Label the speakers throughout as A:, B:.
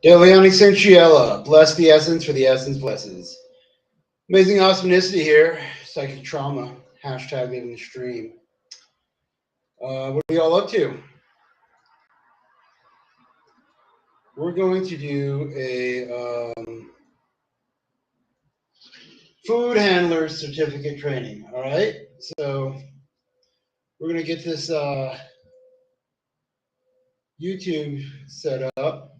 A: Deleone Cinciella, bless the essence for the essence blesses. Amazing awesomenicity here. Psychic trauma. Hashtag living the stream. What are y'all up to? We're going to do a food handler certificate training. All right. So we're going to get this YouTube set up.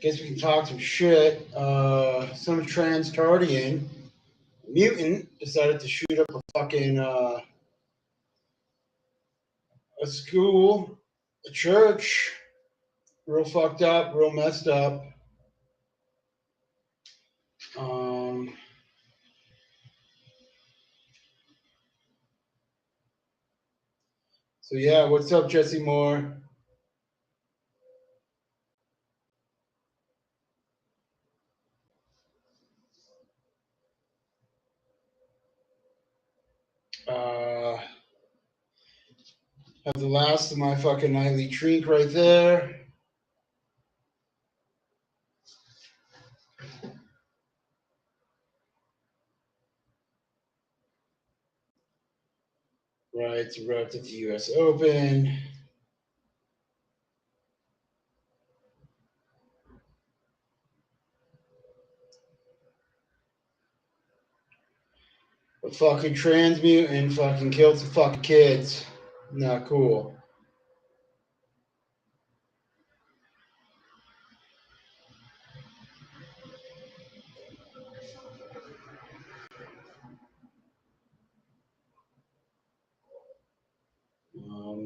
A: Guess we can talk some shit. Some trans Tardian mutant decided to shoot up a fucking a school, a church. Real fucked up, real messed up. So yeah, what's up, Jesse Moore? Have the last of my fucking nightly drink right there. Right, to wrap at the U.S. Open. A fucking transmutant fucking killed some fucking kids. Not cool.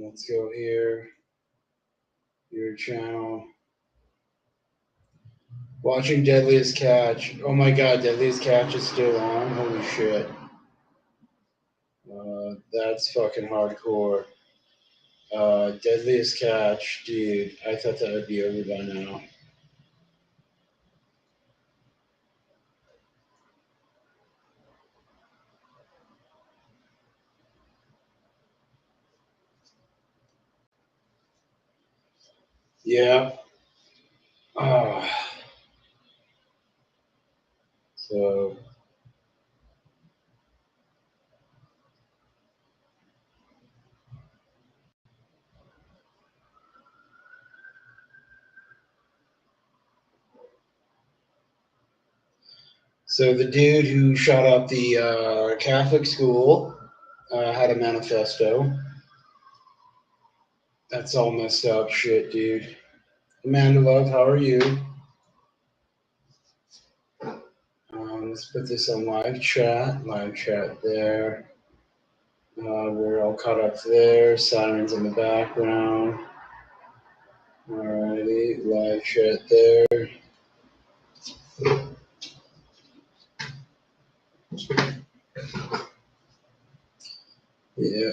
A: Let's go here. Your channel. Watching Deadliest Catch. Oh my god, Deadliest Catch is still on. Holy shit. That's fucking hardcore. Deadliest Catch, dude. I thought that would be over by now. Yeah. So. So the dude who shot up the Catholic school had a manifesto. That's all messed up shit, dude. Amanda Love, how are you? Let's put this on live chat. Live chat there. We're all caught up there. Sirens in the background. Alrighty, live chat there. Yeah.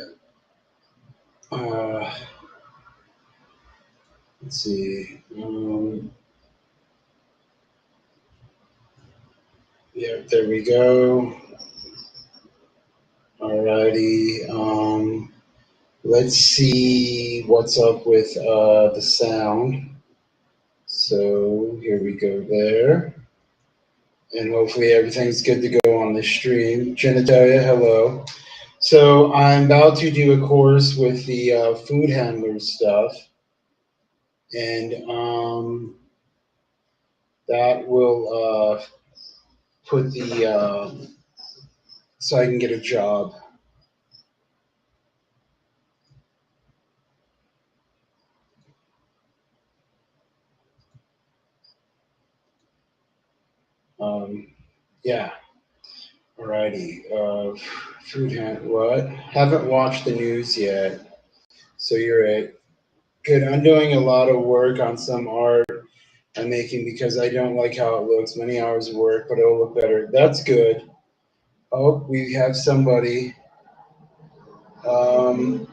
A: Let's see. Yeah, there we go. Alrighty. Let's see what's up with the sound. So here we go there. And hopefully everything's good to go on the stream. Genitalia, hello. So I'm about to do a course with the food handler stuff. And that will put the, so I can get a job. Yeah. Alrighty. Food hand. What? Haven't watched the news yet. So you're right. Good. I'm doing a lot of work on some art I'm making because I don't like how it looks. Many hours of work, but it'll look better. That's good. Oh, we have somebody. Hello.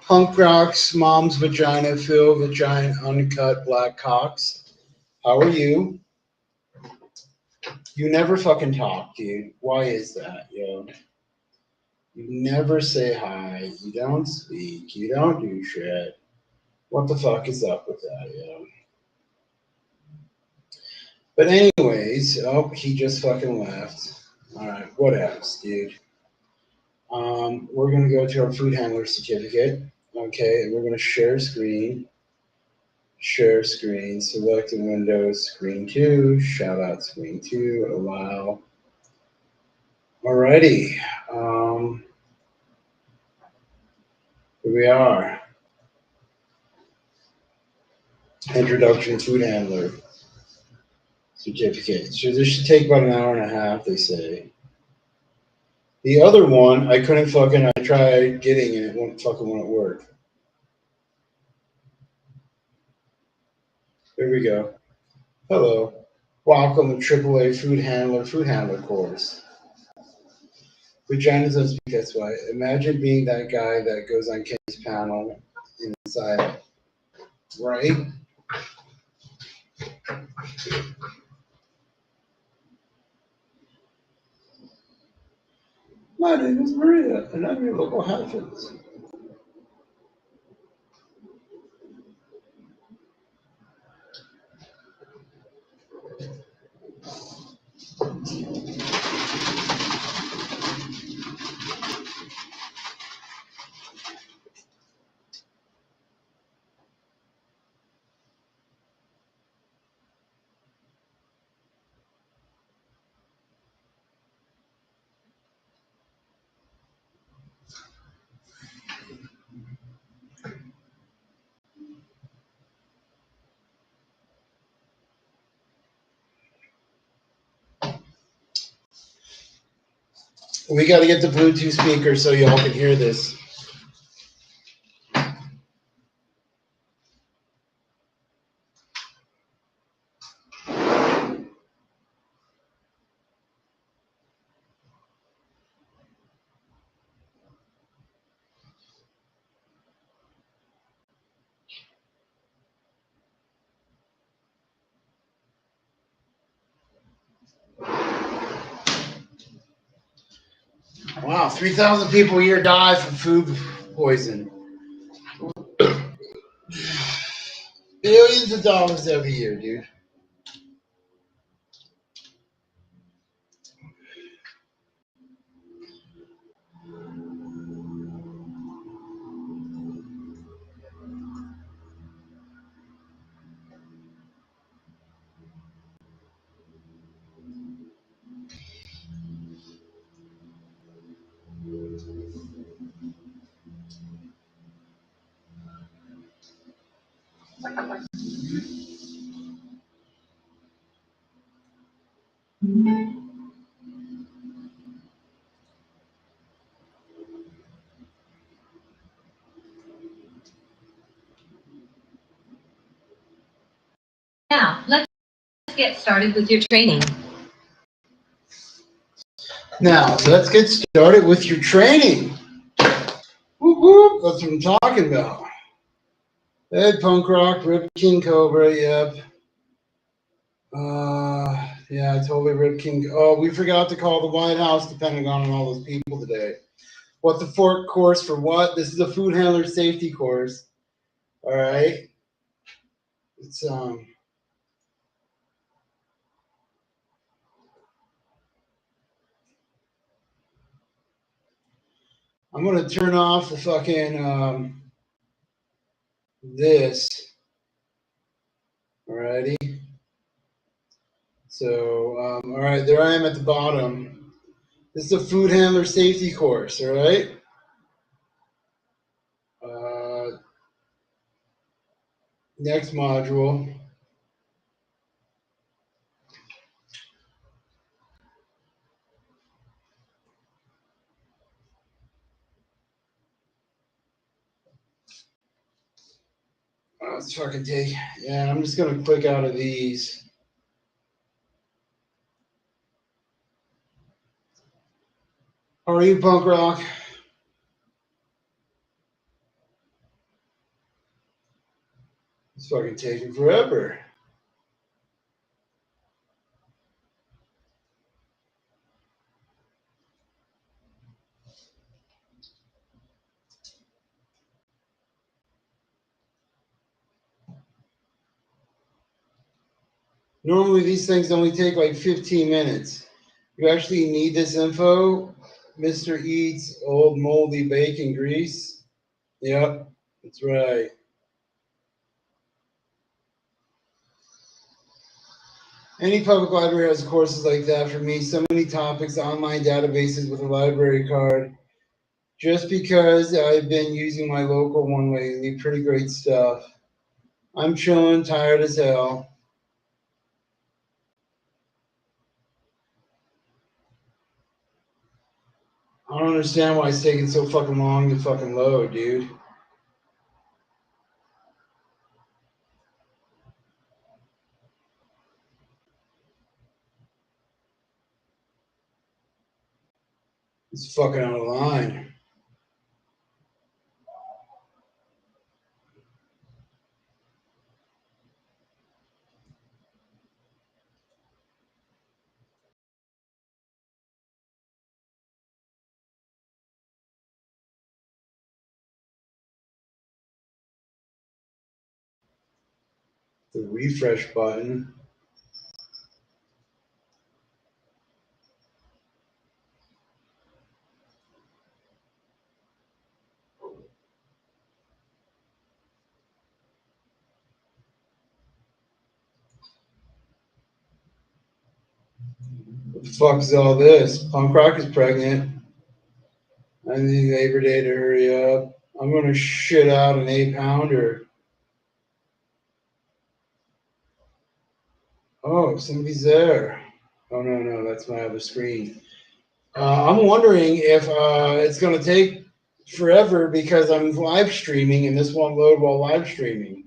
A: Punk Rock's mom's vagina filled with giant uncut black cocks. How are you? You never fucking talk, dude. Why is that, yo? You never say hi. You don't speak. You don't do shit. What the fuck is up with that, yo? But anyways, oh, he just fucking left. All right, what else, dude? We're gonna go to our food handler certificate. Okay, we're gonna share screen. Share screen. Select a window. Screen two. Shout out screen two. Allow. Alrighty. Here we are. Introduction food handler certificate. So this should take about an hour and a half, they say. The other one, I couldn't fucking, I tried getting and it wouldn't work. There we go. Hello. Welcome to AAA food handler course. Vaginas don't speak, that's why. Imagine being that guy that goes on Kenny's panel inside, right? My name is Maria, and I'm your local Hatfields. We got to get the Bluetooth speaker so y'all can hear this. Wow, 3,000 people a year die from food poison. Billions of dollars every year, dude.
B: Now, let's get started with your training.
A: Now, let's get started with your training. Whoop, whoop. That's what I'm talking about. Hey, punk rock, Rip King Cobra, yep. Yeah, I totally Rip King. Oh, we forgot to call the White House, the Pentagon, and all those people today. What the fork course for what? This is a food handler safety course. All right. It's I'm gonna turn off the fucking this. Alrighty. So all right, there I am at the bottom. This is a food handler safety course. All right. Next module. Let's fucking take. Yeah, I'm just gonna click out of these. How are you, punk rock? It's fucking taking forever. Normally these things only take like 15 minutes. You actually need this info? Mr. Eats old moldy bacon grease. Yep, that's right. Any public library has courses like that for me. So many topics, online databases with a library card. Just because I've been using my local one lately, pretty great stuff. I'm chilling, tired as hell. I don't understand why it's taking so fucking long to fucking load, dude. It's fucking out of line. The refresh button. What the fuck is all this? Punk rock is pregnant. I need Labor Day to hurry up. I'm gonna shit out an 8 pounder. Oh, somebody's there. Oh no, no, that's my other screen. I'm wondering if it's gonna take forever because I'm live streaming and this won't load while live streaming.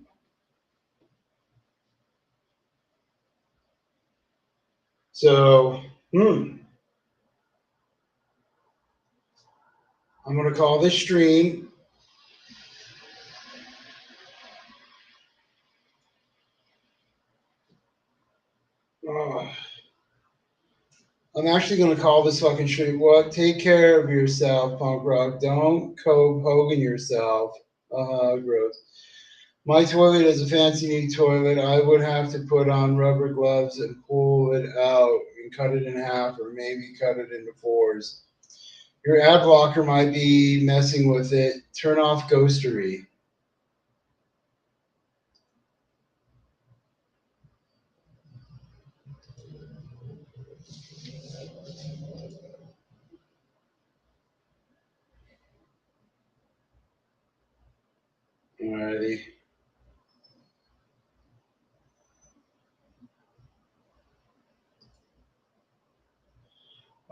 A: So, I'm gonna call this stream. Uh, I'm actually gonna call this fucking stream. What? Take care of yourself, punk rock. Don't Cope Hogan yourself. Gross. My toilet is a fancy new toilet. I would have to put on rubber gloves and pull it out and cut it in half or maybe cut it into fours. Your ad blocker might be messing with it. Turn off ghostery. Alrighty.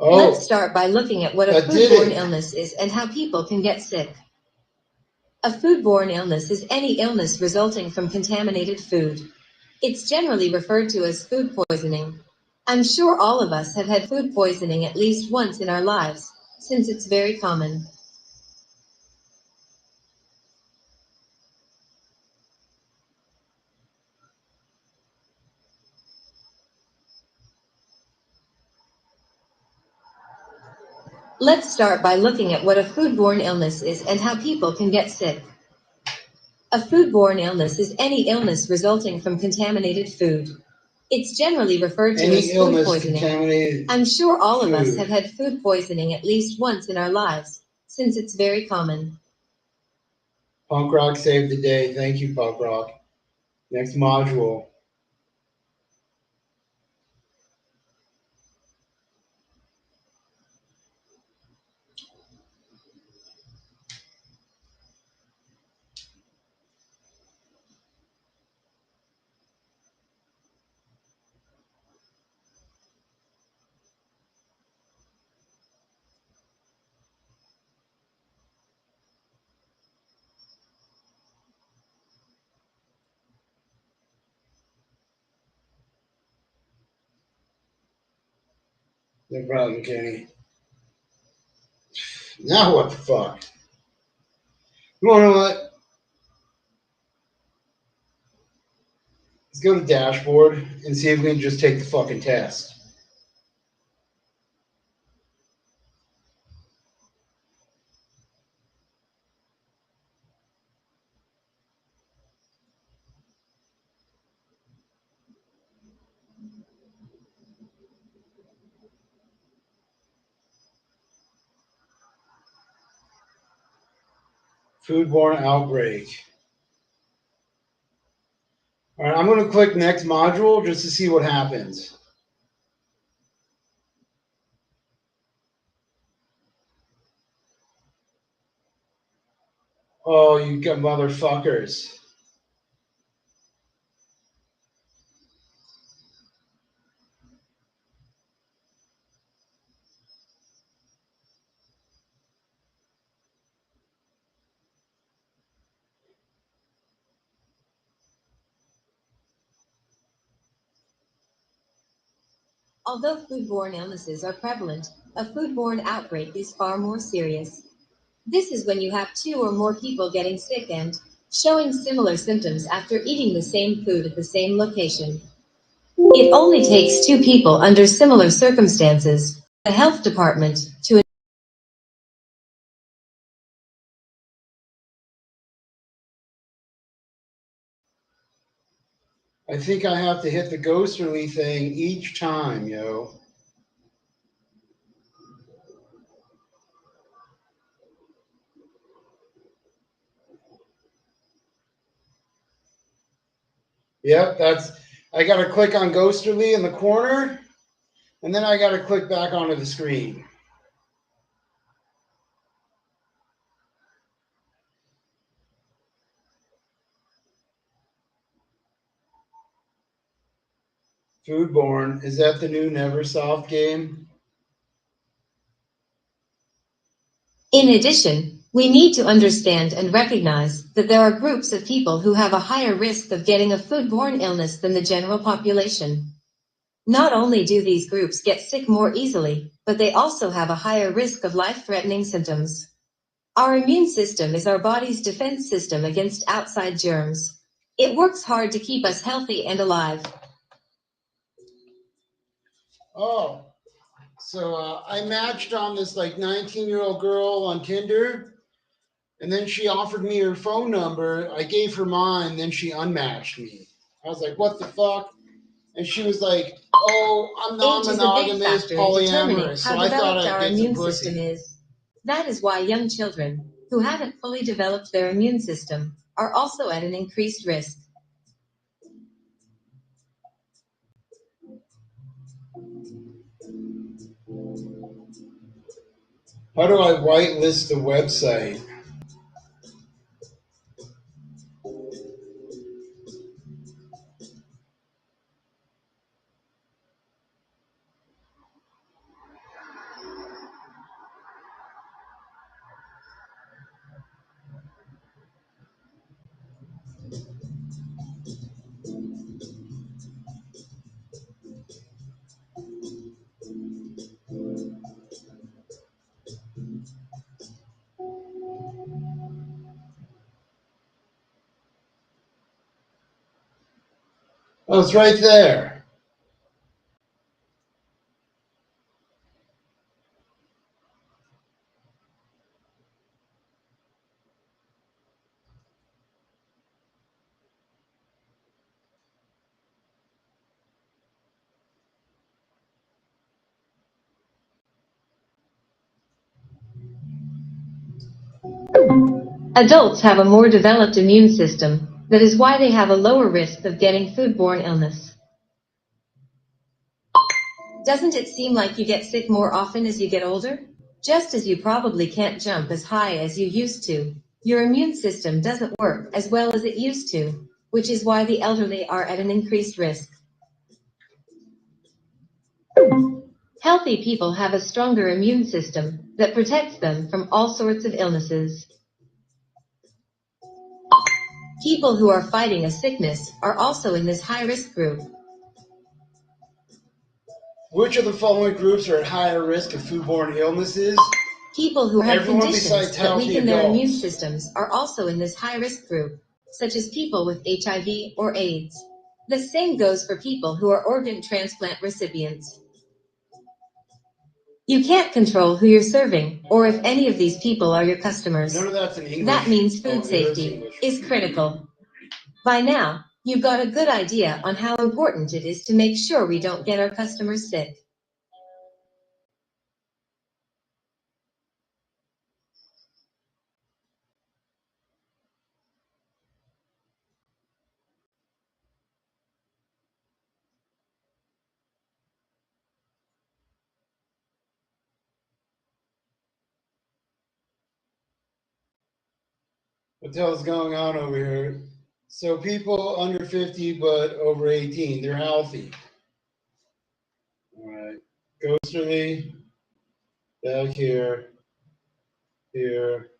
B: Let's
A: Oh,
B: start by looking at what a
A: that did
B: foodborne
A: it.
B: illness is and how people can get sick. A foodborne illness is any illness resulting from contaminated food. It's generally referred to as food poisoning. I'm sure all of us have had food poisoning at least once in our lives, since it's very common. Let's start by looking at what a foodborne illness is and how people can get sick. A foodborne illness is any illness resulting from contaminated food. It's generally referred to
A: Any
B: as food
A: illness
B: poisoning.
A: contaminated
B: I'm sure all of us have
A: food.
B: had food poisoning at least once in our lives, since it's very common.
A: Punk rock saved the day. Thank you, punk rock. Next module. No problem, Kenny. Now what the fuck? You wanna know what? Let's go to dashboard and see if we can just take the fucking test. Foodborne outbreak. All right, I'm going to click next module just to see what happens. Oh, you got motherfuckers.
B: Although foodborne illnesses are prevalent, a foodborne outbreak is far more serious. This is when you have two or more people getting sick and showing similar symptoms after eating the same food at the same location. It only takes two people under similar circumstances, the health department, to
A: I think I have to hit the ghosterly thing each time, yo. Yep, I got to click on ghosterly in the corner, and then I got to click back onto the screen. Foodborne, is that the new Neversoft game?
B: In addition, we need to understand and recognize that there are groups of people who have a higher risk of getting a foodborne illness than the general population. Not only do these groups get sick more easily, but they also have a higher risk of life-threatening symptoms. Our immune system is our body's defense system against outside germs. It works hard to keep us healthy and alive.
A: Oh, so I matched on this like 19-year-old girl on Tinder, and then she offered me her phone number. I gave her mine, then she unmatched me. I was like, what the fuck? And she was like, oh, I'm
B: Age is a big
A: non-monogamous,
B: factor in determining
A: polyamorous, so
B: how
A: I thought
B: developed
A: I'd
B: our
A: get some
B: immune system
A: pussy.
B: is. That is why young children, who haven't fully developed their immune system, are also at an increased risk.
A: How do I whitelist the website? Oh, it's right there.
B: Adults have a more developed immune system. That is why they have a lower risk of getting foodborne illness. Doesn't it seem like you get sick more often as you get older? Just as you probably can't jump as high as you used to, your immune system doesn't work as well as it used to, which is why the elderly are at an increased risk. Healthy people have a stronger immune system that protects them from all sorts of illnesses. People who are fighting a sickness are also in this high-risk group.
A: Which of the following groups are at higher risk of foodborne illnesses?
B: People who have
A: Everyone
B: conditions
A: besides
B: that
A: healthy
B: weaken their immune
A: adults.
B: systems are also in this high-risk group, such as people with HIV or AIDS. The same goes for people who are organ transplant recipients. You can't control who you're serving, or if any of these people are your customers.
A: None of that's in English.
B: That means
A: Oh,
B: food
A: it is
B: safety
A: English.
B: is critical. By now, you've got a good idea on how important it is to make sure we don't get our customers sick.
A: What the hell's going on over here? So people under 50 but over 18, they're healthy. All right. Ghosterly, back here, here,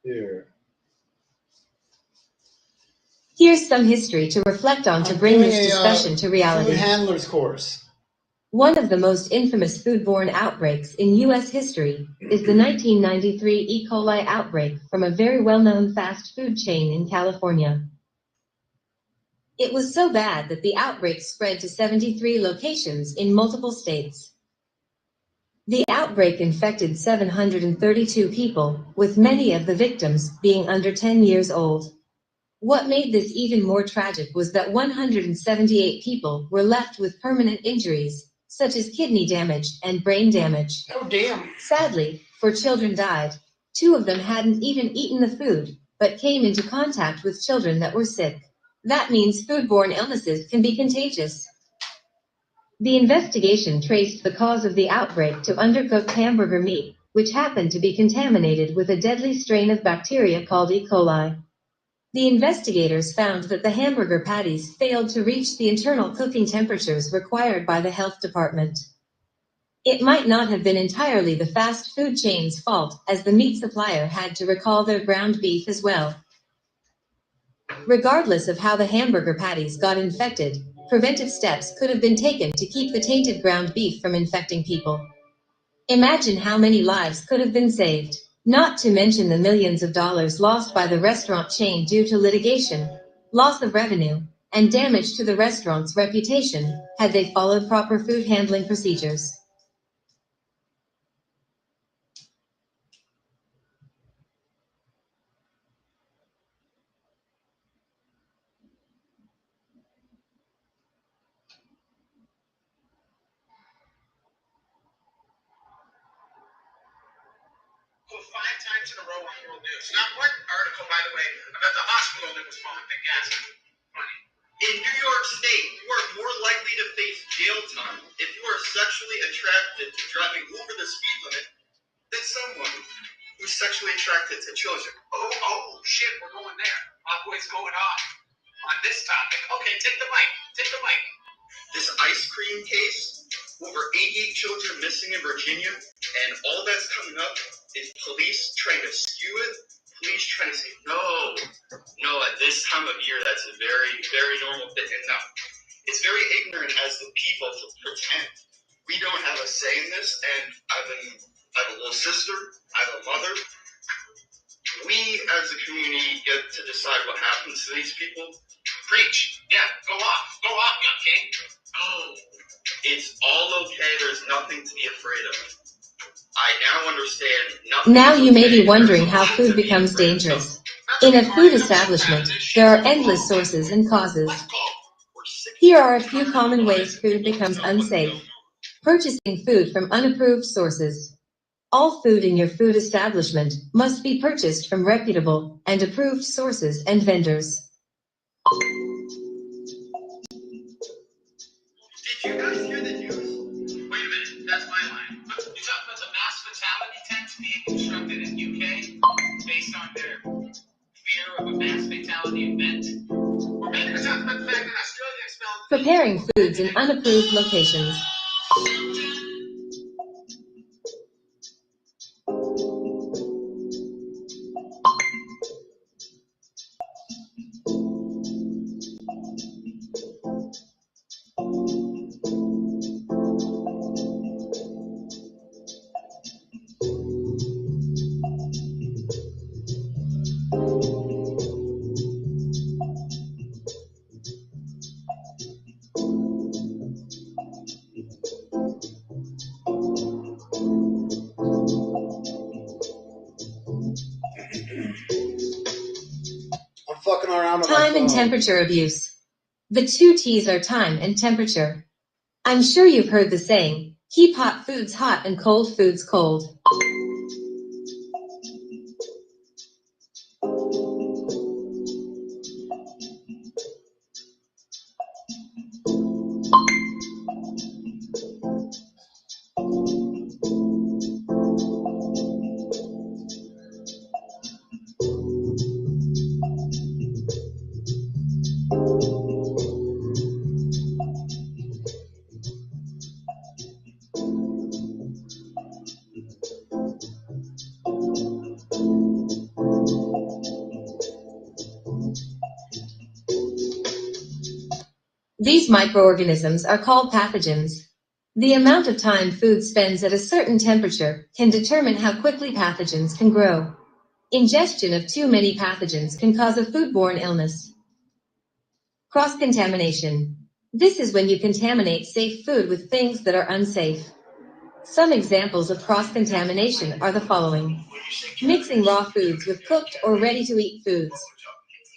A: here.
B: Here's some history to reflect on to bring this discussion to reality.
A: Food handler's course.
B: One of the most infamous foodborne outbreaks in U.S. history is the 1993 E. coli outbreak from a very well-known fast food chain in California. It was so bad that the outbreak spread to 73 locations in multiple states. The outbreak infected 732 people, with many of the victims being under 10 years old. What made this even more tragic was that 178 people were left with permanent injuries, such as kidney damage and brain damage.
A: Oh, damn.
B: Sadly, 4 children died. 2 of them hadn't even eaten the food, but came into contact with children that were sick. That means foodborne illnesses can be contagious. The investigation traced the cause of the outbreak to undercooked hamburger meat, which happened to be contaminated with a deadly strain of bacteria called E. coli. The investigators found that the hamburger patties failed to reach the internal cooking temperatures required by the health department. It might not have been entirely the fast food chain's fault, as the meat supplier had to recall their ground beef as well. Regardless of how the hamburger patties got infected, preventive steps could have been taken to keep the tainted ground beef from infecting people. Imagine how many lives could have been saved. Not to mention the millions of dollars lost by the restaurant chain due to litigation, loss of revenue, and damage to the restaurant's reputation, had they followed proper food handling procedures.
C: For 5 times in a row on World News. Not one article, by the way, about the hospital that was bombed in Gaza. Funny. In New York State, you are more likely to face jail time if you are sexually attracted to driving over the speed limit than someone who's sexually attracted to children. Oh, shit, we're going there. My boy's going off on this topic. Okay, take the mic. Take the mic. This ice cream case, over 88 children missing in Virginia, and all that's coming up is police trying to skew it, police trying to say, no, at this time of year, that's a very, very normal thing. And no, it's very ignorant as the people to pretend we don't have a say in this, and I have a little sister, I have a mother. We, as a community, get to decide what happens to these people. Preach. Yeah, go off, young king. Oh, it's all okay. There's nothing to be afraid of. I now understand.
B: Now you may be wondering how food becomes dangerous. In a food establishment, there are endless sources and causes. Here are a few common ways food becomes unsafe. Purchasing food from unapproved sources. All food in your food establishment must be purchased from reputable and approved sources and vendors.
C: Did you guys hear the news? Wait a minute, that's my line. You talking about the mass fatality tents being constructed in UK based on their fear of a mass fatality event? Or maybe we're talking about the fact that Australia expelled
B: Preparing foods in unapproved locations.
A: I'm fucking around with
B: Time and temperature abuse. The 2 T's are time and temperature. I'm sure you've heard the saying, keep hot foods hot and cold foods cold. These microorganisms are called pathogens. The amount of time food spends at a certain temperature can determine how quickly pathogens can grow. Ingestion of too many pathogens can cause a foodborne illness. Cross-contamination. This is when you contaminate safe food with things that are unsafe. Some examples of cross-contamination are the following. Mixing raw foods with cooked or ready-to-eat foods.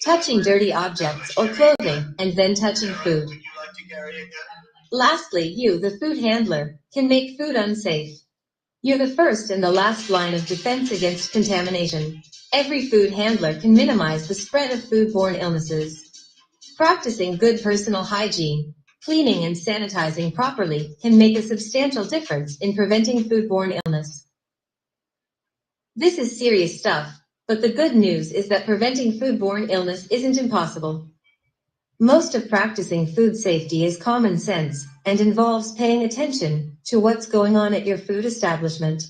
B: Touching dirty objects or clothing and then touching food. Lastly, you, the food handler, can make food unsafe. You're the first and the last line of defense against contamination. Every food handler can minimize the spread of foodborne illnesses. Practicing good personal hygiene, cleaning and sanitizing properly can make a substantial difference in preventing foodborne illness. This is serious stuff, but the good news is that preventing foodborne illness isn't impossible. Most of practicing food safety is common sense and involves paying attention to what's going on at your food establishment.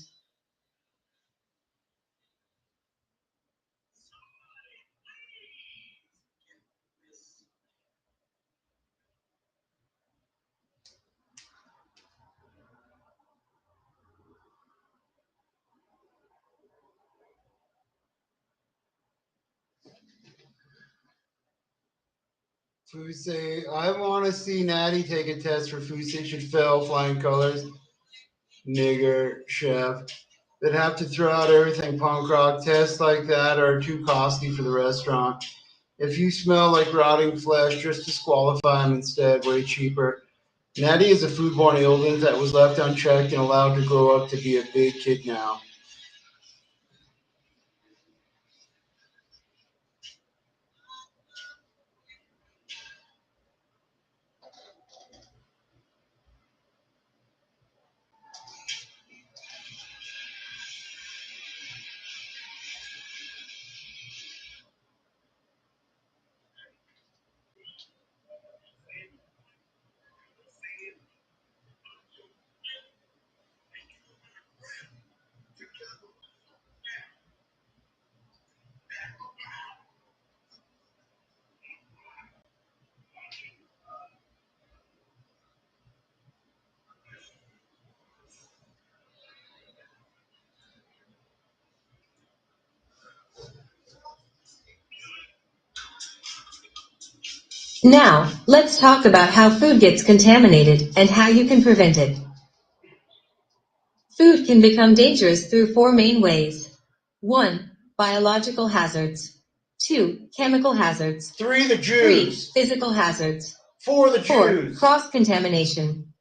A: Food say, I want to see Natty take a test for food say should fail flying colors. Nigger, chef. They'd have to throw out everything punk rock. Tests like that are too costly for the restaurant. If you smell like rotting flesh, just disqualify them instead, way cheaper. Natty is a foodborne illness that was left unchecked and allowed to grow up to be a big kid now.
B: Now, let's talk about how food gets contaminated and how you can prevent it. Food can become dangerous through four main ways. 1. Biological hazards. 2. Chemical hazards.
A: 3. The
B: 3.
A: Jews.
B: Physical hazards.
A: 4. The
B: 4.
A: Jews.
B: Cross-contamination.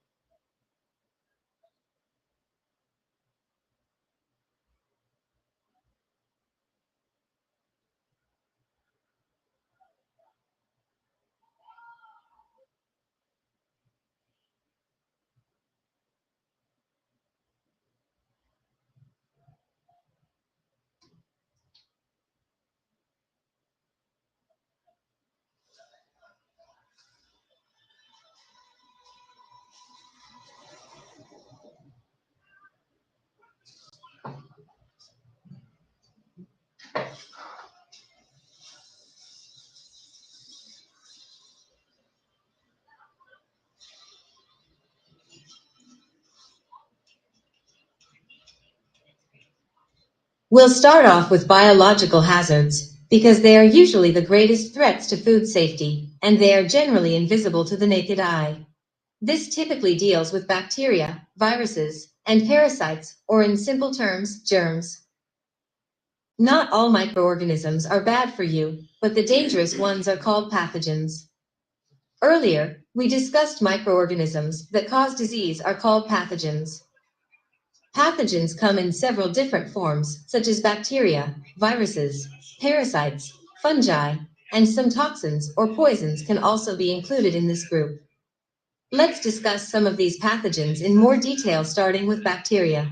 B: We'll start off with biological hazards, because they are usually the greatest threats to food safety, and they are generally invisible to the naked eye. This typically deals with bacteria, viruses, and parasites, or in simple terms, germs. Not all microorganisms are bad for you, but the dangerous ones are called pathogens. Earlier, we discussed microorganisms that cause disease are called pathogens. Pathogens come in several different forms, such as bacteria, viruses, parasites, fungi, and some toxins or poisons can also be included in this group. Let's discuss some of these pathogens in more detail, starting with bacteria.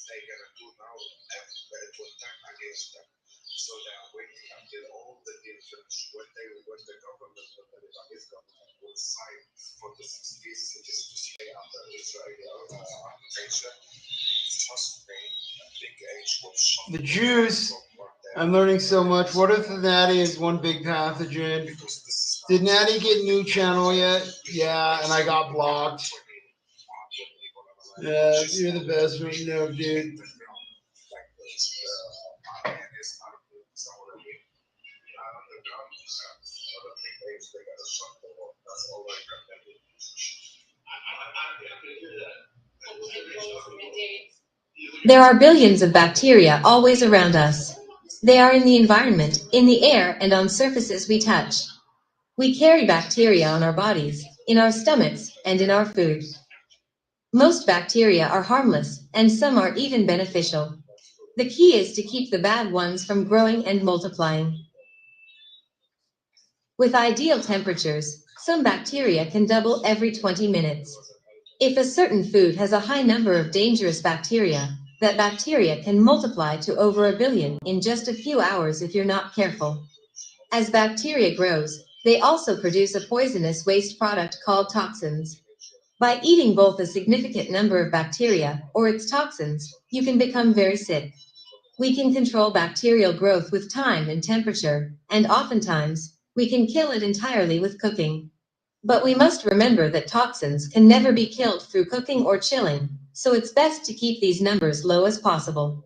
C: they're gonna do now to attack against them. So they are waiting until all the different when the government, the Lebanese government, will sign for the 6 peace cities to stay under Israeli occupation. Trust me, a big age will shock
A: The Jews. I'm learning so much. What if Natty is one big pathogen? Did Natty get new channel yet? Yeah, and I got blocked. Yeah, you're the best one, you know, dude.
B: There are billions of bacteria always around us. They are in the environment, in the air, and on surfaces we touch. We carry bacteria on our bodies, in our stomachs, and in our food. Most bacteria are harmless, and some are even beneficial. The key is to keep the bad ones from growing and multiplying. With ideal temperatures, some bacteria can double every 20 minutes. If a certain food has a high number of dangerous bacteria, that bacteria can multiply to over 1 billion in just a few hours if you're not careful. As bacteria grows, they also produce a poisonous waste product called toxins. By eating both a significant number of bacteria or its toxins, you can become very sick. We can control bacterial growth with time and temperature, and oftentimes, we can kill it entirely with cooking. But we must remember that toxins can never be killed through cooking or chilling, so it's best to keep these numbers low as possible.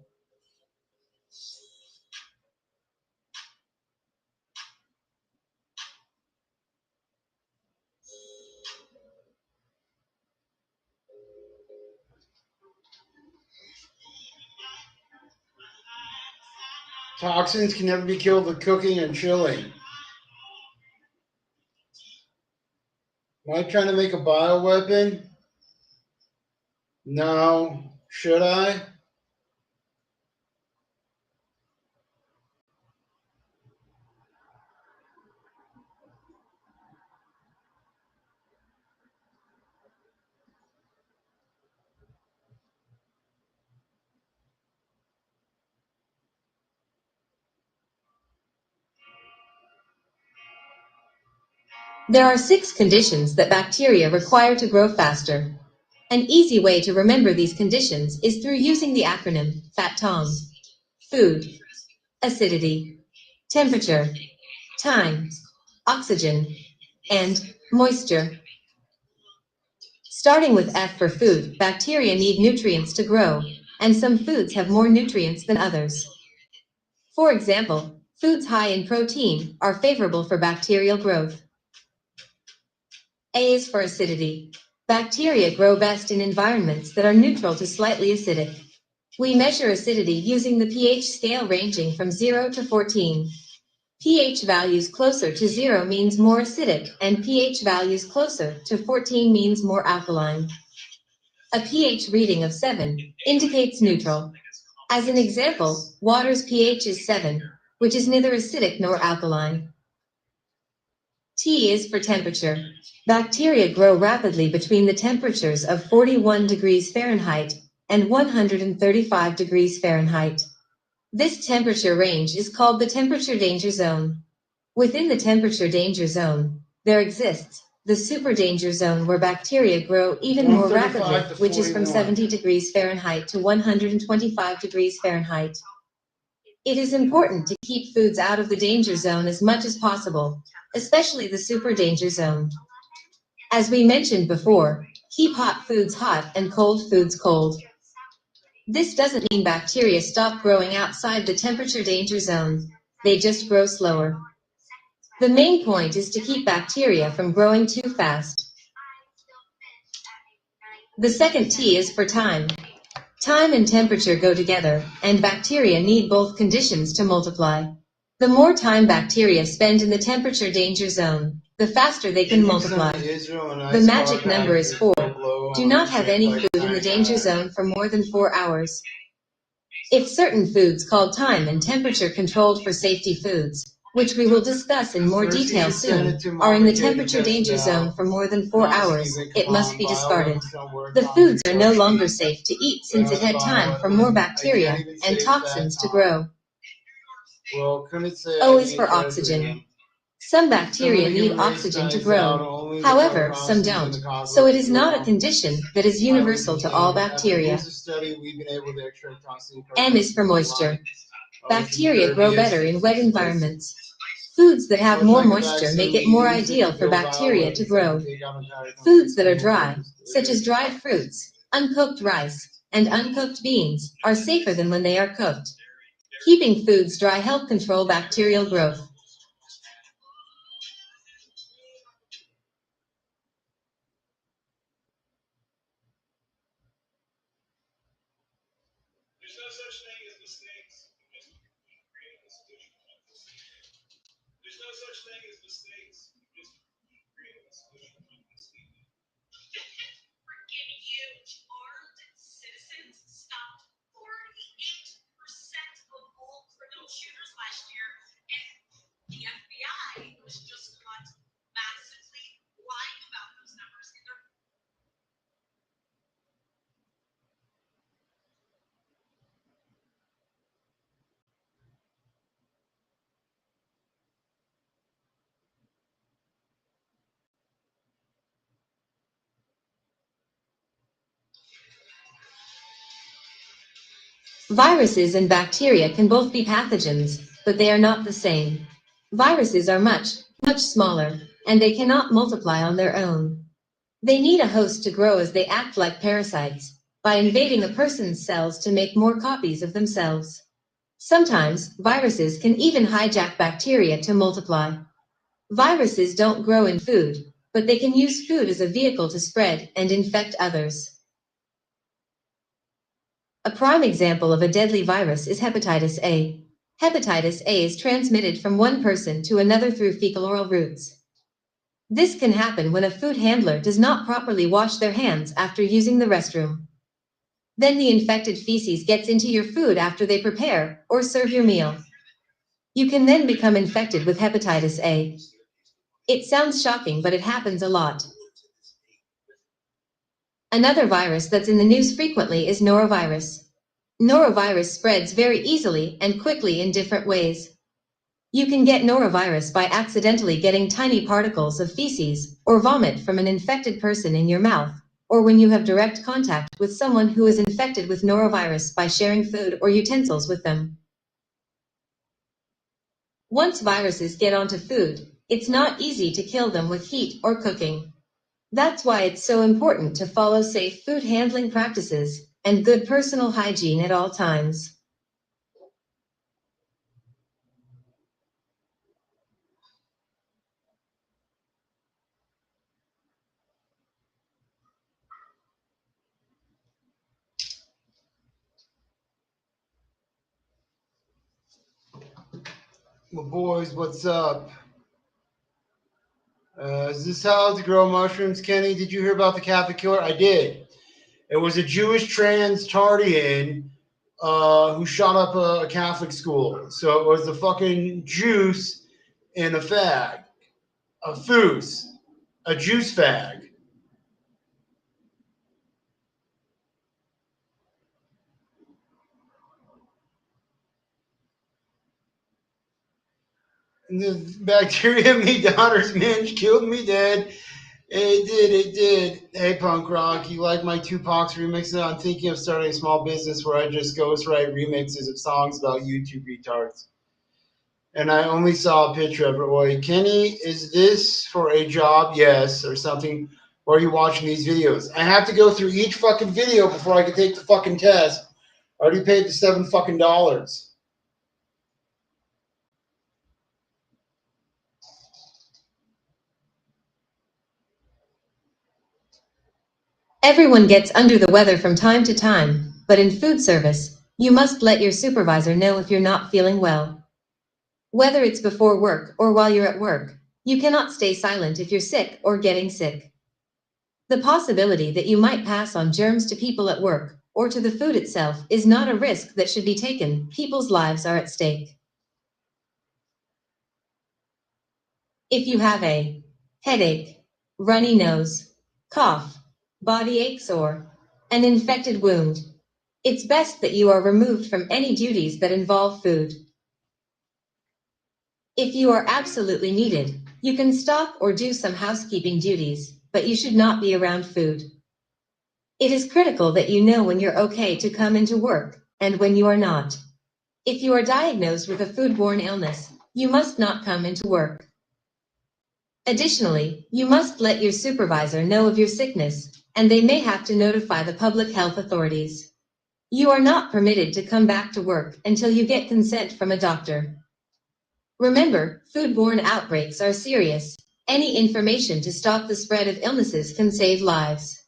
A: Toxins can never be killed with cooking and chilling. Am I trying to make a bioweapon? No. Should I?
B: There are 6 conditions that bacteria require to grow faster. An easy way to remember these conditions is through using the acronym FATTOM. Food, acidity, temperature, time, oxygen, and moisture. Starting with F for food, bacteria need nutrients to grow, and some foods have more nutrients than others. For example, foods high in protein are favorable for bacterial growth. A is for acidity. Bacteria grow best in environments that are neutral to slightly acidic. We measure acidity using the pH scale ranging from 0 to 14. pH values closer to 0 means more acidic, and pH values closer to 14 means more alkaline. A pH reading of 7 indicates neutral. As an example, water's pH is 7, which is neither acidic nor alkaline. T is for temperature. Bacteria grow rapidly between the temperatures of 41 degrees Fahrenheit and 135 degrees Fahrenheit. This temperature range is called the temperature danger zone. Within the temperature danger zone, there exists the super danger zone where bacteria grow even more rapidly, which is from 70 degrees Fahrenheit to 125 degrees Fahrenheit. It is important to keep foods out of the danger zone as much as possible, especially the super danger zone. As we mentioned before, keep hot foods hot and cold foods cold. This doesn't mean bacteria stop growing outside the temperature danger zone. They just grow slower. The main point is to keep bacteria from growing too fast. The second T is for time. Time and temperature go together, and bacteria need both conditions to multiply. The more time bacteria spend in the temperature danger zone, the faster they can multiply. The magic number is 4. Do not have any food in the danger zone for more than 4 hours. If certain foods called time and temperature controlled for safety foods, which we will discuss in more detail soon, are in the temperature danger zone for more than 4 hours, it must be discarded. The foods are no longer safe to eat since it had time for more bacteria and toxins to grow. O is for oxygen. Some bacteria need oxygen to grow. However, some don't. So it is not a condition that is universal to all bacteria. M is for moisture. Bacteria grow better in wet environments. Foods that have more moisture make it more ideal for bacteria to grow. Foods that are dry, such as dried fruits, uncooked rice, and uncooked beans, are safer than when they are cooked. Keeping foods dry helps control bacterial growth.
C: There's no such thing as mistakes. There's no such thing as mistakes. Just create a solution. Forgive you, armed citizens stopped 48% of all criminal shooters last year, and the FBI was just caught massively lying about those numbers in their.
B: Viruses and bacteria can both be pathogens, but they are not the same. Viruses are much, much smaller, and they cannot multiply on their own. They need a host to grow as they act like parasites, by invading a person's cells to make more copies of themselves. Sometimes, viruses can even hijack bacteria to multiply. Viruses don't grow in food, but they can use food as a vehicle to spread and infect others. A prime example of a deadly virus is hepatitis A. Hepatitis A is transmitted from one person to another through fecal-oral routes. This can happen when a food handler does not properly wash their hands after using the restroom. Then the infected feces gets into your food after they prepare or serve your meal. You can then become infected with hepatitis A. It sounds shocking, but it happens a lot. Another virus that's in the news frequently is norovirus. Norovirus spreads very easily and quickly in different ways. You can get norovirus by accidentally getting tiny particles of feces or vomit from an infected person in your mouth, or when you have direct contact with someone who is infected with norovirus by sharing food or utensils with them. Once viruses get onto food, it's not easy to kill them with heat or cooking. That's why it's so important to follow safe food handling practices and good personal hygiene at all times.
A: Well, boys, what's up? Is this how to grow mushrooms, Kenny? Did you hear about the Catholic killer? I did. It was a Jewish trans Tardian who shot up a Catholic school. So it was the fucking juice in a fag, a foos, a juice fag. And the bacteria in me daughter's minge killed me dead. It did. Hey, punk rock, you like my Tupac's remixes? I'm thinking of starting a small business where I just ghostwrite remixes of songs about YouTube retards. And I only saw a picture of it. Wait, Kenny, is this for a job? Yes, or something. Or are you watching these videos? I have to go through each fucking video before I can take the fucking test. I already paid the $7 fucking dollars.
B: Everyone gets under the weather from time to time, but in food service, you must let your supervisor know if you're not feeling well. Whether it's before work or while you're at work, you cannot stay silent if you're sick or getting sick. The possibility that you might pass on germs to people at work or to the food itself is not a risk that should be taken. People's lives are at stake. If you have a headache, runny nose, cough, body aches, or an infected wound, it's best that you are removed from any duties that involve food. If you are absolutely needed, you can stop or do some housekeeping duties, but you should not be around food. It is critical that you know when you're okay to come into work and when you are not. If you are diagnosed with a foodborne illness, you must not come into work. Additionally, you must let your supervisor know of your sickness, and they may have to notify the public health authorities. You are not permitted to come back to work until you get consent from a doctor. Remember, foodborne outbreaks are serious. Any information to stop the spread of illnesses can save lives.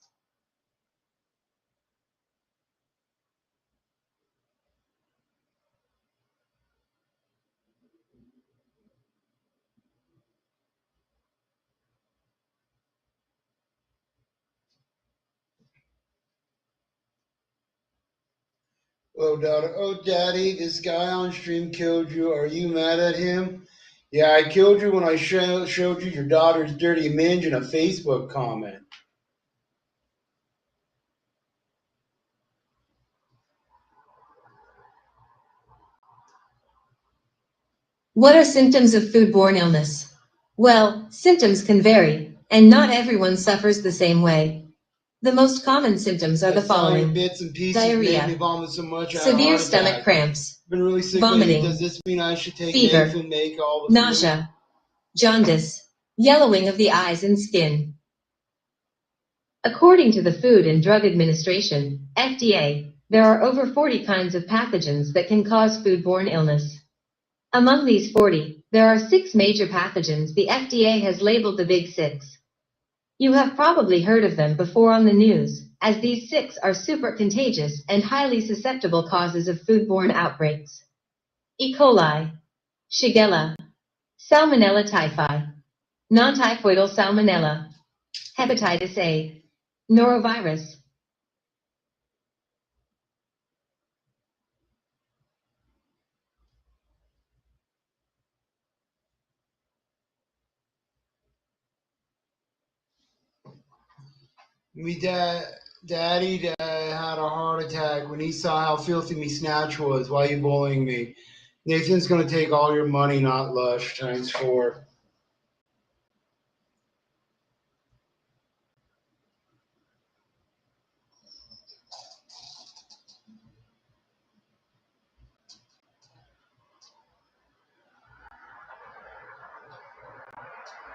A: Oh, Daddy, this guy on stream killed you. Are you mad at him? Yeah, I killed you when I showed you your daughter's dirty minge in a Facebook comment.
B: What are symptoms of foodborne illness? Well, symptoms can vary, and not everyone suffers the same way. The most common symptoms are the following:
A: bits and pieces
B: diarrhea,
A: made me vomit so much I had a
B: severe
A: heart
B: stomach
A: attack.
B: cramps,
A: Been really sick lately.
B: vomiting,
A: Does this mean I should take
B: fever,
A: eggs and make all the food?
B: nausea, jaundice, yellowing of the eyes and skin. According to the Food and Drug Administration, FDA, there are over 40 kinds of pathogens that can cause foodborne illness. Among these 40, there are 6 major pathogens the FDA has labeled the Big Six. You have probably heard of them before on the news, as these 6 are super contagious and highly susceptible causes of foodborne outbreaks. E. coli, Shigella, Salmonella typhi, non-typhoidal salmonella, hepatitis A, norovirus.
A: Daddy had a heart attack when he saw how filthy me snatch was. Why are you bullying me? Nathan's gonna take all your money, not Lush, times 4.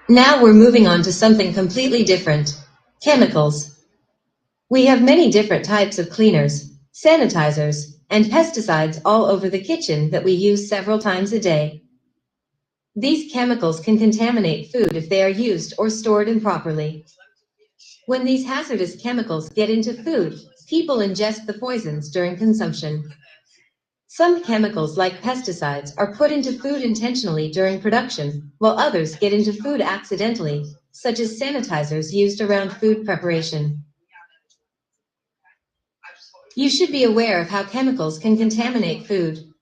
B: Now we're moving on to something completely different: chemicals. We have many different types of cleaners, sanitizers, and pesticides all over the kitchen that we use several times a day. These chemicals can contaminate food if they are used or stored improperly. When these hazardous chemicals get into food, people ingest the poisons during consumption. Some chemicals, like pesticides, are put into food intentionally during production, while others get into food accidentally, such as sanitizers used around food preparation. You should be aware of how chemicals can contaminate food.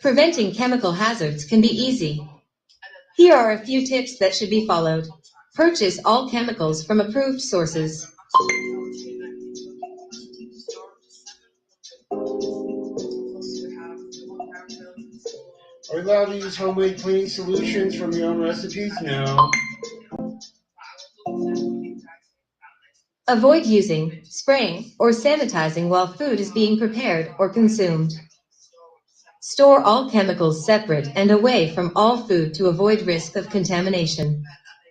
B: Preventing chemical hazards can be easy. Here are a few tips that should be followed. Purchase all chemicals from approved sources.
A: Are we allowed to use homemade cleaning solutions from your own recipes? No.
B: Avoid using, spraying, or sanitizing while food is being prepared or consumed. Store all chemicals separate and away from all food to avoid risk of contamination.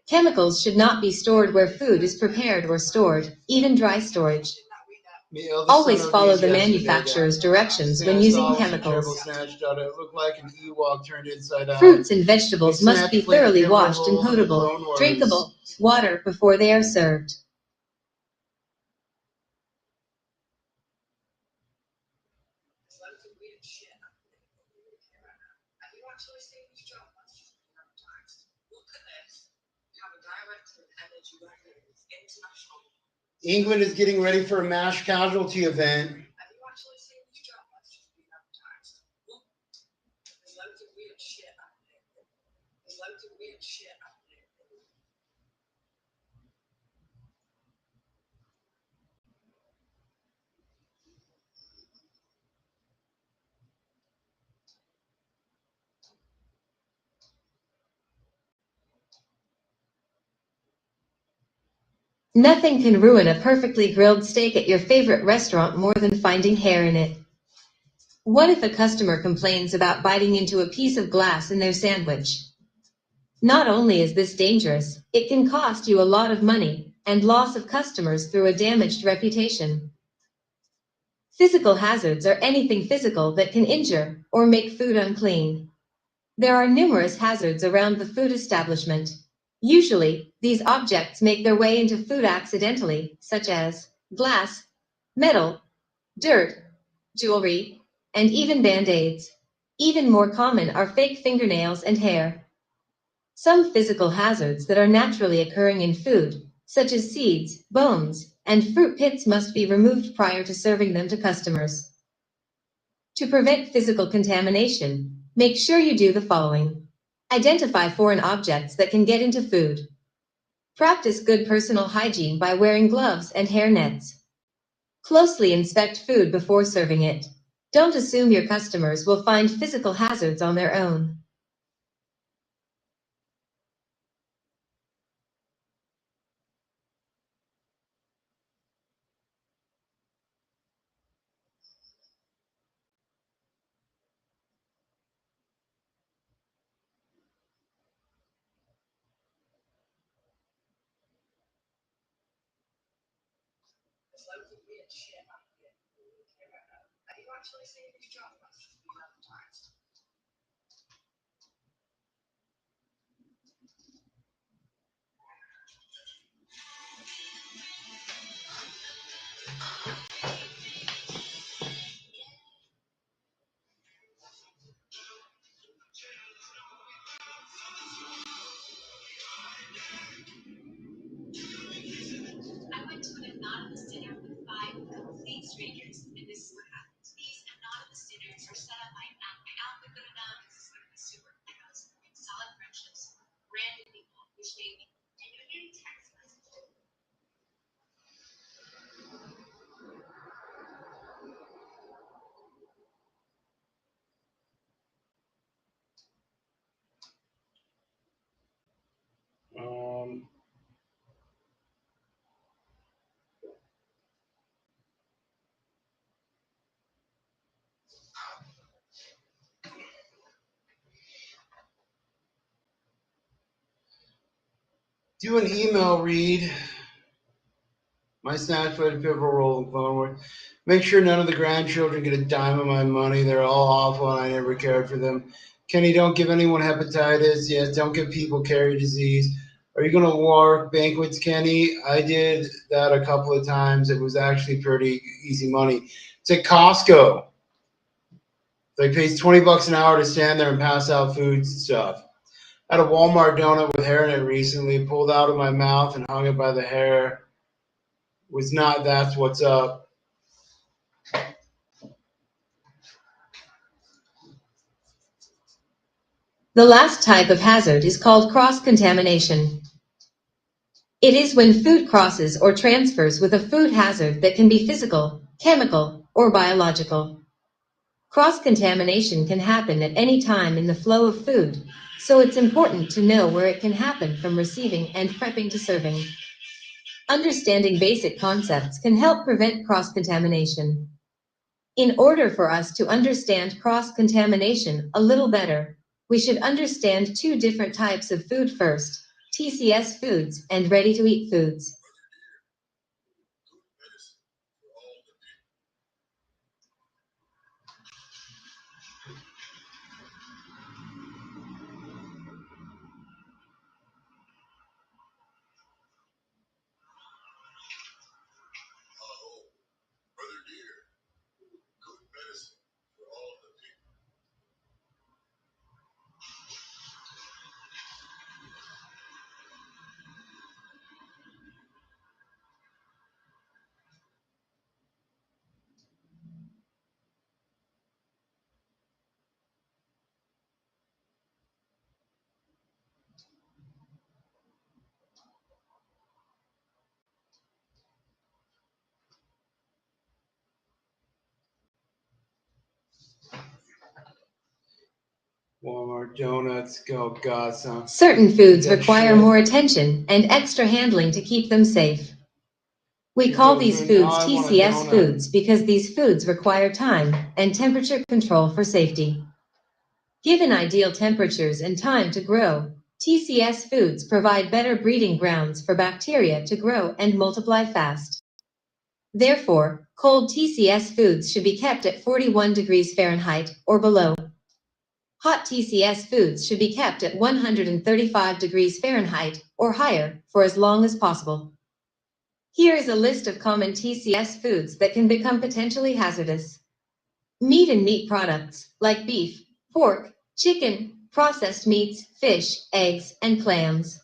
B: Chemicals should not be stored where food is prepared or stored, even dry storage. Always follow the manufacturer's directions when using chemicals.
A: It looked like an Ewok turned inside out.
B: Fruits and vegetables must be
A: Played the
B: thoroughly
A: pivotal
B: washed in
A: role in the
B: potable,
A: Clone Wars.
B: drinkable water before they are served.
A: England is getting ready for a mass casualty event.
B: Nothing can ruin a perfectly grilled steak at your favorite restaurant more than finding hair in it. What if a customer complains about biting into a piece of glass in their sandwich? Not only is this dangerous, it can cost you a lot of money and loss of customers through a damaged reputation. Physical hazards are anything physical that can injure or make food unclean. There are numerous hazards around the food establishment. Usually, these objects make their way into food accidentally, such as glass, metal, dirt, jewelry, and even band-aids. Even more common are fake fingernails and hair. Some physical hazards that are naturally occurring in food, such as seeds, bones, and fruit pits, must be removed prior to serving them to customers. To prevent physical contamination, make sure you do the following. Identify foreign objects that can get into food. Practice good personal hygiene by wearing gloves and hair nets. Closely inspect food before serving it. Don't assume your customers will find physical hazards on their own. I went to an anonymous dinner with 5 complete strangers, and this is what happened. These anonymous dinners are set up by algorithms, super heroes, solid friendships, random people, which made me genuinely text messages.
A: Do an email read. My snatch played a pivotal role in Clone Wars. Make sure none of the grandchildren get a dime of my money. They're all awful and I never cared for them. Kenny, don't give anyone hepatitis. Yes, don't give people carry disease. Are you going to work banquets, Kenny? I did that a couple of times. It was actually pretty easy money. It's at Costco. Like pays $20 an hour to stand there and pass out food and stuff. I had a Walmart donut with hair in it recently, pulled out of my mouth and hung it by the hair. Was not that's what's up.
B: The last type of hazard is called cross-contamination. It is when food crosses or transfers with a food hazard that can be physical, chemical, or biological. Cross-contamination can happen at any time in the flow of food, so it's important to know where it can happen from receiving and prepping to serving. Understanding basic concepts can help prevent cross-contamination. In order for us to understand cross-contamination a little better, we should understand 2 different types of food first: TCS foods and ready-to-eat foods.
A: Walmart donuts, go God, son.
B: Certain foods
A: That
B: require
A: shit.
B: more attention and extra handling to keep them safe. We call these foods TCS foods because these foods require time and temperature control for safety. Given ideal temperatures and time to grow, TCS foods provide better breeding grounds for bacteria to grow and multiply fast. Therefore, cold TCS foods should be kept at 41 degrees Fahrenheit or below. Hot TCS foods should be kept at 135 degrees Fahrenheit or higher for as long as possible. Here is a list of common TCS foods that can become potentially hazardous. Meat and meat products, like beef, pork, chicken, processed meats, fish, eggs, and clams.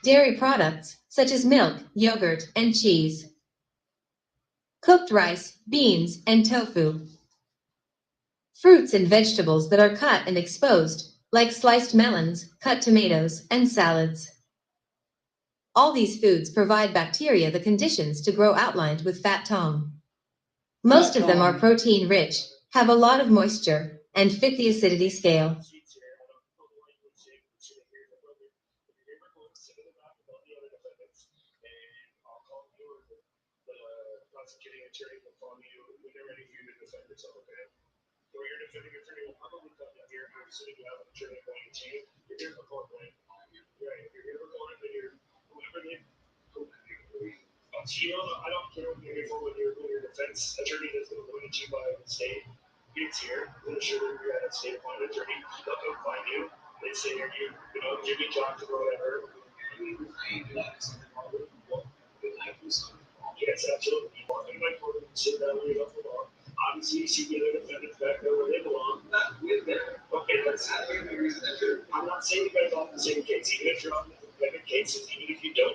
B: Dairy products, such as milk, yogurt, and cheese. Cooked rice, beans, and tofu. Fruits and vegetables that are cut and exposed, like sliced melons, cut tomatoes, and salads. All these foods provide bacteria the conditions to grow outlined with fat tongue. Most of them are protein-rich, have a lot of moisture, and fit the acidity scale.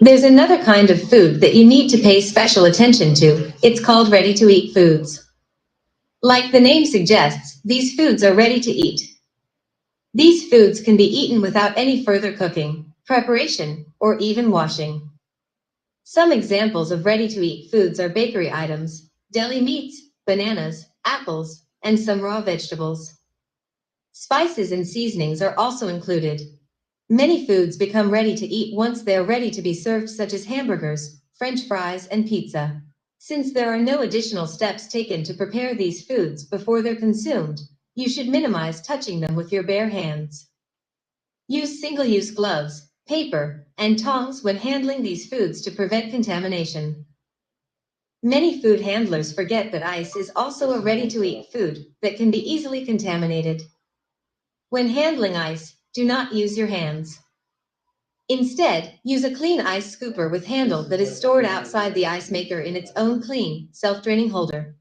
B: There's another kind of food that you need to pay special attention to. It's called ready-to-eat foods. Like the name suggests, these foods are ready to eat. These foods can be eaten without any further cooking, preparation, or even washing. Some examples of ready-to-eat foods are bakery items, deli meats, bananas, apples, and some raw vegetables. Spices and seasonings are also included. Many foods become ready to eat once they are ready to be served, such as hamburgers, French fries, and pizza. Since there are no additional steps taken to prepare these foods before they're consumed, you should minimize touching them with your bare hands. Use single-use gloves, paper, and tongs when handling these foods to prevent contamination. Many food handlers forget that ice is also a ready-to-eat food that can be easily contaminated. When handling ice, do not use your hands. Instead, use a clean ice scooper with handle that is stored outside the ice maker in its own clean, self-draining holder.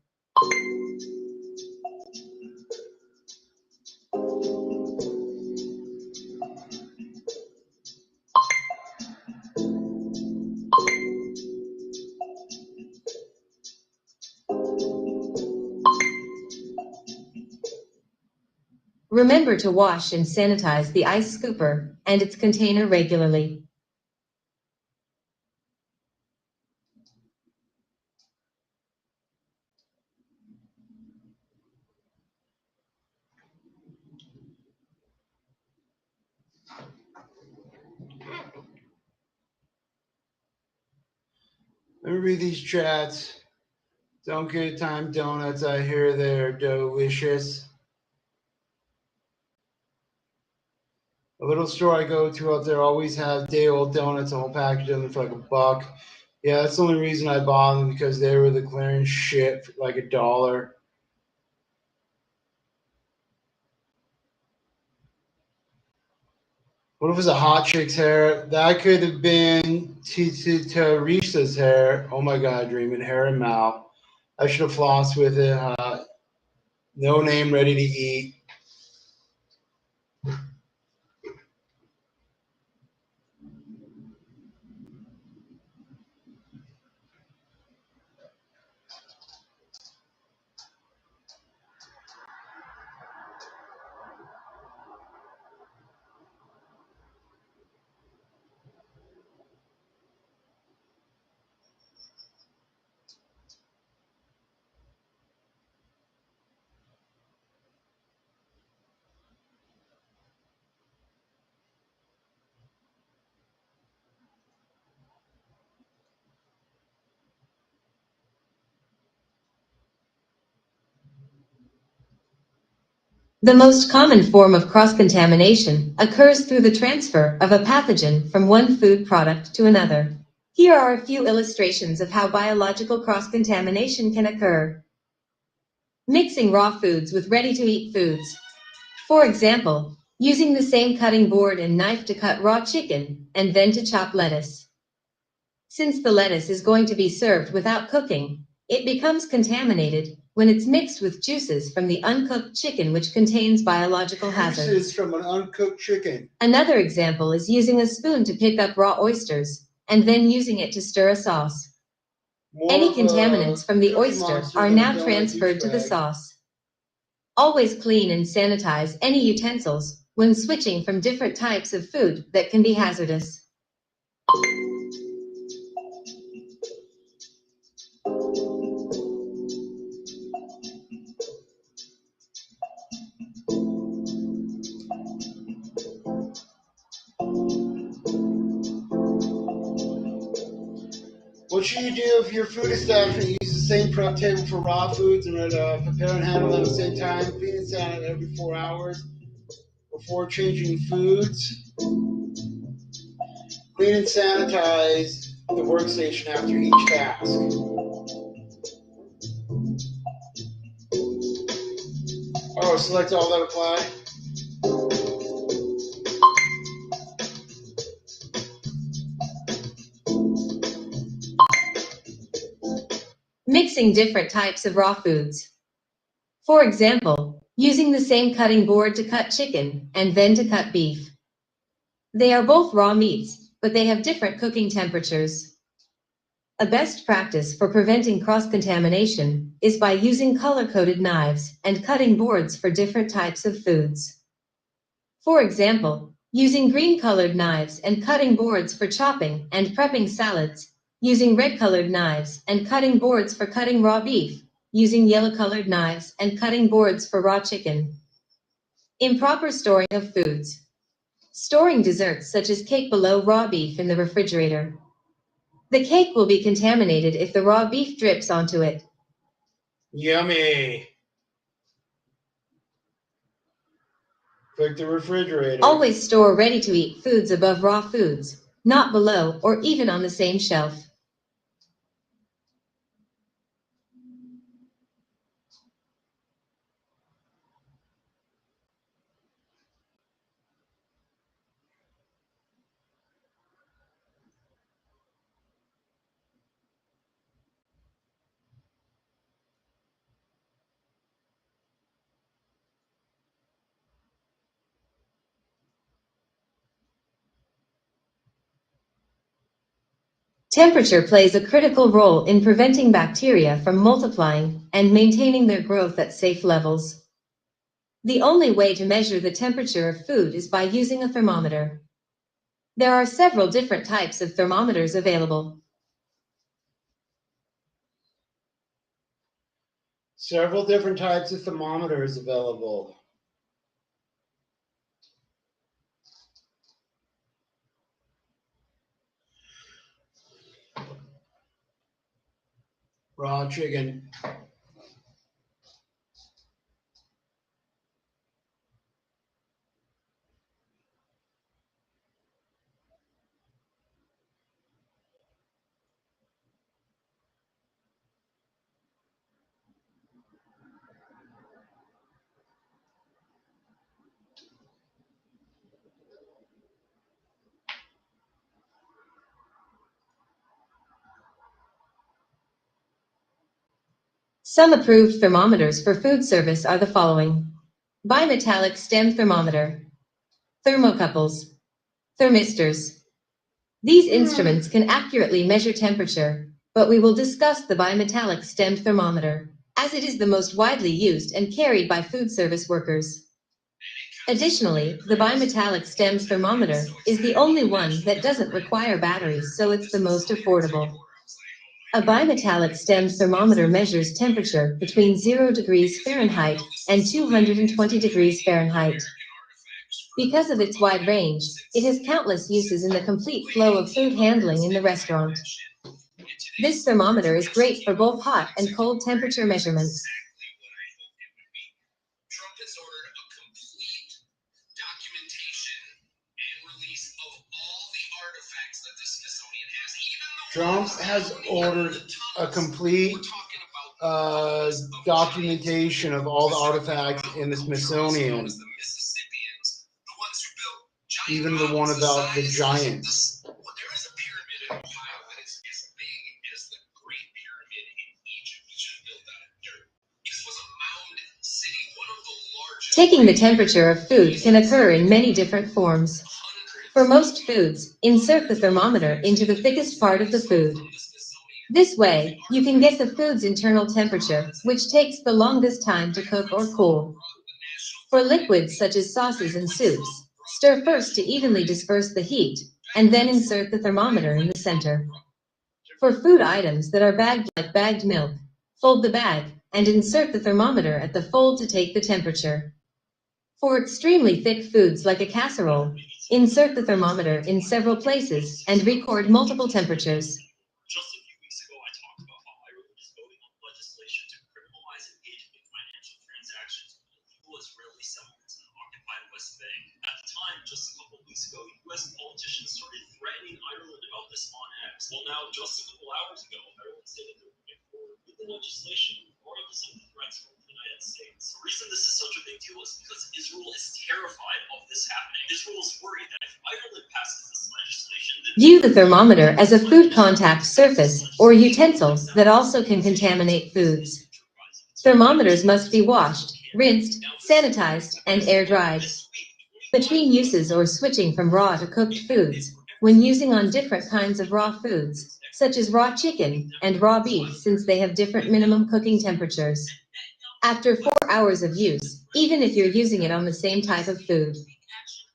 B: Remember to wash and sanitize the ice scooper and its container regularly.
A: Let me read these chats. Don't Good Time Donuts, I hear they're delicious. A little store I go to out there always has day-old donuts, a whole package of them for like $1. Yeah, that's the only reason I bought them, because they were the clearance shit for like $1. What if it was a hot chick's hair? That could have been Teresa's hair. Oh my God, Dreaming hair and mouth. I should have flossed with it. No name, ready to eat.
B: The most common form of cross-contamination occurs through the transfer of a pathogen from one food product to another. Here are a few illustrations of how biological cross-contamination can occur. Mixing raw foods with ready-to-eat foods. For example, using the same cutting board and knife to cut raw chicken and then to chop lettuce. Since the lettuce is going to be served without cooking, it becomes contaminated when it's mixed with juices from the uncooked chicken, which contains biological hazards.
A: Juices from an uncooked chicken.
B: Another example is using a spoon to pick up raw oysters and then using it to stir a sauce. Any contaminants from the oyster are now transferred to the sauce. Always clean and sanitize any utensils when switching from different types of food that can be hazardous.
A: What should you do if your food establishment uses the same prep table for raw foods and prepare and handle them at the same time? Clean and sanitize every 4 hours before changing foods. Clean and sanitize the workstation after each task. Oh, select all that apply.
B: Mixing different types of raw foods. For example, using the same cutting board to cut chicken and then to cut beef. They are both raw meats, but they have different cooking temperatures. A best practice for preventing cross-contamination is by using color-coded knives and cutting boards for different types of foods. For example, using green-colored knives and cutting boards for chopping and prepping salads, using red-colored knives and cutting boards for cutting raw beef, using yellow-colored knives and cutting boards for raw chicken. Improper storing of foods. Storing desserts such as cake below raw beef in the refrigerator. The cake will be contaminated if the raw beef drips onto it.
A: Yummy. Click the refrigerator.
B: Always store ready-to-eat foods above raw foods, not below or even on the same shelf. Temperature plays a critical role in preventing bacteria from multiplying and maintaining their growth at safe levels. The only way to measure the temperature of food is by using a thermometer. There are several different types of thermometers available.
A: Several different types of thermometers available. Raw chicken.
B: Some approved thermometers for food service are the following: bimetallic stem thermometer, thermocouples, thermistors. These instruments can accurately measure temperature, but we will discuss the bimetallic stem thermometer, as it is the most widely used and carried by food service workers. Additionally, the bimetallic stem thermometer is the only one that doesn't require batteries, so it's the most affordable. A bimetallic stem thermometer measures temperature between 0 degrees Fahrenheit and 220 degrees Fahrenheit. Because of its wide range, it has countless uses in the complete flow of food handling in the restaurant. This thermometer is great for both hot and cold temperature measurements.
A: Trump has ordered a complete documentation of all the artifacts in the Smithsonian, even the one about the giants.
C: Well, there is a pyramid in Ohio that is as big as the Great Pyramid in Egypt, which is built out of dirt. It was a mound city, one of the largest.
B: Taking the temperature of food can occur in many different forms. For most foods, insert the thermometer into the thickest part of the food. This way, you can get the food's internal temperature, which takes the longest time to cook or cool. For liquids such as sauces and soups, stir first to evenly disperse the heat, and then insert the thermometer in the center. For food items that are bagged like bagged milk, fold the bag and insert the thermometer at the fold to take the temperature. For extremely thick foods like a casserole, insert the thermometer in several places and record multiple temperatures.
C: Just a few weeks ago, I talked about how Ireland is voting on legislation to criminalize engagement in financial transactions with illegal Israeli settlements in the occupied West Bank. At the time, just a couple of weeks ago, U.S. politicians started threatening Ireland about this on X. Well, now, just a couple hours ago, Ireland stated they're moving forward with the legislation, regardless of the threats from the United States. The reason this is such a big deal is because Israel is terrified of this happening. Israel is worried that if Ireland passes this legislation, then
B: View the thermometer as a food contact surface or utensil that also can contaminate foods. Thermometers must be washed, rinsed, sanitized, and air-dried. Between uses or switching from raw to cooked foods, when using on different kinds of raw foods, such as raw chicken and raw beef, since they have different minimum cooking temperatures. After 4 hours of use, even if you're using it on the same type of food.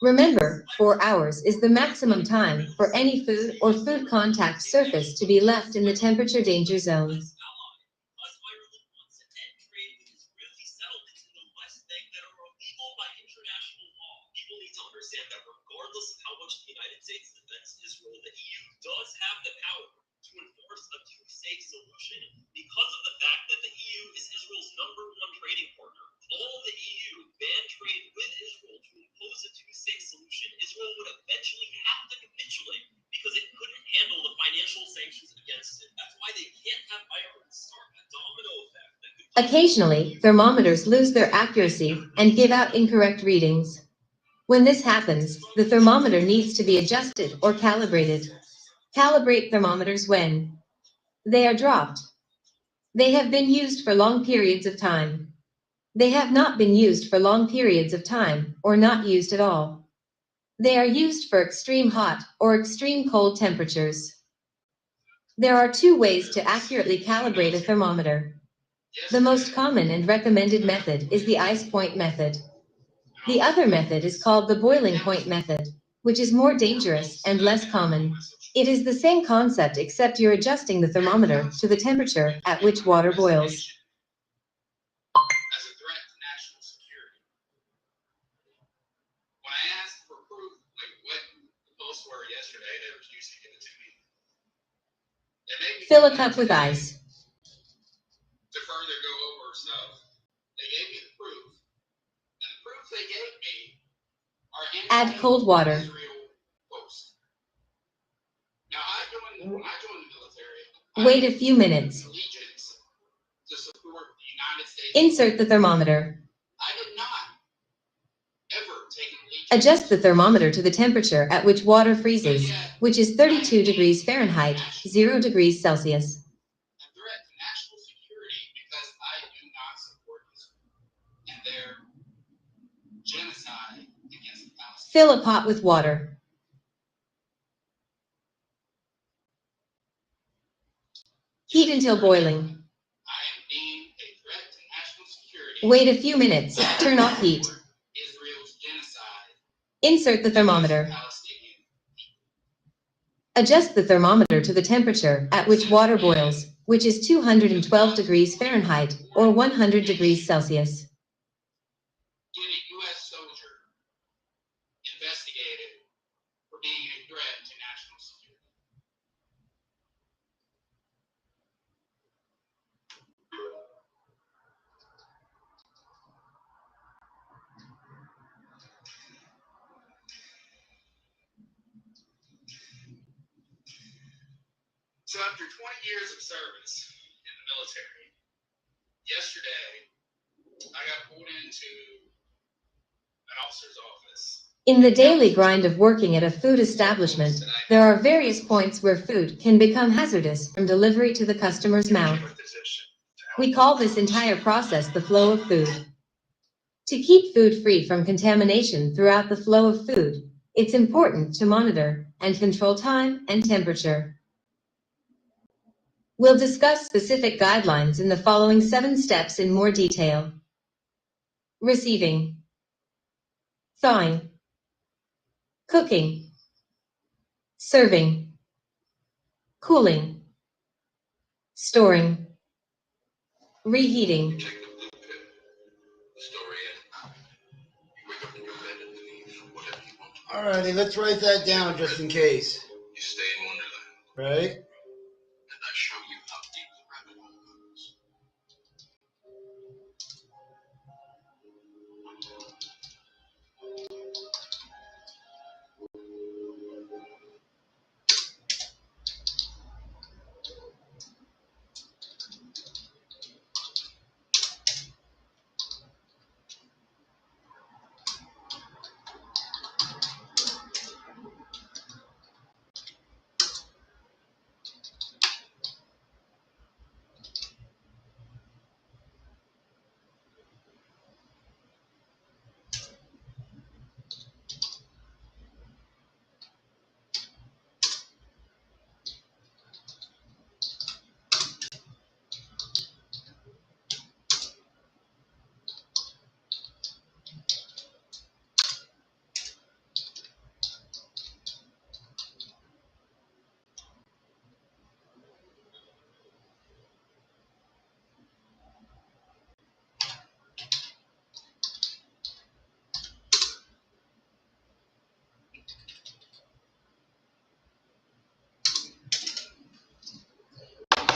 B: Remember, 4 hours is the maximum time for any food or food contact surface to be left in the temperature danger zone.
C: That regardless of how much the United States defends Israel, the EU does have the power to enforce a two-state solution because of the fact that the EU is Israel's #1 trading partner. All of the EU banned trade with Israel to impose a two-state solution. Israel would eventually have to capitulate because it couldn't handle the financial sanctions against it. That's why they can't have Ireland start a domino effect.
B: Occasionally, thermometers lose their accuracy and give out incorrect readings. When this happens, the thermometer needs to be adjusted or calibrated. Calibrate thermometers when they are dropped. They have been used for long periods of time. They have not been used for long periods of time, or not used at all. They are used for extreme hot or extreme cold temperatures. There are 2 ways to accurately calibrate a thermometer. The most common and recommended method is the ice point method. The other method is called the boiling point method, which is more dangerous and less common. It is the same concept except you're adjusting the thermometer to the temperature at which water boils.
C: As a threat to national security. When I asked for proof, like what the posts were yesterday, they refused to give it to me. They made me
B: Fill a cup with ice.
C: to further go over stuff. They gave me the proof, and the proof they gave me are in
B: Add cold water.
C: Israel posts. Now when I joined the military,
B: Wait a few minutes.
C: allegiance to support the United States.
B: Insert the thermometer.
C: I did not ever take an allegiance.
B: Adjust the thermometer to the temperature at which water freezes, which is 32 degrees Fahrenheit, 0 degrees Celsius.
C: A threat to national security because I do not support Israel and their genocide against the Palestinians.
B: Fill a pot with water. Heat until boiling.
C: I am deemed a threat to national security.
B: Wait a few minutes. Turn off heat.
C: Israel's genocide.
B: Insert the thermometer. Adjust the thermometer to the temperature at which water boils, which is 212 degrees Fahrenheit, or 100 degrees Celsius.
C: Get a U.S. soldier investigated for being a threat to national security. So after 20 years of service in the military, yesterday I got pulled into an officer's office.
B: In the daily grind of working at a food establishment, there are various points where food can become hazardous from delivery to the customer's mouth. We call this entire process the flow of food. To keep food free from contamination throughout the flow of food, it's important to monitor and control time and temperature. We'll discuss specific guidelines in the following 7 steps in more detail. Receiving, thawing, cooking, serving, cooling, storing, reheating.
C: Check the blue pill. The story is you wake up in your bed and believe whatever you want to.
A: Alrighty, let's write that down just in case.
C: You stay in Wonderland.
A: Right?
C: And I show you how deep the rabbit hole goes.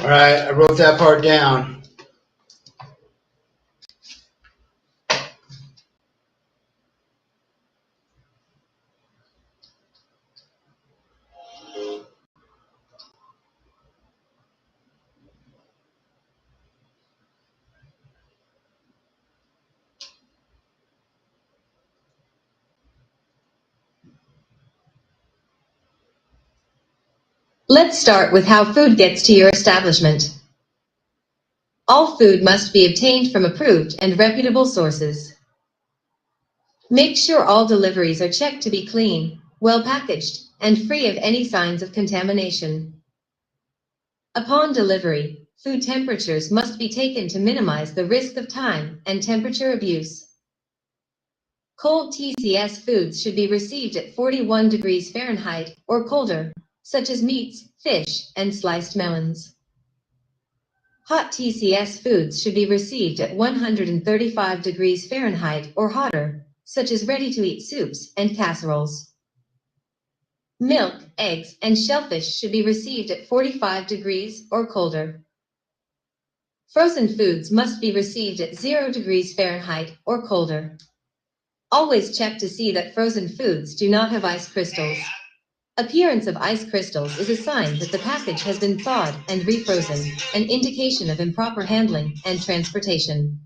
A: Alright, I wrote that part down.
B: Let's start with how food gets to your establishment. All food must be obtained from approved and reputable sources. Make sure all deliveries are checked to be clean, well packaged, and free of any signs of contamination. Upon delivery, food temperatures must be taken to minimize the risk of time and temperature abuse. Cold TCS foods should be received at 41 degrees Fahrenheit or colder, such as meats, fish, and sliced melons. Hot TCS foods should be received at 135 degrees Fahrenheit or hotter, such as ready-to-eat soups and casseroles. Milk, eggs, and shellfish should be received at 45 degrees or colder. Frozen foods must be received at 0 degrees Fahrenheit or colder. Always check to see that frozen foods do not have ice crystals. Appearance of ice crystals is a sign that the package has been thawed and refrozen, an indication of improper handling and transportation.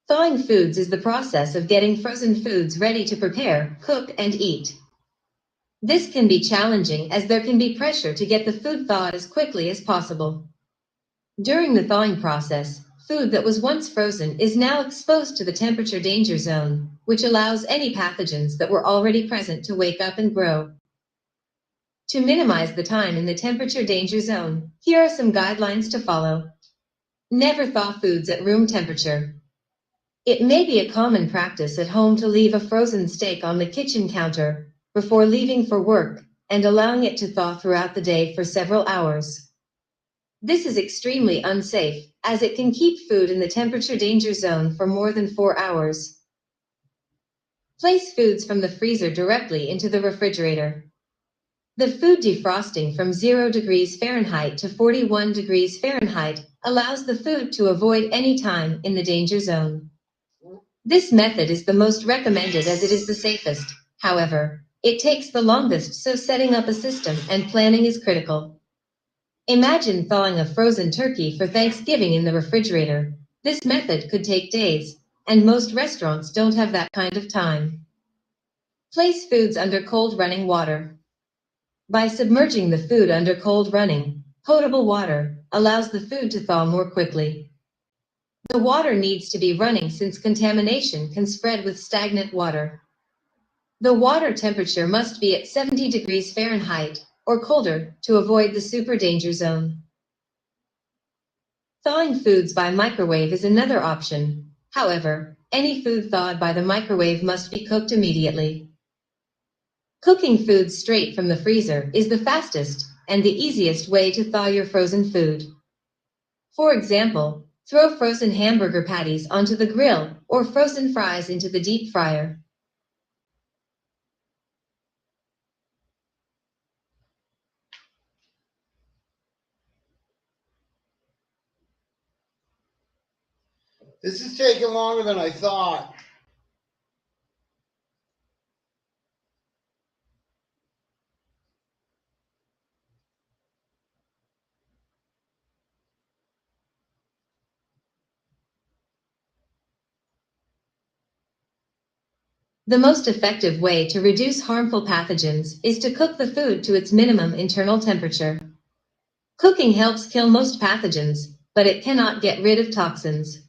B: Thawing foods is the process of getting frozen foods ready to prepare, cook, and eat. This can be challenging as there can be pressure to get the food thawed as quickly as possible. During the thawing process, food that was once frozen is now exposed to the temperature danger zone, which allows any pathogens that were already present to wake up and grow. To minimize the time in the temperature danger zone, here are some guidelines to follow. Never thaw foods at room temperature. It may be a common practice at home to leave a frozen steak on the kitchen counter before leaving for work and allowing it to thaw throughout the day for several hours. This is extremely unsafe, as it can keep food in the temperature danger zone for more than 4 hours. Place foods from the freezer directly into the refrigerator. The food defrosting from 0 degrees Fahrenheit to 41 degrees Fahrenheit allows the food to avoid any time in the danger zone. This method is the most recommended as it is the safest. However, it takes the longest, so setting up a system and planning is critical. Imagine thawing a frozen turkey for Thanksgiving in the refrigerator. This method could take days, and most restaurants don't have that kind of time. Place foods under cold running water. By submerging the food under cold running, potable water allows the food to thaw more quickly. The water needs to be running since contamination can spread with stagnant water. The water temperature must be at 70 degrees Fahrenheit or colder to avoid the super danger zone. Thawing foods by microwave is another option. However, any food thawed by the microwave must be cooked immediately. Cooking foods straight from the freezer is the fastest and the easiest way to thaw your frozen food. For example, throw frozen hamburger patties onto the grill or frozen fries into the deep fryer.
A: This is taking longer than I thought.
B: The most effective way to reduce harmful pathogens is to cook the food to its minimum internal temperature. Cooking helps kill most pathogens, but it cannot get rid of toxins.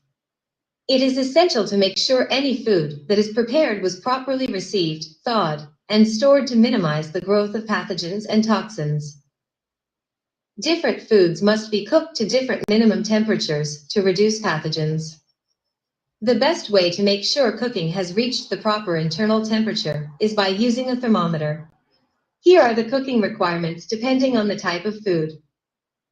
B: It is essential to make sure any food that is prepared was properly received, thawed, and stored to minimize the growth of pathogens and toxins. Different foods must be cooked to different minimum temperatures to reduce pathogens. The best way to make sure cooking has reached the proper internal temperature is by using a thermometer. Here are the cooking requirements depending on the type of food.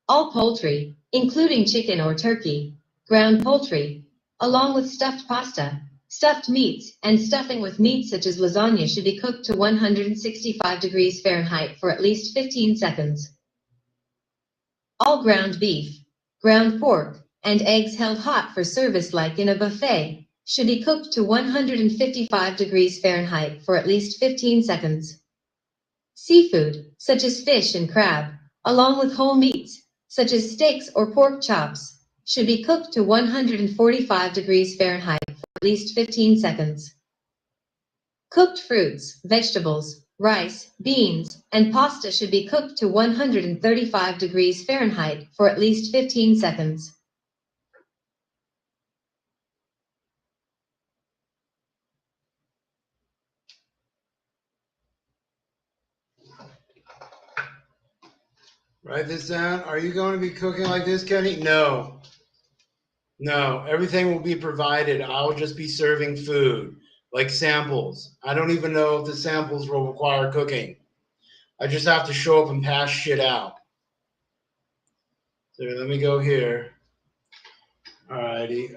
B: All poultry, including chicken or turkey, ground poultry, along with stuffed pasta, stuffed meats, and stuffing with meats such as lasagna should be cooked to 165 degrees Fahrenheit for at least 15 seconds. All ground beef, ground pork, and eggs held hot for service like in a buffet should be cooked to 155 degrees Fahrenheit for at least 15 seconds. Seafood, such as fish and crab, along with whole meats, such as steaks or pork chops, should be cooked to 145 degrees Fahrenheit for at least 15 seconds. Cooked fruits, vegetables, rice, beans, and pasta should be cooked to 135 degrees Fahrenheit for at least 15 seconds.
A: Write this down. Are you going to be cooking like this, Kenny? No. No. Everything will be provided. I'll just be serving food, like samples. I don't even know if the samples will require cooking. I just have to show up and pass shit out. So let me go here. Alrighty.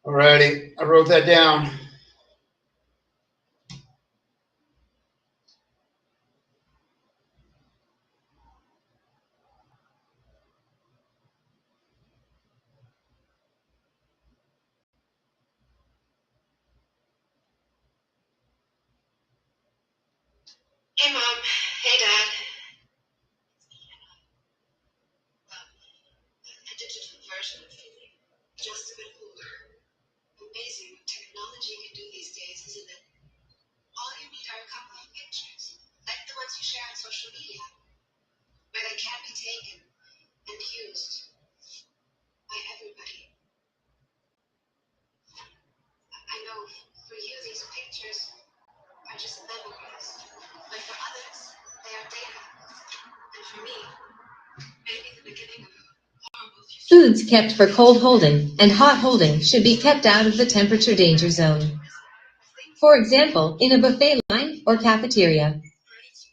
A: Alrighty, I wrote that down.
B: Hey, Mom. Hey, Dad. A digital version of feeling, just a bit older. Amazing what technology can do these days, isn't it? All you need are a couple of pictures, like the ones you share on social media, where they can be taken and used by everybody. I know for you these pictures are just memories, but for others, they are data. And for me, maybe the beginning of a horrible future. Foods kept for cold holding and hot holding should be kept out of the temperature danger zone. For example, in a buffet line or cafeteria.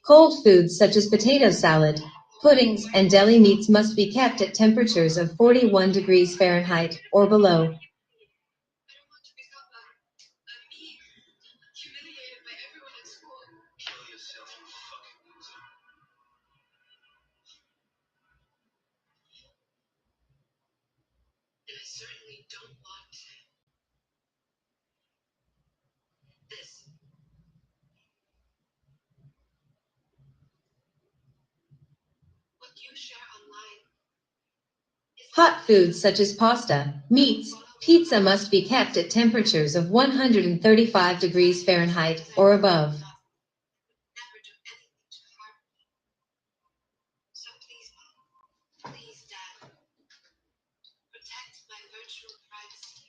B: Cold foods such as potato salad, puddings, and deli meats must be kept at temperatures of 41 degrees Fahrenheit or below. I certainly don't want this. What you share online. Hot foods such as pasta, meats, pizza must be kept at temperatures of 135 degrees Fahrenheit or above. Never do anything to harm me. So please, Mom, please, Dad, protect my virtual privacy.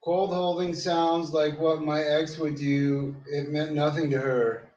A: Cold holding sounds like what my ex would do. It meant nothing to her.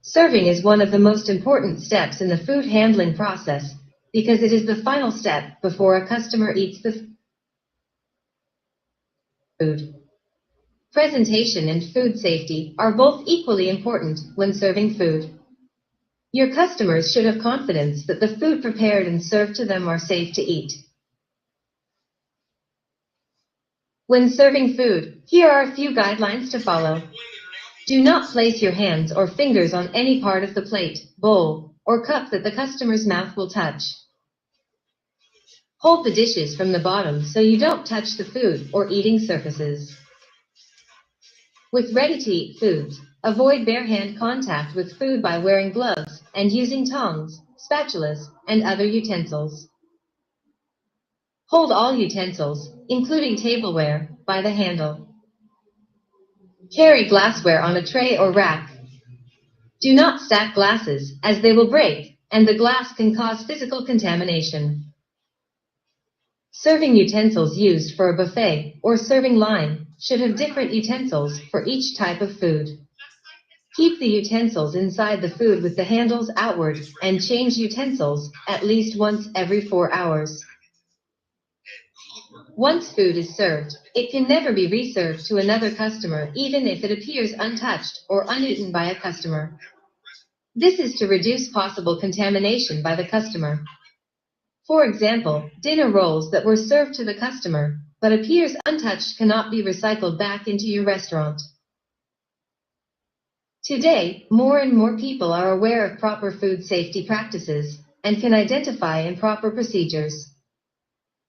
B: Serving is one of the most important steps in the food handling process because it is the final step before a customer eats the food. Presentation and food safety are both equally important when serving food. Your customers should have confidence that the food prepared and served to them are safe to eat. When serving food, here are a few guidelines to follow. Do not place your hands or fingers on any part of the plate, bowl, or cup that the customer's mouth will touch. Hold the dishes from the bottom so you don't touch the food or eating surfaces. With ready-to-eat foods, avoid bare hand contact with food by wearing gloves and using tongs, spatulas, and other utensils. Hold all utensils, including tableware, by the handle. Carry glassware on a tray or rack. Do not stack glasses, as they will break, and the glass can cause physical contamination. Serving utensils used for a buffet or serving line should have different utensils for each type of food. Keep the utensils inside the food with the handles outward and change utensils at least once every 4 hours. Once food is served, it can never be reserved to another customer even if it appears untouched or uneaten by a customer. This is to reduce possible contamination by the customer. For example, dinner rolls that were served to the customer, but appears untouched cannot be recycled back into your restaurant. Today, more and more people are aware of proper food safety practices and can identify improper procedures.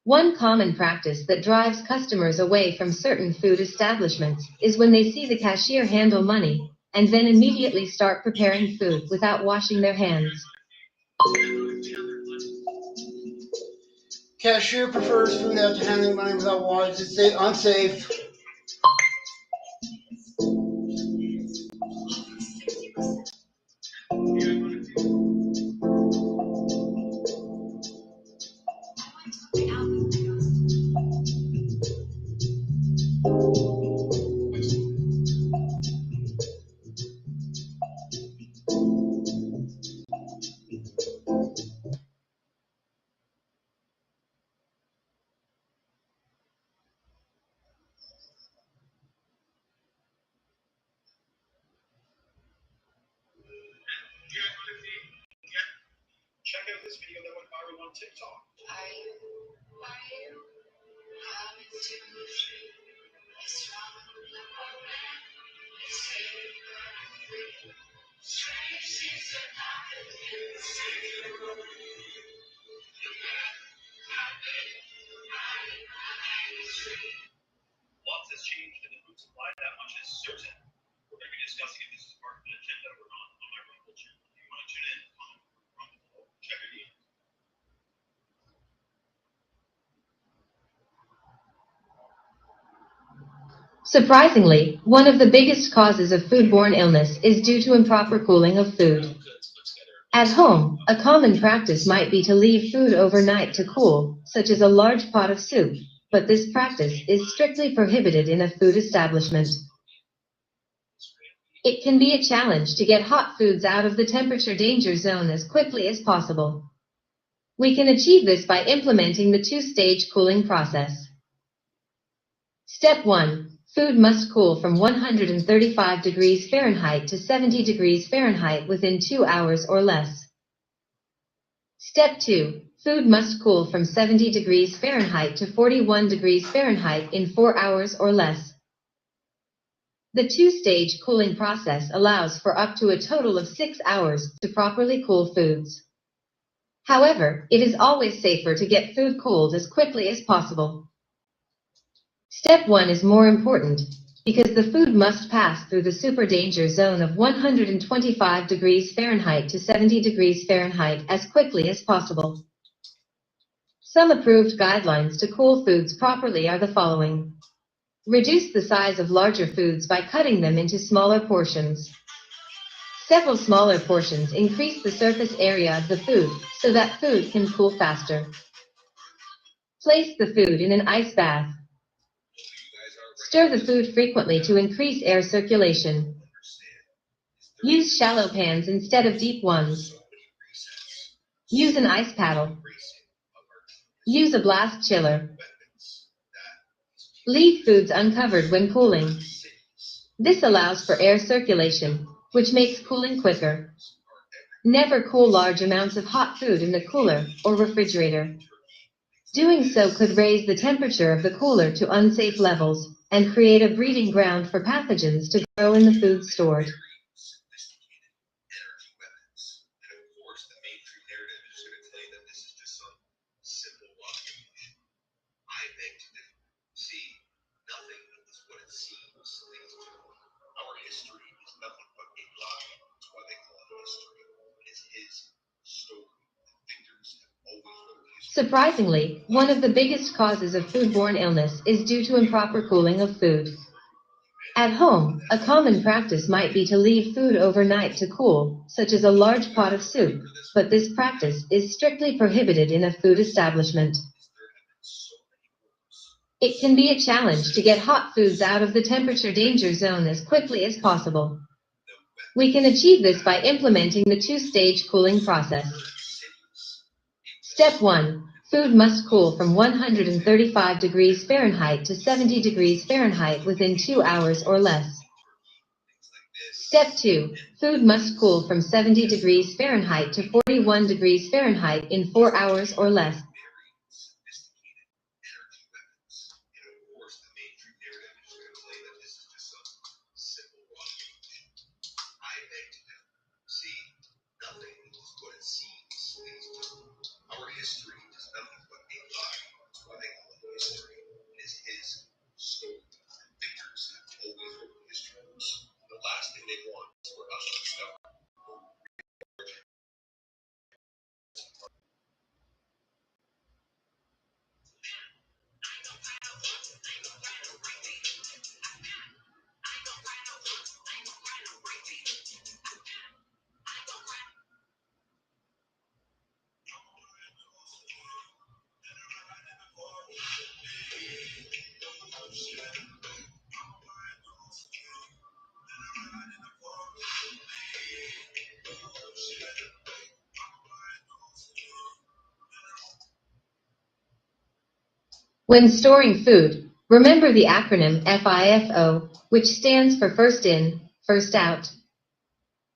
B: One common practice that drives customers away from certain food establishments is when they see the cashier handle money and then immediately start preparing food without washing their hands.
D: Cashier prefers food after handling money without washing. It's unsafe.
C: Check out this video that went viral on TikTok. Lots has changed in the food supply, that much is certain. We're going to be discussing if this is part of an agenda or not on my Rumble channel. If you want to tune in, comment, Rumble below, check it out.
B: Surprisingly, one of the biggest causes of foodborne illness is due to improper cooling of food. At home, a common practice might be to leave food overnight to cool, such as a large pot of soup, but this practice is strictly prohibited in a food establishment. It can be a challenge to get hot foods out of the temperature danger zone as quickly as possible. We can achieve this by implementing the two-stage cooling process. Step 1. Food must cool from 135 degrees Fahrenheit to 70 degrees Fahrenheit within 2 hours or less. Step 2. Food must cool from 70 degrees Fahrenheit to 41 degrees Fahrenheit in 4 hours or less. The two-stage cooling process allows for up to a total of 6 hours to properly cool foods. However, it is always safer to get food cooled as quickly as possible. Step 1 is more important because the food must pass through the super danger zone of 125 degrees Fahrenheit to 70 degrees Fahrenheit as quickly as possible. Some approved guidelines to cool foods properly are the following. Reduce the size of larger foods by cutting them into smaller portions. Several smaller portions increase the surface area of the food so that food can cool faster. Place the food in an ice bath. Stir the food frequently to increase air circulation. Use shallow pans instead of deep ones. Use an ice paddle. Use a blast chiller. Leave foods uncovered when cooling. This allows for air circulation, which makes cooling quicker. Never cool large amounts of hot food in the cooler or refrigerator. Doing so could raise the temperature of the cooler to unsafe levels and create a breeding ground for pathogens to grow in the food stored. Surprisingly, one of the biggest causes of foodborne illness is due to improper cooling of food. At home, a common practice might be to leave food overnight to cool, such as a large pot of soup, but this practice is strictly prohibited in a food establishment. It can be a challenge to get hot foods out of the temperature danger zone as quickly as possible. We can achieve this by implementing the two-stage cooling process. Step 1. Food must cool from 135 degrees Fahrenheit to 70 degrees Fahrenheit within 2 hours or less. Step 2. Food must cool from 70 degrees Fahrenheit to 41 degrees Fahrenheit in 4 hours or less.
C: Our history is nothing but a lie. That's why they call it history. It is his story. Victors have always written history. The last thing they want is for us to discover.
B: When storing food, remember the acronym FIFO, which stands for first in, first out.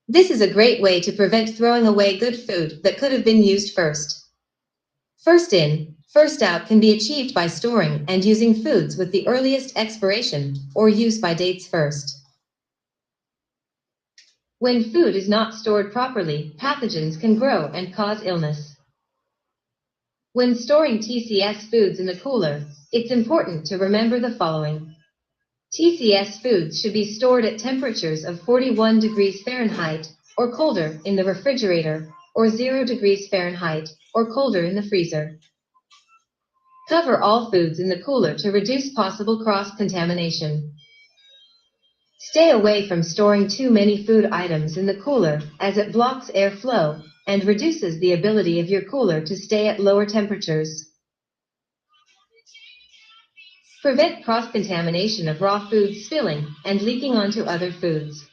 B: This is a great way to prevent throwing away good food that could have been used first. First in, first out can be achieved by storing and using foods with the earliest expiration or use by dates first. When food is not stored properly, pathogens can grow and cause illness. When storing TCS foods in the cooler, it's important to remember the following. TCS foods should be stored at temperatures of 41 degrees Fahrenheit or colder in the refrigerator, or 0 degrees Fahrenheit or colder in the freezer. Cover all foods in the cooler to reduce possible cross-contamination. Stay away from storing too many food items in the cooler, as it blocks airflow and reduces the ability of your cooler to stay at lower temperatures. Prevent cross-contamination of raw foods spilling and leaking onto other foods.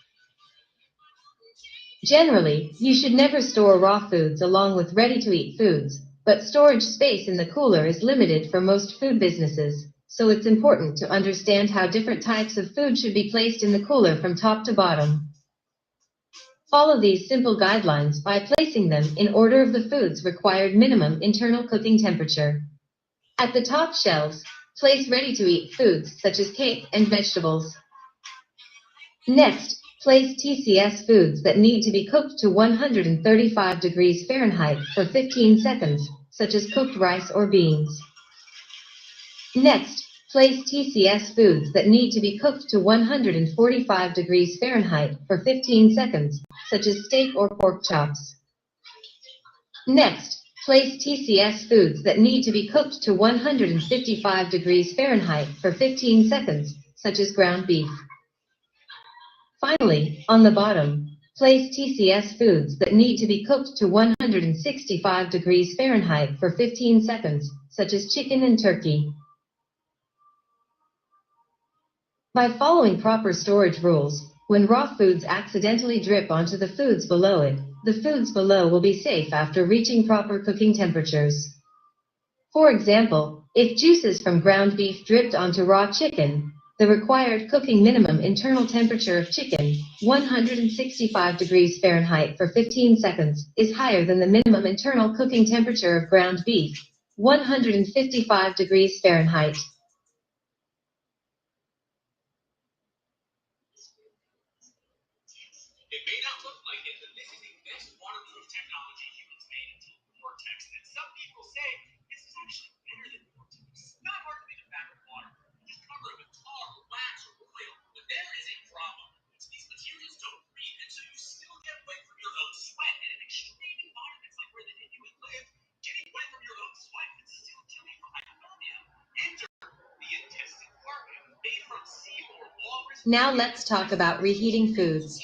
B: Generally, you should never store raw foods along with ready-to-eat foods, but storage space in the cooler is limited for most food businesses, so it's important to understand how different types of food should be placed in the cooler from top to bottom. Follow these simple guidelines by placing them in order of the food's required minimum internal cooking temperature. At the top shelves, place ready-to-eat foods such as cake and vegetables. Next, place TCS foods that need to be cooked to 135 degrees Fahrenheit for 15 seconds, such as cooked rice or beans. Next, place TCS foods that need to be cooked to 145 degrees Fahrenheit for 15 seconds, such as steak or pork chops. Next, place TCS foods that need to be cooked to 155 degrees Fahrenheit for 15 seconds, such as ground beef. Finally, on the bottom, place TCS foods that need to be cooked to 165 degrees Fahrenheit for 15 seconds, such as chicken and turkey. By following proper storage rules, when raw foods accidentally drip onto the foods below it, the foods below will be safe after reaching proper cooking temperatures. For example, if juices from ground beef dripped onto raw chicken, the required cooking minimum internal temperature of chicken, 165 degrees Fahrenheit for 15 seconds, is higher than the minimum internal cooking temperature of ground beef, 155 degrees Fahrenheit.
C: It may not look like it, but this is the best waterproof technology humans made. Vortex. And some people say this is actually better than Vortex. It's not hard to make a fabric water. Just cover it with tar, wax, or oil. But there is a problem. These materials don't breathe, and so you still get wet from your own sweat. And in extreme environments like where the Inuit live, getting wet from your own sweat can still kill you from hypothermia. Enter the intestine carpet made from seal or walrus.
B: Now let's talk about reheating foods.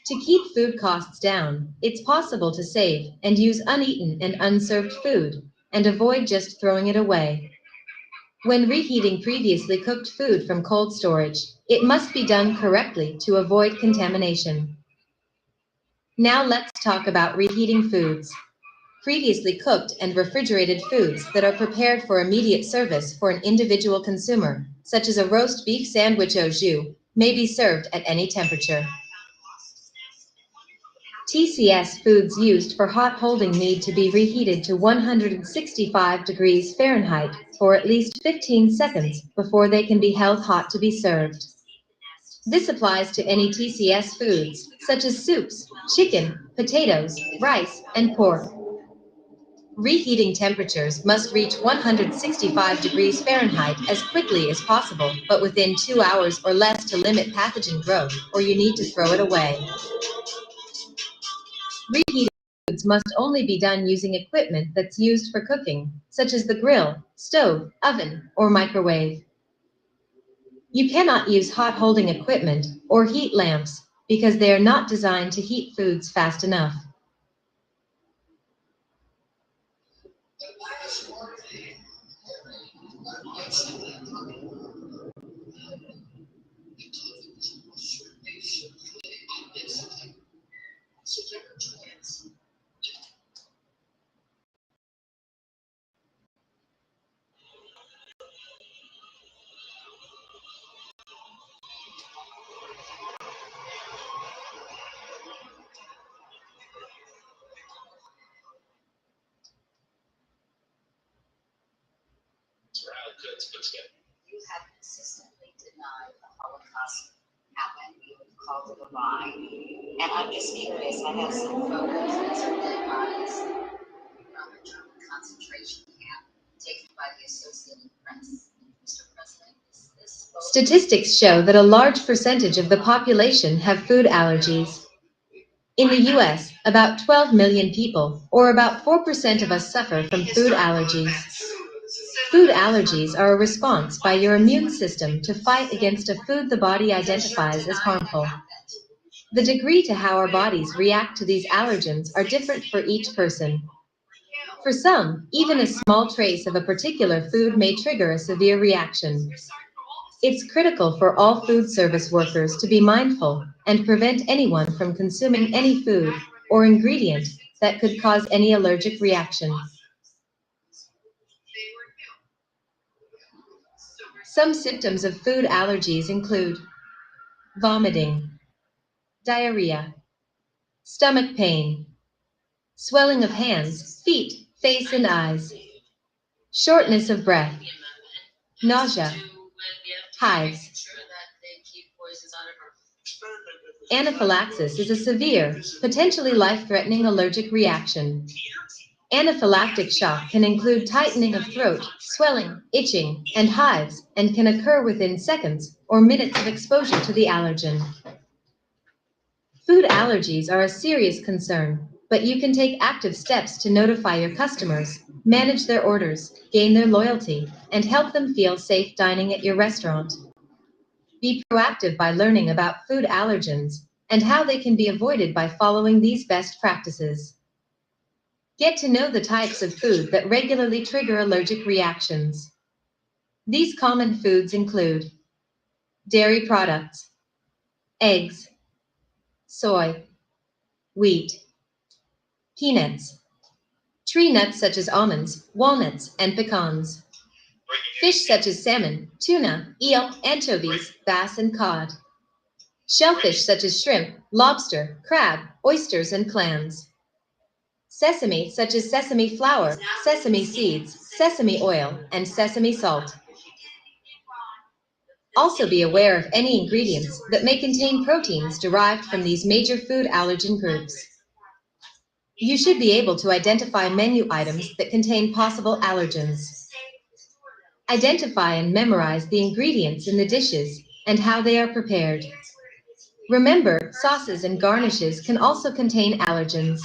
B: To keep food costs down, it's possible to save and use uneaten and unserved food, and avoid just throwing it away. When reheating previously cooked food from cold storage, it must be done correctly to avoid contamination. Now let's talk about reheating foods. Previously cooked and refrigerated foods that are prepared for immediate service for an individual consumer, such as a roast beef sandwich au jus, may be served at any temperature. TCS foods used for hot holding need to be reheated to 165 degrees Fahrenheit for at least 15 seconds before they can be held hot to be served. This applies to any TCS foods, such as soups, chicken, potatoes, rice, and pork. Reheating temperatures must reach 165 degrees Fahrenheit as quickly as possible, but within 2 hours or less to limit pathogen growth, or you need to throw it away. Reheating foods must only be done using equipment that's used for cooking, such as the grill, stove, oven, or microwave. You cannot use hot holding equipment or heat lamps because they are not designed to heat foods fast enough.
E: You have consistently denied the Holocaust happened. You have called it a lie. And I'm just curious, I have some photos and some dead bodies from a German concentration camp taken by the Associated Press. Mr. President, is this photo?
B: Statistics show that a large percentage of the population have food allergies. In the US, about 12 million people, or about 4% of us, suffer from food allergies. Food allergies are a response by your immune system to fight against a food the body identifies as harmful. The degree to how our bodies react to these allergens are different for each person. For some, even a small trace of a particular food may trigger a severe reaction. It's critical for all food service workers to be mindful and prevent anyone from consuming any food or ingredient that could cause any allergic reaction. Some symptoms of food allergies include vomiting, diarrhea, stomach pain, swelling of hands, feet, face, and eyes, shortness of breath, nausea, hives. Anaphylaxis is a severe, potentially life-threatening allergic reaction. Anaphylactic shock can include tightening of throat, swelling, itching, and hives, and can occur within seconds or minutes of exposure to the allergen. Food allergies are a serious concern, but you can take active steps to notify your customers, manage their orders, gain their loyalty, and help them feel safe dining at your restaurant. Be proactive by learning about food allergens and how they can be avoided by following these best practices. Get to know the types of food that regularly trigger allergic reactions. These common foods include dairy products, eggs, soy, wheat, peanuts, tree nuts such as almonds, walnuts, and pecans, fish such as salmon, tuna, eel, anchovies, bass, and cod, shellfish such as shrimp, lobster, crab, oysters, and clams, sesame such as sesame flour, sesame seeds, sesame oil, and sesame salt. Also be aware of any ingredients that may contain proteins derived from these major food allergen groups. You should be able to identify menu items that contain possible allergens. Identify and memorize the ingredients in the dishes and how they are prepared. Remember, sauces and garnishes can also contain allergens.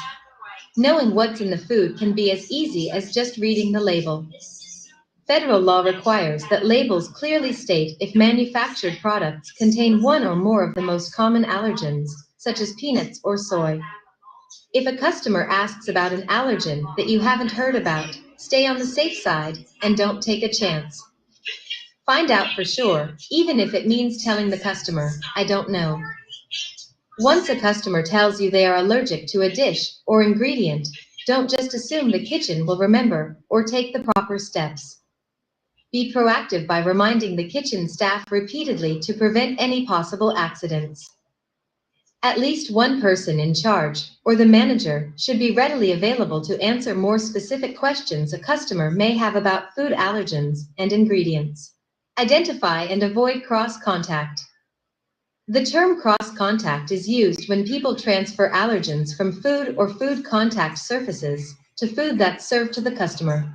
B: Knowing what's in the food can be as easy as just reading the label. Federal law requires that labels clearly state if manufactured products contain one or more of the most common allergens, such as peanuts or soy. If a customer asks about an allergen that you haven't heard about, stay on the safe side and don't take a chance. Find out for sure, even if it means telling the customer, "I don't know." Once a customer tells you they are allergic to a dish or ingredient, don't just assume the kitchen will remember or take the proper steps. Be proactive by reminding the kitchen staff repeatedly to prevent any possible accidents. At least one person in charge, or the manager, should be readily available to answer more specific questions a customer may have about food allergens and ingredients. Identify and avoid cross-contact. The term cross-contact is used when people transfer allergens from food or food contact surfaces to food that's served to the customer.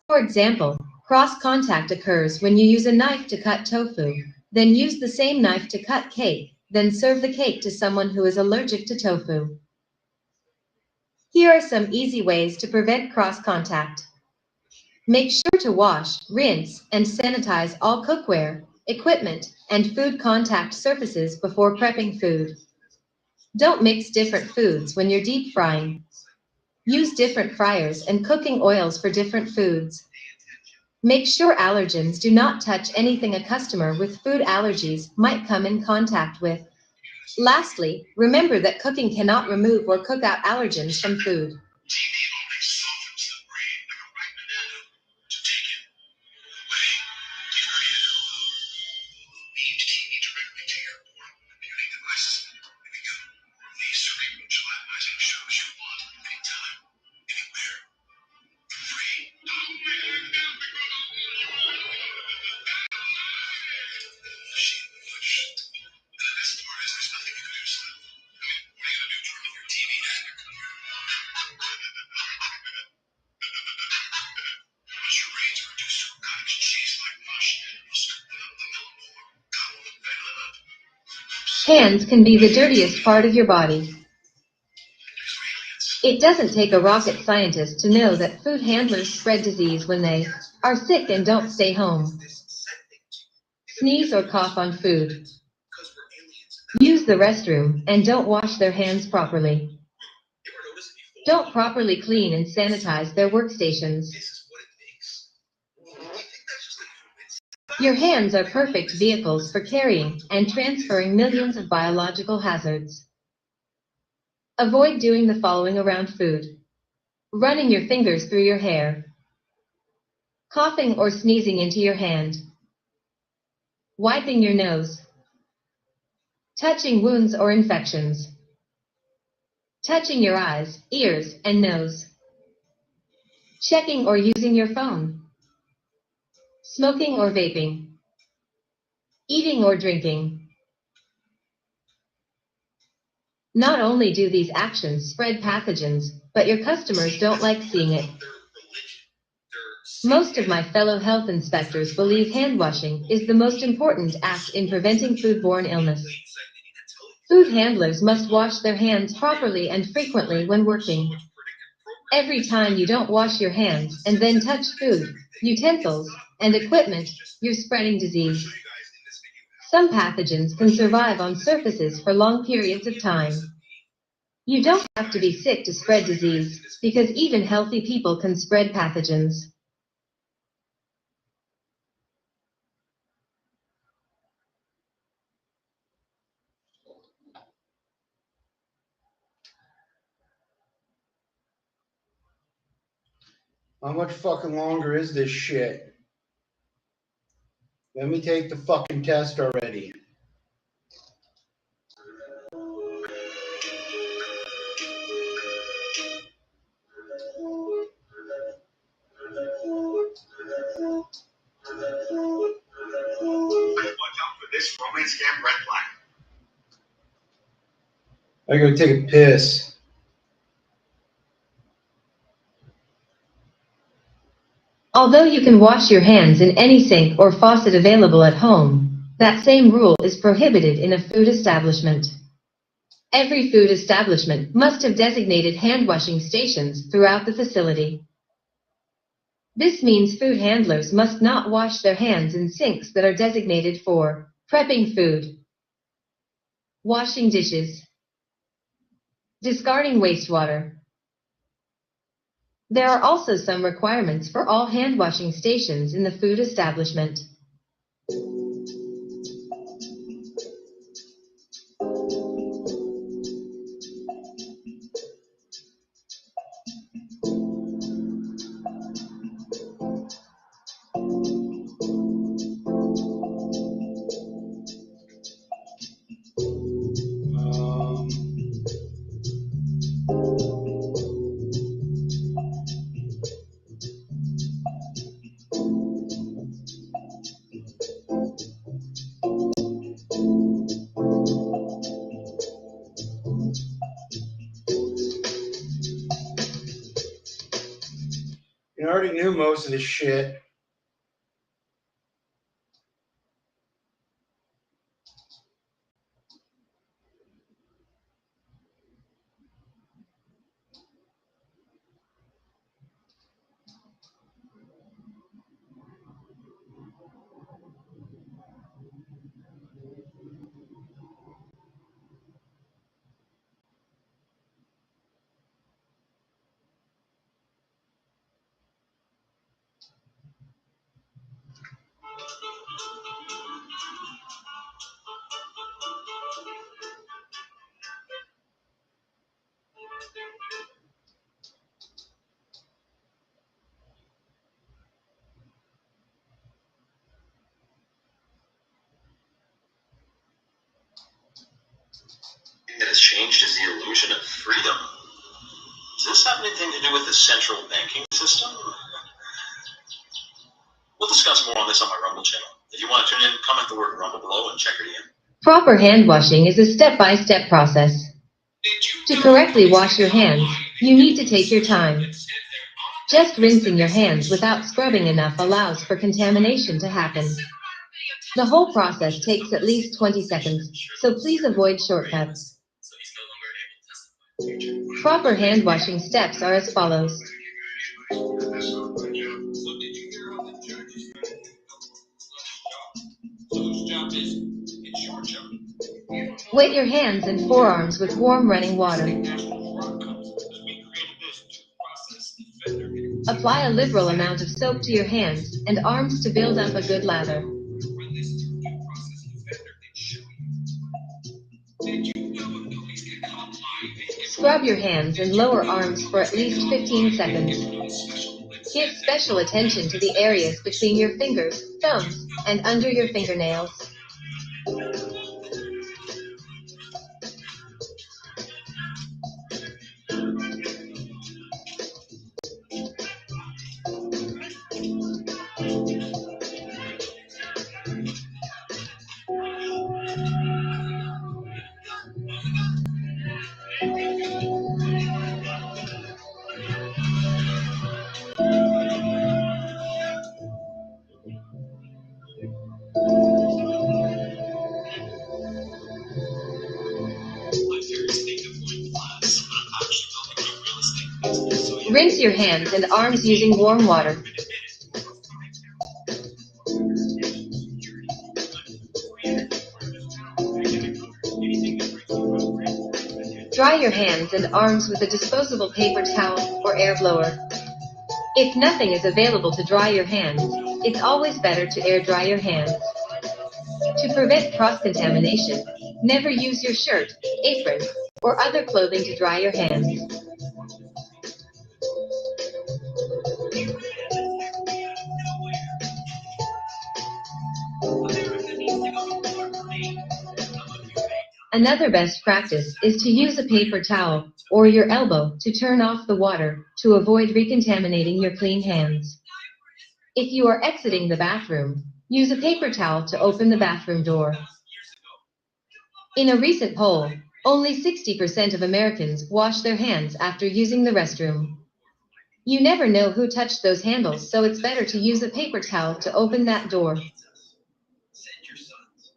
B: For example, cross-contact occurs when you use a knife to cut tofu, then use the same knife to cut cake, then serve the cake to someone who is allergic to tofu. Here are some easy ways to prevent cross-contact. Make sure to wash, rinse, and sanitize all cookware, equipment, and food contact surfaces before prepping food. Don't mix different foods when you're deep frying. Use different fryers and cooking oils for different foods. Make sure allergens do not touch anything a customer with food allergies might come in contact with. Lastly, remember that cooking cannot remove or cook out allergens from food.
C: TV only softens the brain like a ripe banana. To take it away, beamed TV directly to your portable computing devices. Here we go. These super visualizing shows you want anytime, anywhere, for free. Machine push. The best part is there's nothing you can do to stop. I mean, what are you gonna do? Turn off your TV and your computer? Once your brains are reduced to a cottage cheese-like mush, you'll scoop it up the milk pour, gobble the violet up.
B: Hands can be the dirtiest part of your body. It doesn't take a rocket scientist to know that food handlers spread disease when they are sick and don't stay home. Sneeze or cough on food. Use the restroom and don't wash their hands properly. Don't properly clean and sanitize their workstations. Your hands are perfect vehicles for carrying and transferring millions of biological hazards. Avoid doing the following around food: running your fingers through your hair, coughing or sneezing into your hand, wiping your nose, touching wounds or infections, touching your eyes, ears, and nose, checking or using your phone, smoking or vaping, eating or drinking. Not only do these actions spread pathogens, but your customers don't like seeing it. Most of my fellow health inspectors believe hand washing is the most important act in preventing foodborne illness. Food handlers must wash their hands properly and frequently when working. Every time you don't wash your hands and then touch food, utensils, and equipment, you're spreading disease. Some pathogens can survive on surfaces for long periods of time. You don't have to be sick to spread disease, because even healthy people can spread pathogens.
A: How much fucking longer is this shit? Let me take the fucking test already.
C: Watch out for this romance scam red flag.
A: I gotta take a piss.
B: Although you can wash your hands in any sink or faucet available at home, that same rule is prohibited in a food establishment. Every food establishment must have designated hand-washing stations throughout the facility. This means food handlers must not wash their hands in sinks that are designated for prepping food, washing dishes, discarding wastewater. There are also some requirements for all hand-washing stations in the food establishment.
A: You already knew most of this shit.
C: That has changed is the illusion of freedom. Does this have anything to do with the central banking system? We'll discuss more on this on my Rumble channel. If you want to tune in, comment the word Rumble below and check your DM.
B: Proper hand washing is a step-by-step process. To correctly wash your hands, you need to take your time. Just rinsing your hands without scrubbing enough allows for contamination to happen. The whole process takes at least 20 seconds, so please avoid shortcuts. Proper hand washing steps are as follows. Wet your hands and forearms with warm running water. Apply a liberal amount of soap to your hands and arms to build up a good lather. Scrub your hands and lower arms for at least 15 seconds. Give special attention to the areas between your fingers, thumbs, and under your fingernails. Rinse your hands and arms using warm water. Dry your hands and arms with a disposable paper towel or air blower. If nothing is available to dry your hands, it's always better to air dry your hands. To prevent cross-contamination, never use your shirt, apron, or other clothing to dry your hands. Another best practice is to use a paper towel or your elbow to turn off the water to avoid recontaminating your clean hands. If you are exiting the bathroom, use a paper towel to open the bathroom door. In a recent poll, only 60% of Americans wash their hands after using the restroom. You never know who touched those handles, so it's better to use a paper towel to open that door.
C: Send your sons.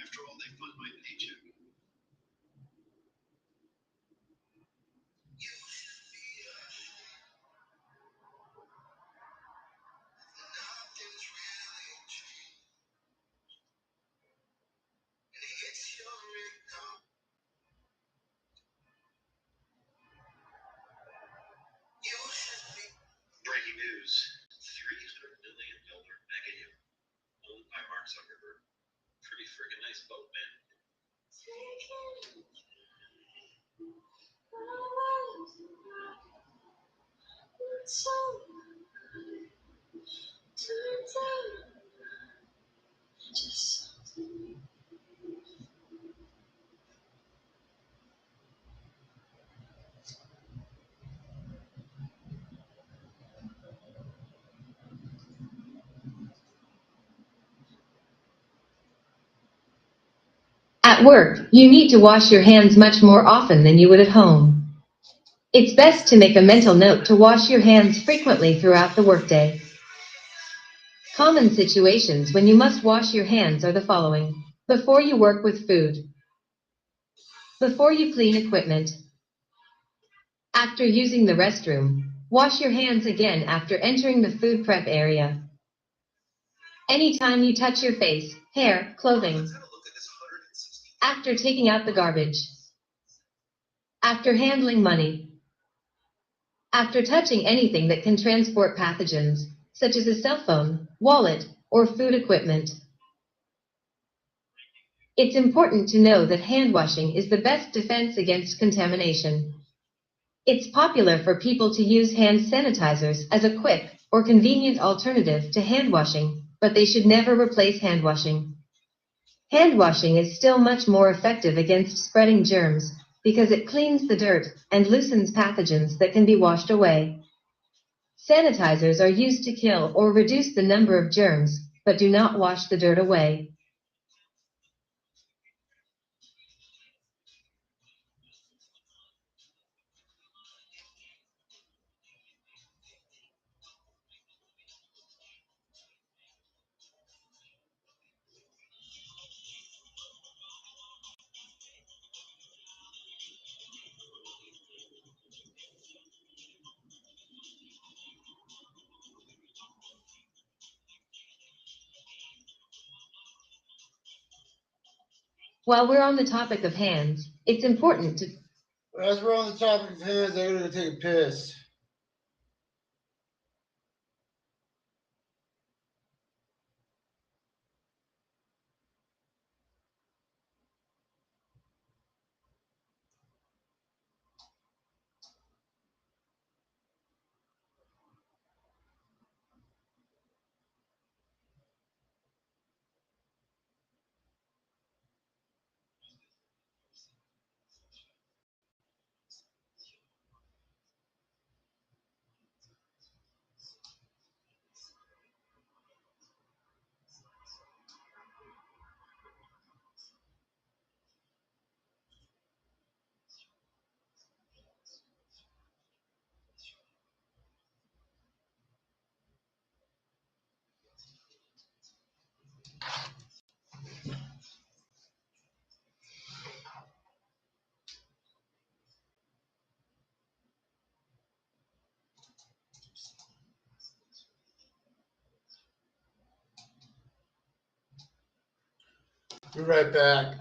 C: After all, they fund my paycheck. Breaking news. $300 million mega yacht owned by Mark Zuckerberg. Pretty friggin' nice boat, man.
B: At work, you need to wash your hands much more often than you would at home. It's best to make a mental note to wash your hands frequently throughout the workday. Common situations when you must wash your hands are the following. Before you work with food. Before you clean equipment. After using the restroom. Wash your hands again after entering the food prep area. Anytime you touch your face, hair, clothing. After taking out the garbage. After handling money. After touching anything that can transport pathogens, such as a cell phone, wallet, or food equipment. It's important to know that hand washing is the best defense against contamination. It's popular for people to use hand sanitizers as a quick or convenient alternative to hand washing, but they should never replace hand washing. Hand washing is still much more effective against spreading germs because it cleans the dirt and loosens pathogens that can be washed away. Sanitizers are used to kill or reduce the number of germs, but do not wash the dirt away. While we're on the topic of hands, it's important to
D: As we're on the topic of hands, I'm gonna take a piss. Be right back.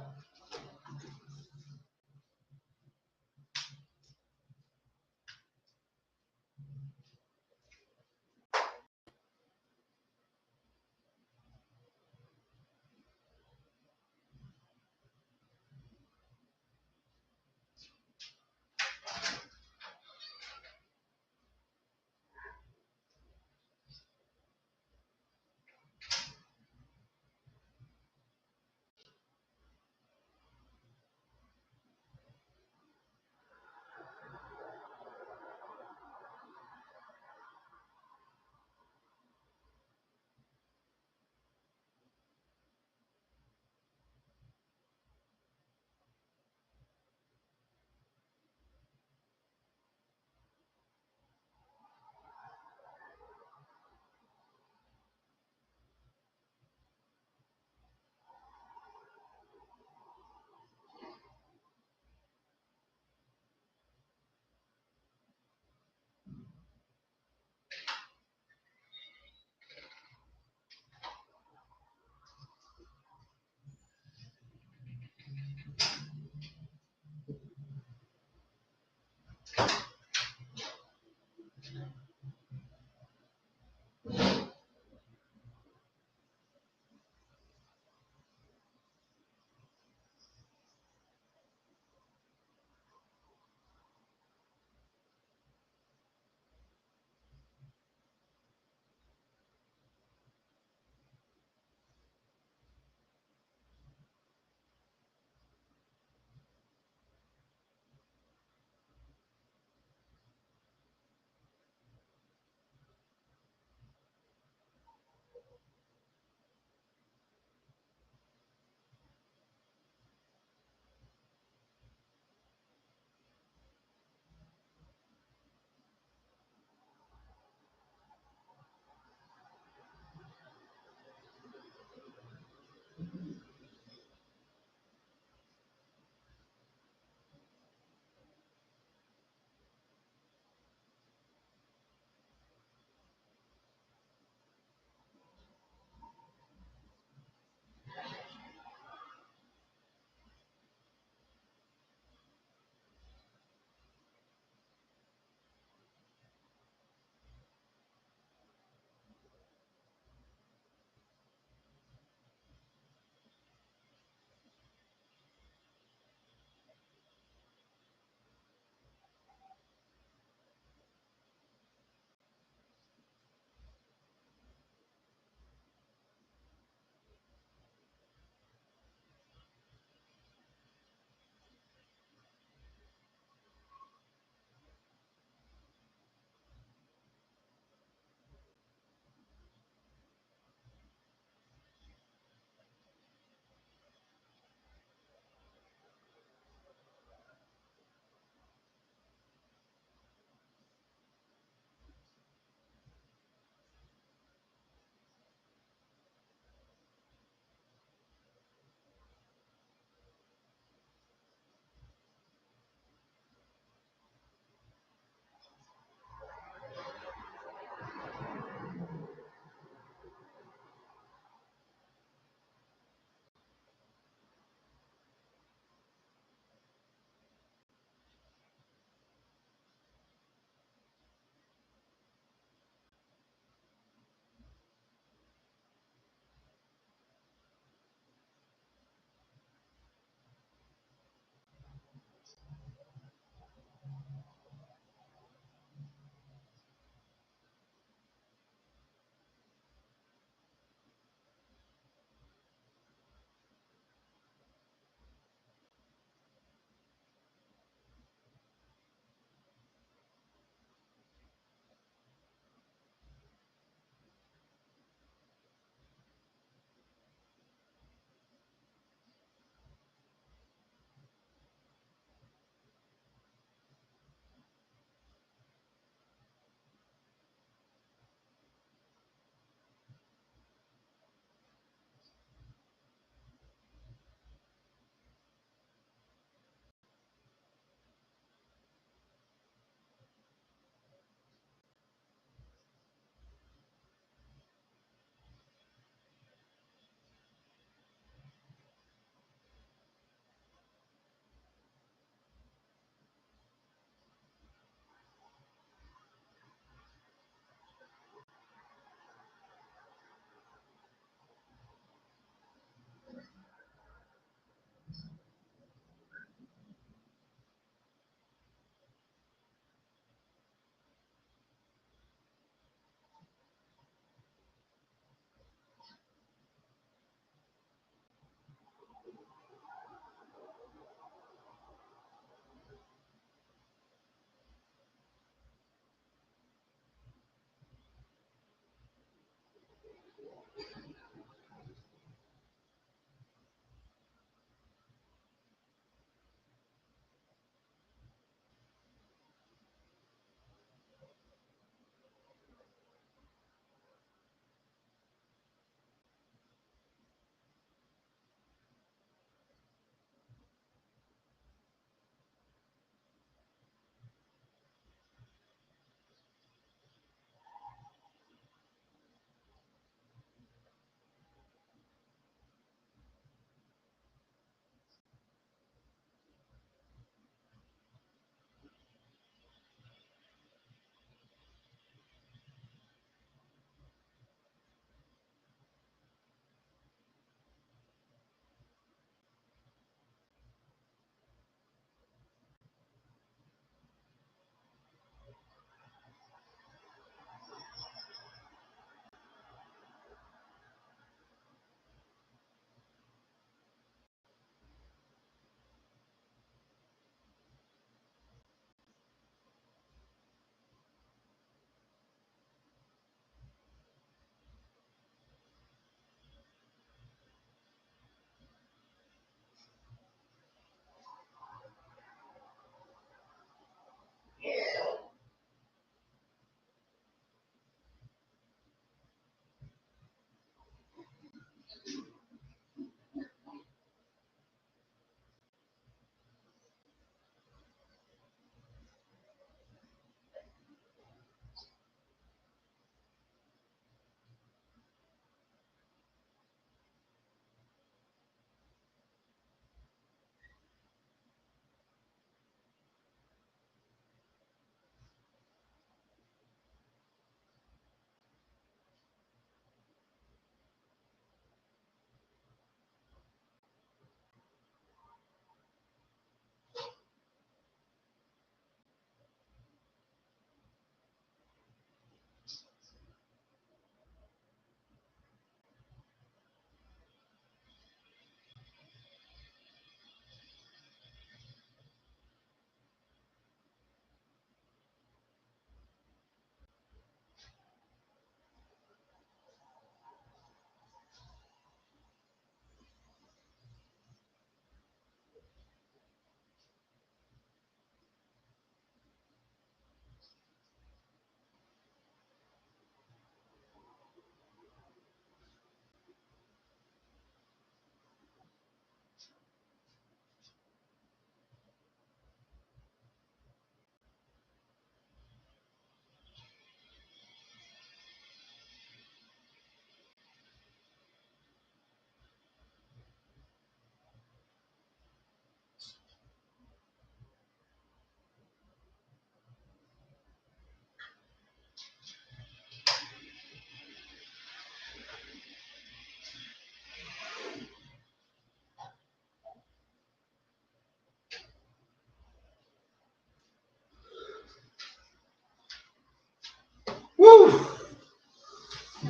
A: Woo!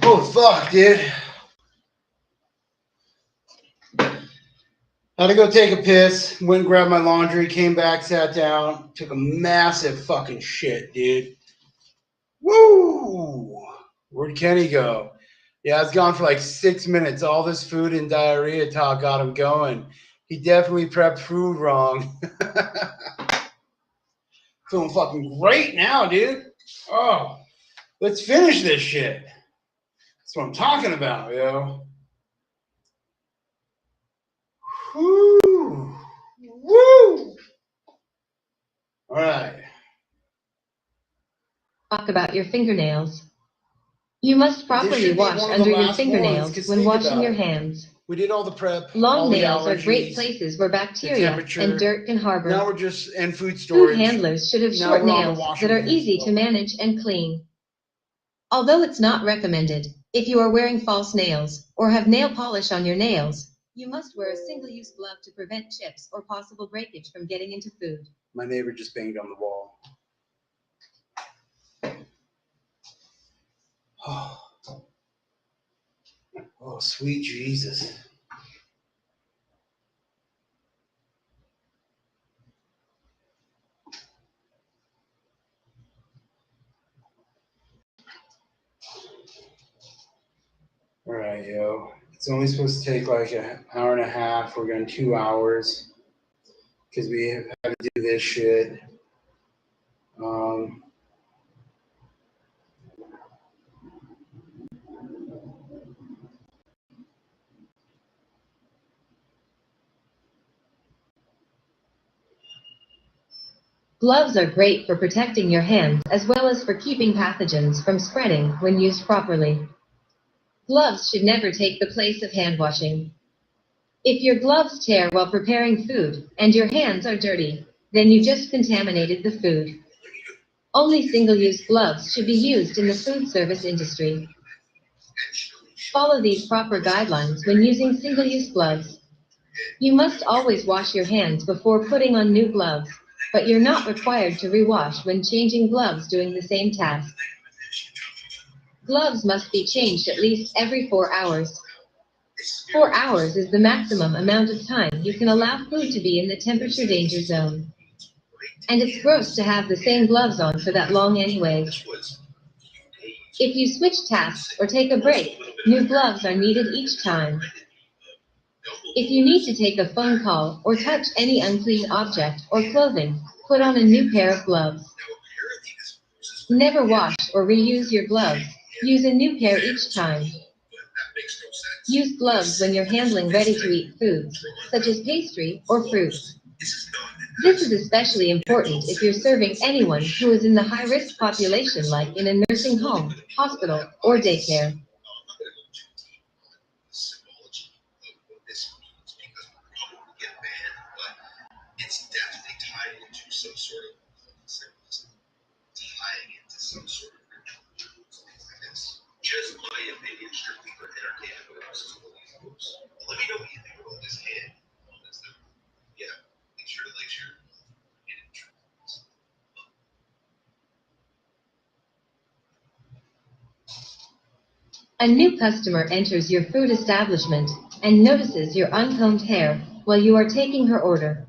A: Oh, fuck, dude. Had to go take a piss, went and grabbed my laundry, came back, sat down, took a massive fucking shit, dude. Woo! Where'd Kenny go? Yeah, I was gone for like 6 minutes. All this food and diarrhea talk got him going. He definitely prepped food wrong. Feeling fucking great now, dude. Oh, let's finish this shit. That's what I'm talking about, yo. Woo! Woo! All right.
B: Talk about your fingernails. You must properly wash under your fingernails when washing your hands.
A: We did all the prep.
B: Long
A: all the
B: nails are great
A: allergies,
B: places where
A: the
B: bacteria
A: temperature.
B: and dirt can harbor.
A: Now we're just and food
B: Food
A: storage.
B: handlers should have
A: Now
B: short
A: we're on the
B: nails
A: washing
B: that are
A: hands.
B: easy to manage and clean. Although it's not recommended, if you are wearing false nails or have nail polish on your nails, you must wear a single-use glove to prevent chips or possible breakage from getting into food.
A: My neighbor just banged on the wall. Oh, sweet Jesus. All right, yo. It's only supposed to take like an hour and a half. We're going 2 hours because we have to do this shit.
B: Gloves are great for protecting your hands as well as for keeping pathogens from spreading when used properly. Gloves should never take the place of hand washing. If your gloves tear while preparing food and your hands are dirty, then you just contaminated the food. Only single-use gloves should be used in the food service industry. Follow these proper guidelines when using single-use gloves. You must always wash your hands before putting on new gloves, but you're not required to rewash when changing gloves doing the same task. Gloves must be changed at least every 4 hours. 4 hours is the maximum amount of time you can allow food to be in the temperature danger zone. And it's gross to have the same gloves on for that long anyways. If you switch tasks or take a break, new gloves are needed each time. If you need to take a phone call or touch any unclean object or clothing, put on a new pair of gloves. Never wash or reuse your gloves. Use a new pair each time. Use gloves when you're handling ready-to-eat foods, such as pastry or fruits. This is especially important if you're serving anyone who is in the high-risk population like in a nursing home, hospital, or daycare.
C: Just my opinion, strictly for entertainment purposes. Let me know what you think about this head. Yeah, make sure to share.
B: A new customer enters your food establishment and notices your uncombed hair while you are taking her order.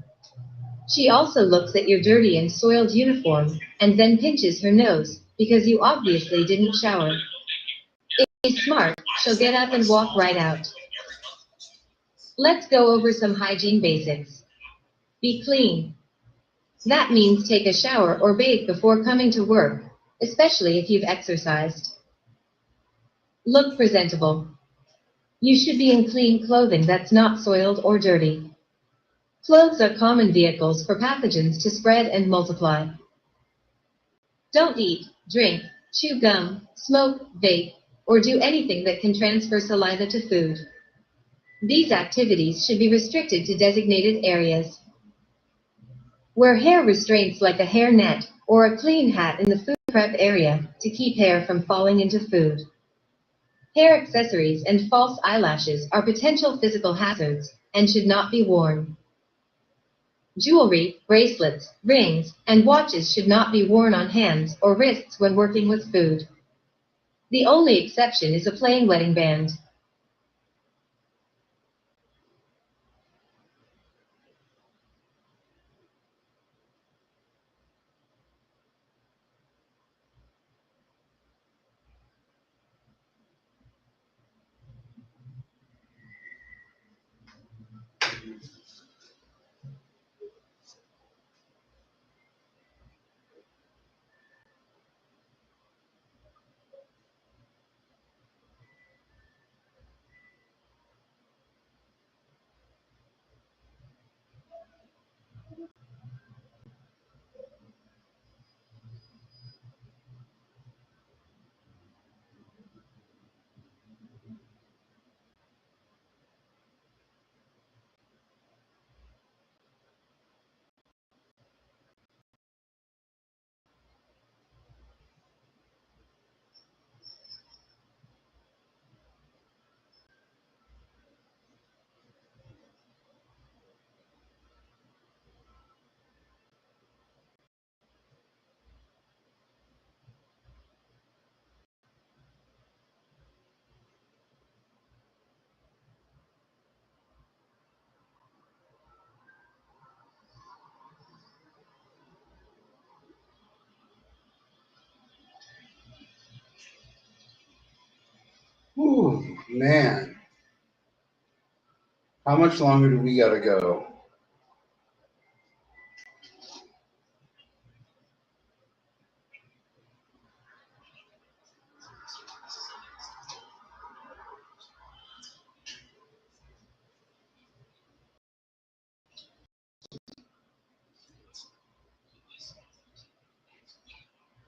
B: She also looks at your dirty and soiled uniform and then pinches her nose because you obviously didn't shower. If she's smart, she'll get up and walk right out. Let's go over some hygiene basics. Be clean. That means take a shower or bathe before coming to work, especially if you've exercised. Look presentable. You should be in clean clothing that's not soiled or dirty. Clothes are common vehicles for pathogens to spread and multiply. Don't eat, drink, chew gum, smoke, vape, or do anything that can transfer saliva to food. These activities should be restricted to designated areas. Wear hair restraints like a hair net or a clean hat in the food prep area to keep hair from falling into food. Hair accessories and false eyelashes are potential physical hazards and should not be worn. Jewelry, bracelets, rings, and watches should not be worn on hands or wrists when working with food. The only exception is a plain wedding band.
A: Ooh, man. How much longer do we gotta go?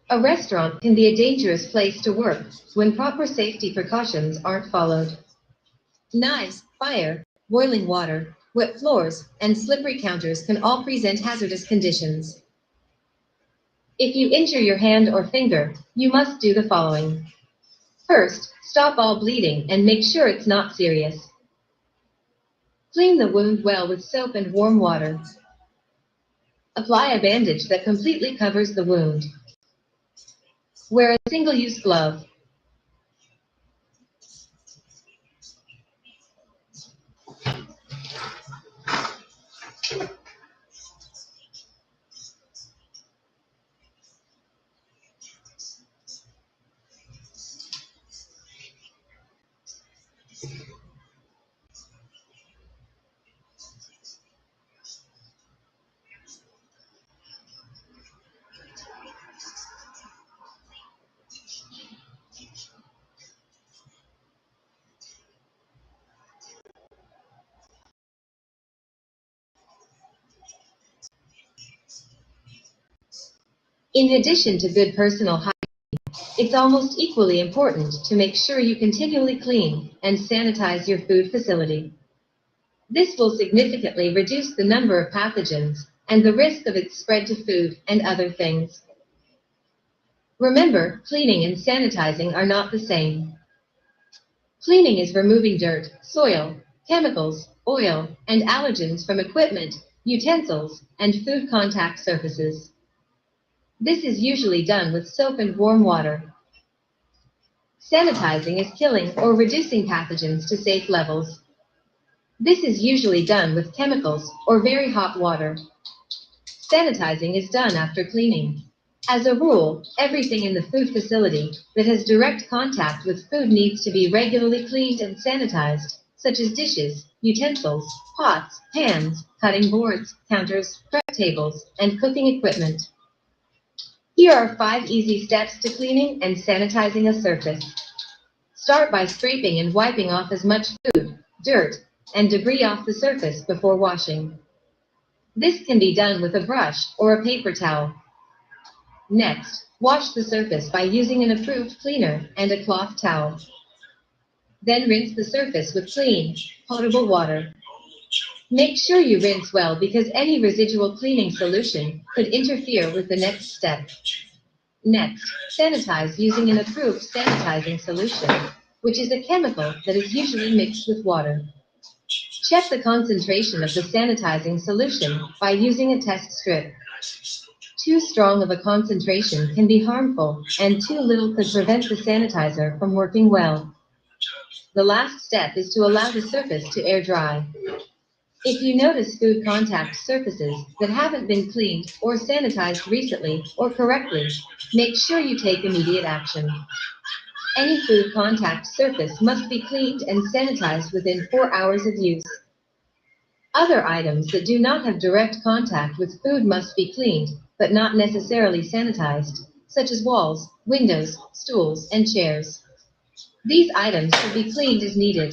B: A restaurant can be a dangerous place to work when proper safety precautions aren't followed. Knives, fire, boiling water, wet floors, and slippery counters can all present hazardous conditions. If you injure your hand or finger, you must do the following. First, stop all bleeding and make sure it's not serious. Clean the wound well with soap and warm water. Apply a bandage that completely covers the wound. Wear a single-use glove. In addition to good personal hygiene, it's almost equally important to make sure you continually clean and sanitize your food facility. This will significantly reduce the number of pathogens and the risk of its spread to food and other things. Remember, cleaning and sanitizing are not the same. Cleaning is removing dirt, soil, chemicals, oil, and allergens from equipment, utensils, and food contact surfaces. This is usually done with soap and warm water. Sanitizing is killing or reducing pathogens to safe levels. This is usually done with chemicals or very hot water. Sanitizing is done after cleaning. As a rule, everything in the food facility that has direct contact with food needs to be regularly cleaned and sanitized, such as dishes, utensils, pots, pans, cutting boards, counters, prep tables, and cooking equipment. Here are 5 easy steps to cleaning and sanitizing a surface. Start by scraping and wiping off as much food, dirt, and debris off the surface before washing. This can be done with a brush or a paper towel. Next, wash the surface by using an approved cleaner and a cloth towel. Then rinse the surface with clean, potable water. Make sure you rinse well because any residual cleaning solution could interfere with the next step. Next, sanitize using an approved sanitizing solution, which is a chemical that is usually mixed with water. Check the concentration of the sanitizing solution by using a test strip. Too strong of a concentration can be harmful, and too little could prevent the sanitizer from working well. The last step is to allow the surface to air dry. If you notice food contact surfaces that haven't been cleaned or sanitized recently or correctly, make sure you take immediate action. Any food contact surface must be cleaned and sanitized within 4 hours of use. Other items that do not have direct contact with food must be cleaned, but not necessarily sanitized, such as walls, windows, stools, and chairs. These items should be cleaned as needed.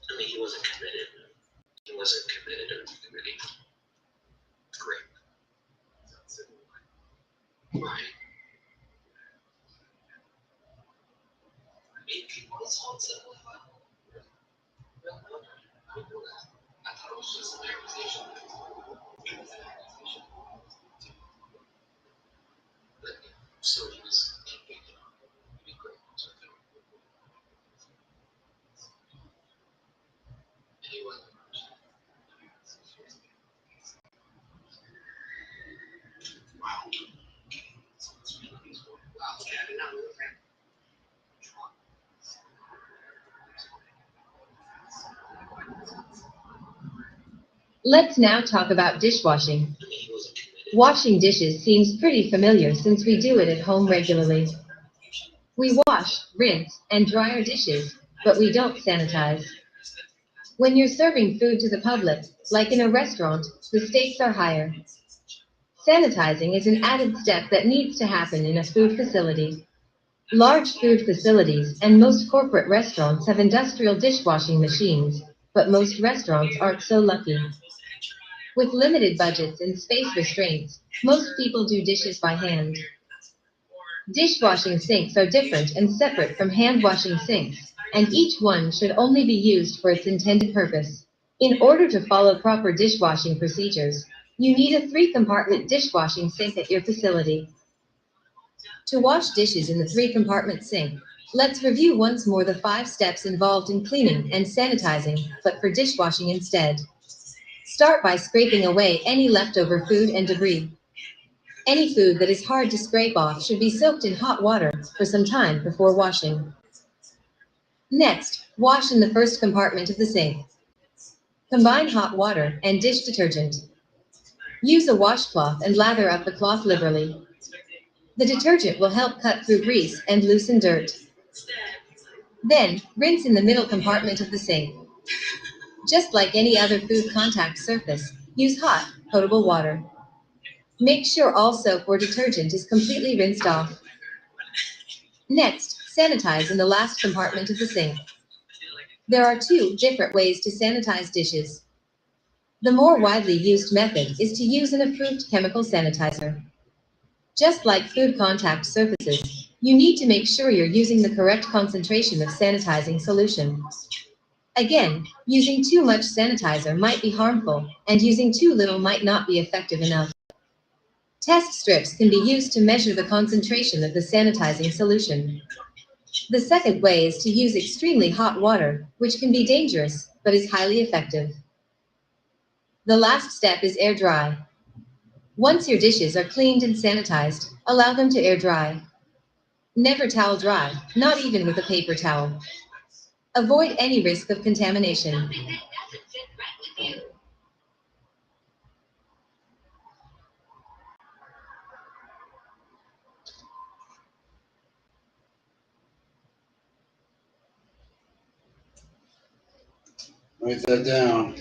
C: I mean, he wasn't committed. He wasn't committed or committing. Great. Right. I mean, people was on to I thought it was just an accusation. It was an accusation. But so he was convicted. Be great. Anyway. Wow. Wow. Okay, I did not know that.
B: Let's now talk about dishwashing. Washing dishes seems pretty familiar since we do it at home regularly. We wash, rinse, and dry our dishes, but we don't sanitize. When you're serving food to the public, like in a restaurant, the stakes are higher. Sanitizing is an added step that needs to happen in a food facility. Large food facilities and most corporate restaurants have industrial dishwashing machines, but most restaurants aren't so lucky. With limited budgets and space restraints, most people do dishes by hand. Dishwashing sinks are different and separate from hand-washing sinks, and each one should only be used for its intended purpose. In order to follow proper dishwashing procedures, you need a 3-compartment dishwashing sink at your facility. To wash dishes in the 3-compartment sink, let's review once more the 5 steps involved in cleaning and sanitizing, but for dishwashing instead. Start by scraping away any leftover food and debris. Any food that is hard to scrape off should be soaked in hot water for some time before washing. Next, wash in the 1st compartment of the sink. Combine hot water and dish detergent. Use a washcloth and lather up the cloth liberally. The detergent will help cut through grease and loosen dirt. Then, rinse in the middle compartment of the sink. Just like any other food contact surface, use hot, potable water. Make sure all soap or detergent is completely rinsed off. Next, sanitize in the last compartment of the sink. There are 2 different ways to sanitize dishes. The more widely used method is to use an approved chemical sanitizer. Just like food contact surfaces, you need to make sure you're using the correct concentration of sanitizing solution. Again, using too much sanitizer might be harmful, and using too little might not be effective enough. Test strips can be used to measure the concentration of the sanitizing solution. The second way is to use extremely hot water, which can be dangerous, but is highly effective. The last step is air dry. Once your dishes are cleaned and sanitized, allow them to air dry. Never towel dry, not even with a paper towel. Avoid any risk of contamination.
A: Write that down.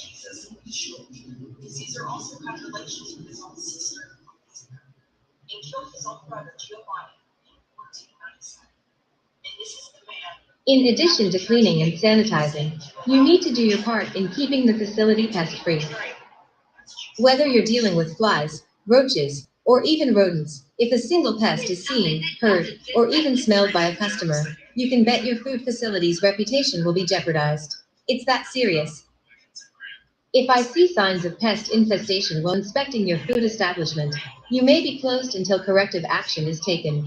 C: Jesus was short. Caesar also cut relations with his own sister and killed his own brother Giovanni in 1497. And this is the man.
B: In addition to cleaning and sanitizing, you need to do your part in keeping the facility pest-free. Whether you're dealing with flies, roaches, or even rodents, if a single pest is seen, heard, or even smelled by a customer, you can bet your food facility's reputation will be jeopardized. It's that serious. If I see signs of pest infestation while inspecting your food establishment, you may be closed until corrective action is taken.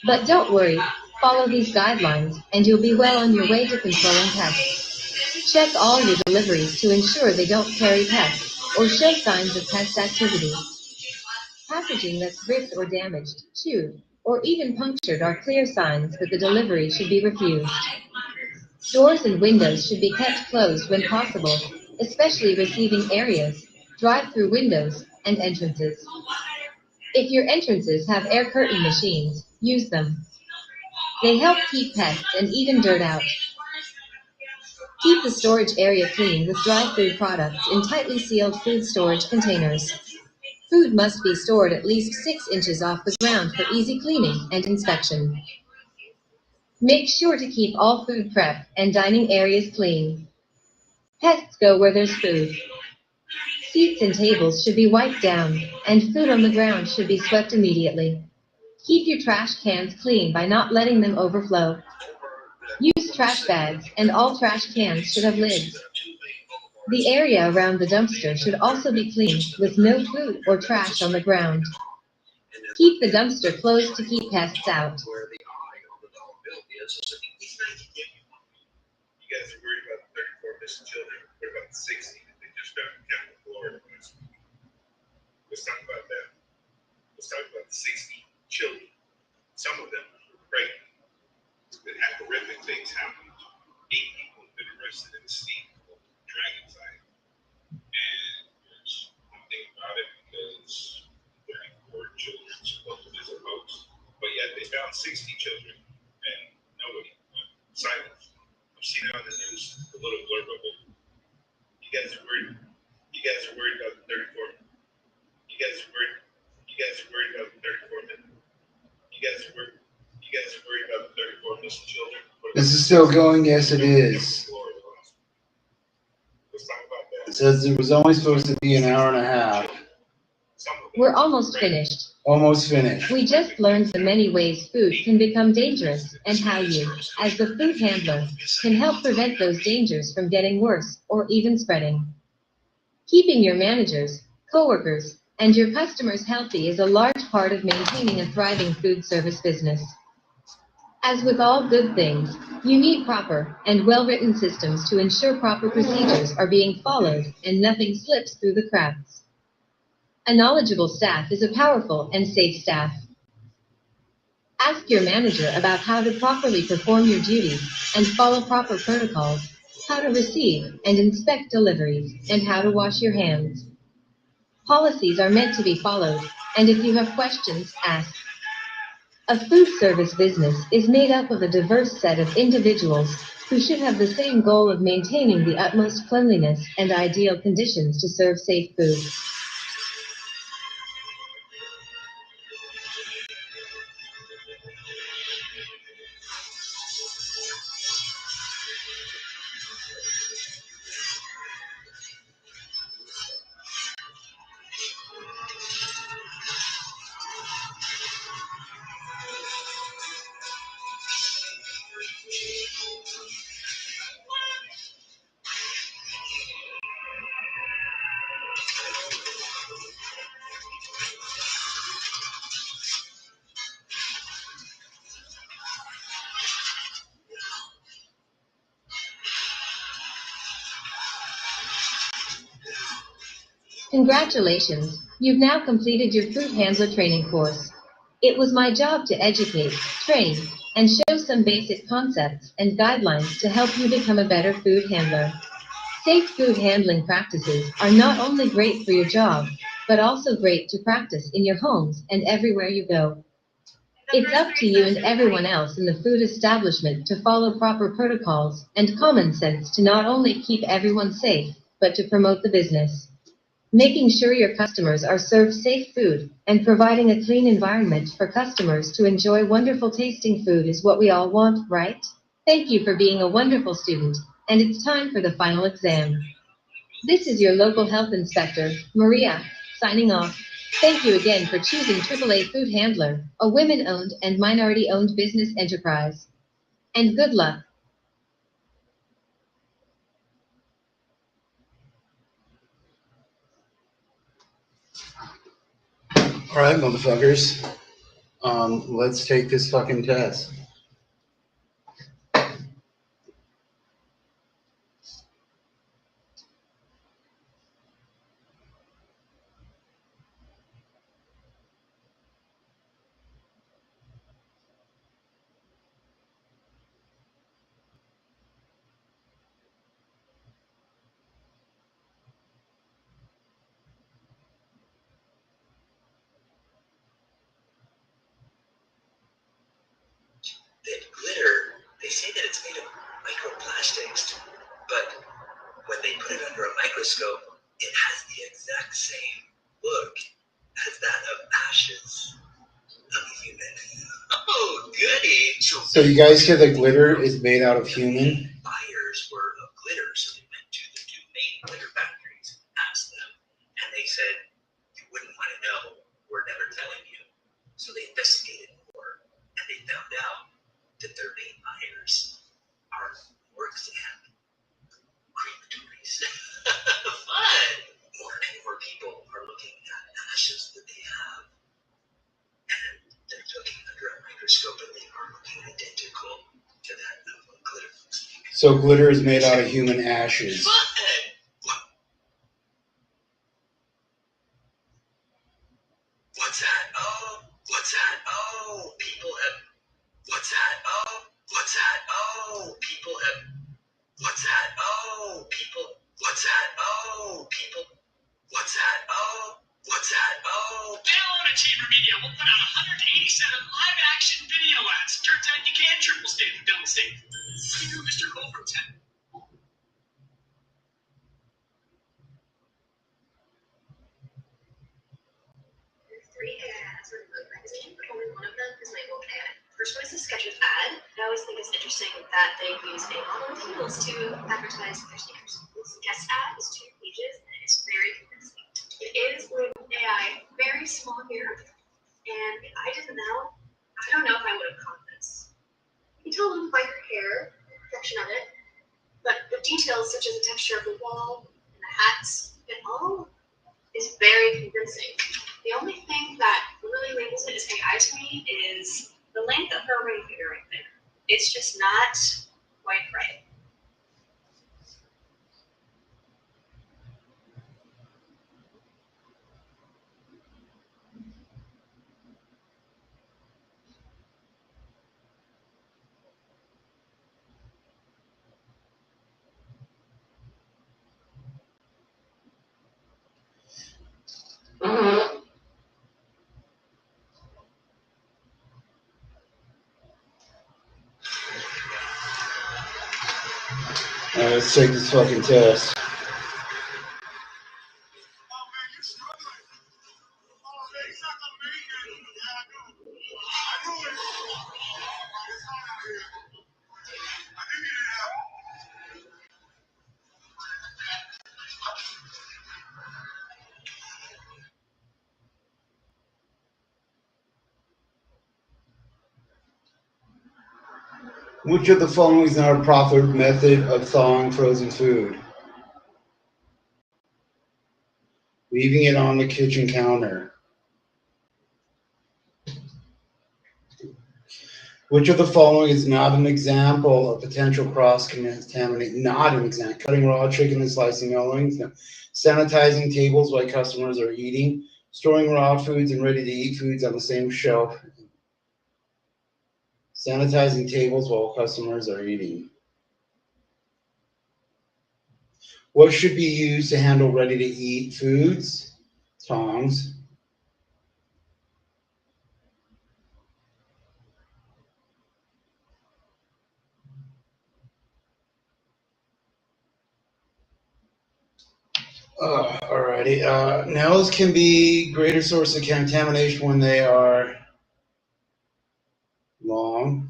B: But don't worry, follow these guidelines, and you'll be well on your way to controlling pests. Check all your deliveries to ensure they don't carry pests or show signs of pest activity. Packaging that's ripped or damaged, chewed, or even punctured are clear signs that the delivery should be refused. Doors and windows should be kept closed when possible, especially receiving areas, drive-through windows, and entrances. If your entrances have air curtain machines, use them. They help keep pests and even dirt out. Keep the storage area clean with dry food products in tightly sealed food storage containers. Food must be stored at least 6 inches off the ground for easy cleaning and inspection. Make sure to keep all food prep and dining areas clean. Pests go where there's food. Seats and tables should be wiped down, and food on the ground should be swept immediately. Keep your trash cans clean by not letting them overflow. Use trash bags, and all trash cans should have lids. The area around the dumpster should also be clean, with no food or trash on the ground. Keep the dumpster closed to keep pests out.
C: You guys are worried about the 34 missing children. What about the 60 that they just found in Tampa, Florida last week? Let's talk about that. Let's talk about the 60 children. Some of them were pregnant. That had horrific things happen. 8 people have been arrested in the state of Dragon's Eye. And there's nothing about it because 34 children supposed to visit folks. But yet they found 60 children and nobody. Silence. I've seen it on the news, a little blurb of it. You guys are worried. You guys are worried about the 34. You guys are worried. You guys are worried about the 34 minutes. You guys are worried. You guys are worried about the 34 missing children.
A: This is still going? Yes, it is.
C: Let's talk about that.
A: It says it was only supposed to be an hour and a half.
B: We're almost finished.
A: Almost finished.
B: We just learned the many ways food can become dangerous and how you, as the food handler, can help prevent those dangers from getting worse or even spreading. Keeping your managers, coworkers, and your customers healthy is a large part of maintaining a thriving food service business. As with all good things, you need proper and well-written systems to ensure proper procedures are being followed and nothing slips through the cracks. A knowledgeable staff is a powerful and safe staff. Ask your manager about how to properly perform your duties and follow proper protocols, how to receive and inspect deliveries, and how to wash your hands. Policies are meant to be followed, and if you have questions, ask. A food service business is made up of a diverse set of individuals who should have the same goal of maintaining the utmost cleanliness and ideal conditions to serve safe food. Congratulations, you've now completed your food handler training course. It was my job to educate, train, and show some basic concepts and guidelines to help you become a better food handler. Safe food handling practices are not only great for your job, but also great to practice in your homes and everywhere you go. It's up to you and everyone else in the food establishment to follow proper protocols and common sense to not only keep everyone safe, but to promote the business. Making sure your customers are served safe food and providing a clean environment for customers to enjoy wonderful tasting food is what we all want, right? Thank you for being a wonderful student, and it's time for the final exam. This is your local health inspector, Maria, signing off. Thank you again for choosing AAA Food Handler, a women-owned and minority-owned business enterprise. And good luck.
A: All right, motherfuckers. Let's take this fucking test.
C: That glitter, they say that it's made of microplastics, but when they put it under a microscope, it has the exact same look as that of ashes of a human. Oh, goody!
A: So you guys hear the glitter is made out of human?
C: Buyers were of glitter, so they went to the two main glitter factories, asked them, and they said, "You wouldn't want to know. We're never telling you." So they investigated more, and they found out that their main buyers are morgues and crematories. Fun! More and more people are looking at ashes that they have, and they're looking under a microscope, and they are looking identical to that of what glitter looks like.
A: So glitter is made out of human ashes.
C: Fun! What's that? Oh, what's that? Oh, people have. What's that? Oh, what's that? Oh, people have. What's that? Oh, people. What's that? Oh, people. What's that? Oh, what's that? Oh. Download at Chamber Media. We'll put out 187 live action video ads. Turns out you can triple state and double state. You do Mr. Cole from 10.
F: Three AI ads for Vogue magazine, but only one of them is labeled AI. First one is a Skechers ad. I always think it's interesting that they use a model of heels to advertise their sneakers. This guest ad is 2 pages and it's very convincing. It is labeled AI, very small here, and if I didn't know, I don't know if I would have caught this. You can tell a little by your hair, the perfection of it, but the details such as the texture of the wall and the hats, it all is very convincing. The only thing that really labels it as AI to me is the length of her ring finger right there. It's just not quite right.
A: All right, let's take this fucking test. Which of the following is not a proper method of thawing frozen food? Leaving it on the kitchen counter. Which of the following is not an example of potential cross-contamination? Not an example. Cutting raw chicken and slicing onions. Sanitizing tables while customers are eating. Storing raw foods and ready-to-eat foods on the same shelf. Sanitizing tables while customers are eating. What should be used to handle ready-to-eat foods? Tongs. Alrighty. Nails can be greater source of contamination when they are long.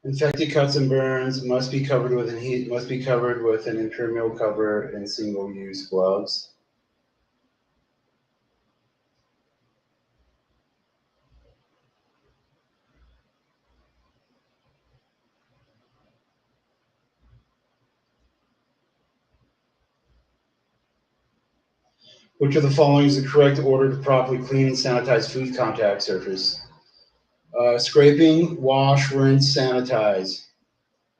A: Infected cuts and burns must be covered with an impermeable cover and single-use gloves. Which of the following is the correct order to properly clean and sanitize food contact surface? Scraping, wash, rinse, sanitize,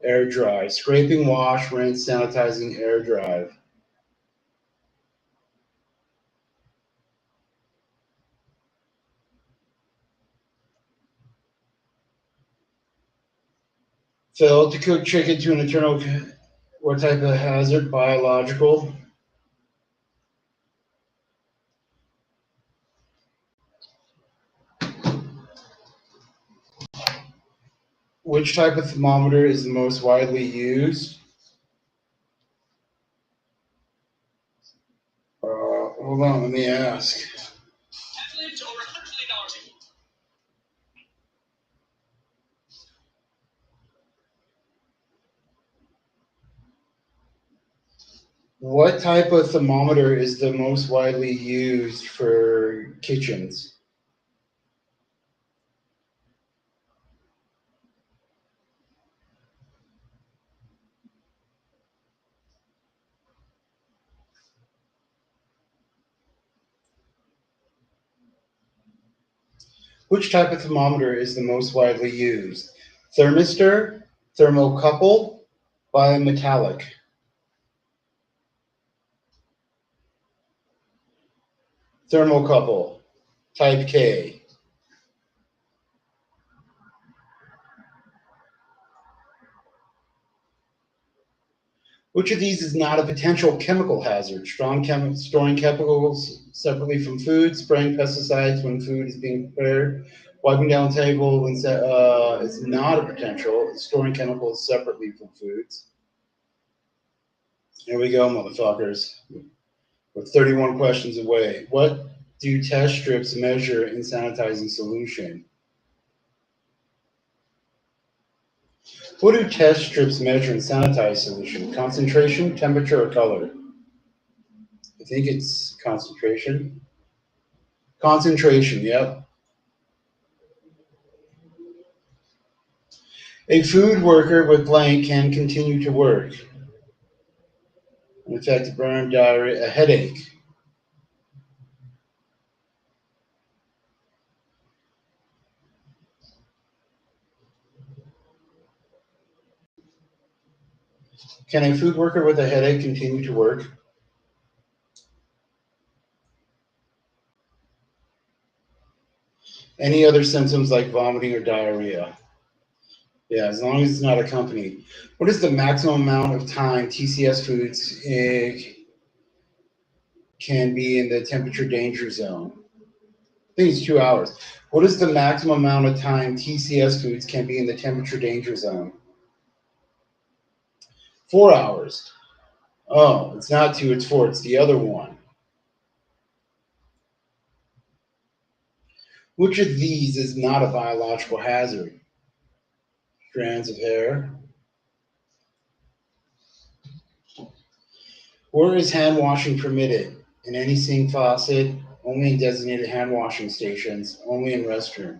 A: air dry. Scraping, wash, rinse, sanitizing, air dry. Failed to cook chicken to an internal. What type of hazard? Biological. Which type of thermometer is the most widely used? Hold on, let me ask. What type of thermometer is the most widely used for kitchens? Which type of thermometer is the most widely used? Thermistor, thermocouple, bimetallic. Thermocouple, type K. Which of these is not a potential chemical hazard? Storing chemicals separately from food, spraying pesticides when food is being prepared, wiping down the table when it's not a potential. Storing chemicals separately from foods. Here we go, motherfuckers. We're 31 questions away. What do test strips measure in sanitizing solution? What do test strips measure in sanitized solution? Concentration, temperature, or color? I think it's concentration. Concentration, yep. A food worker with blank can continue to work. In fact, burn, diarrhea, a headache. Can a food worker with a headache continue to work? Any other symptoms like vomiting or diarrhea? Yeah, as long as it's not accompanied. What is the maximum amount of time TCS foods can be in the temperature danger zone? I think it's 2 hours. What is the maximum amount of time TCS foods can be in the temperature danger zone? 4 hours. Oh, it's not 2, it's 4. It's the other one. Which of these is not a biological hazard? Strands of hair. Where is hand washing permitted? In any sink faucet, only in designated hand washing stations, only in restroom.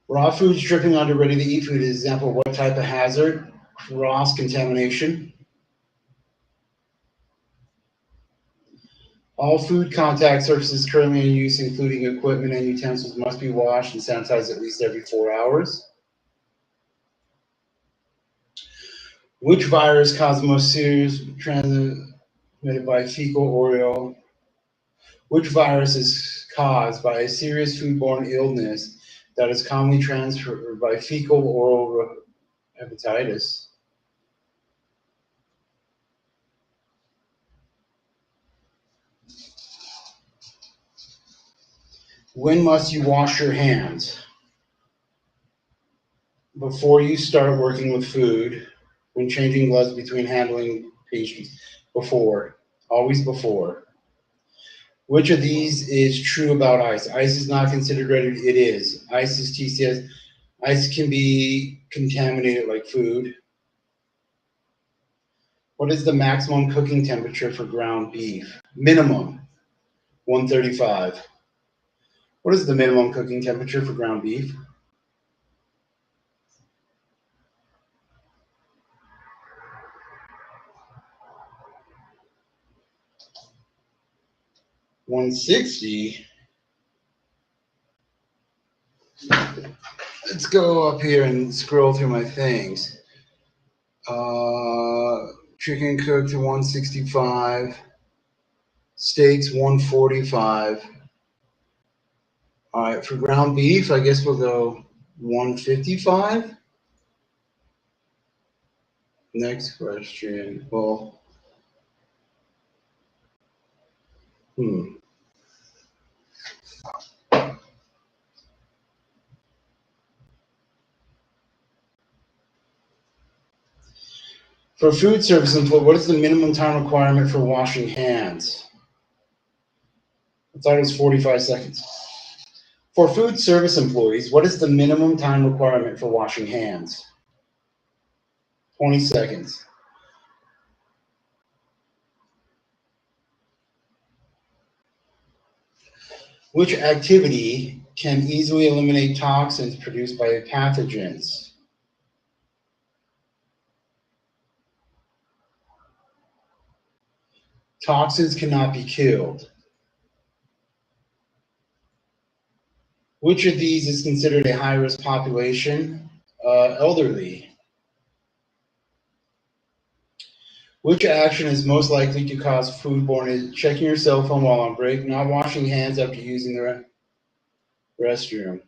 A: Raw foods dripping onto ready-to-eat food is an example of what type of hazard? Cross contamination. All food contact surfaces currently in use, including equipment and utensils, must be washed and sanitized at least every 4 hours. Which virus causes most serious transmitted by fecal oral? Which virus is caused by a serious foodborne illness that is commonly transferred by fecal oral hepatitis? When must you wash your hands? Before you start working with food, when changing gloves between handling patients. Before. Always before. Which of these is true about ice? Ice is not considered ready. It is. Ice is TCS. Ice can be contaminated like food. What is the maximum cooking temperature for ground beef? Minimum, 135. What is the minimum cooking temperature for ground beef? $160. Let's go up here and scroll through my things. Chicken cooked to 165. Steaks 145. All right, for ground beef, I guess we'll go 155. Next question. Well, For food service employee, what is the minimum time requirement for washing hands? I thought it was 45 seconds. For food service employees, what is the minimum time requirement for washing hands? 20 seconds. Which activity can easily eliminate toxins produced by pathogens? Toxins cannot be killed. Which of these is considered a high-risk population? Elderly. Which action is most likely to cause foodborne? Checking your cell phone while on break, not washing hands after using the restroom.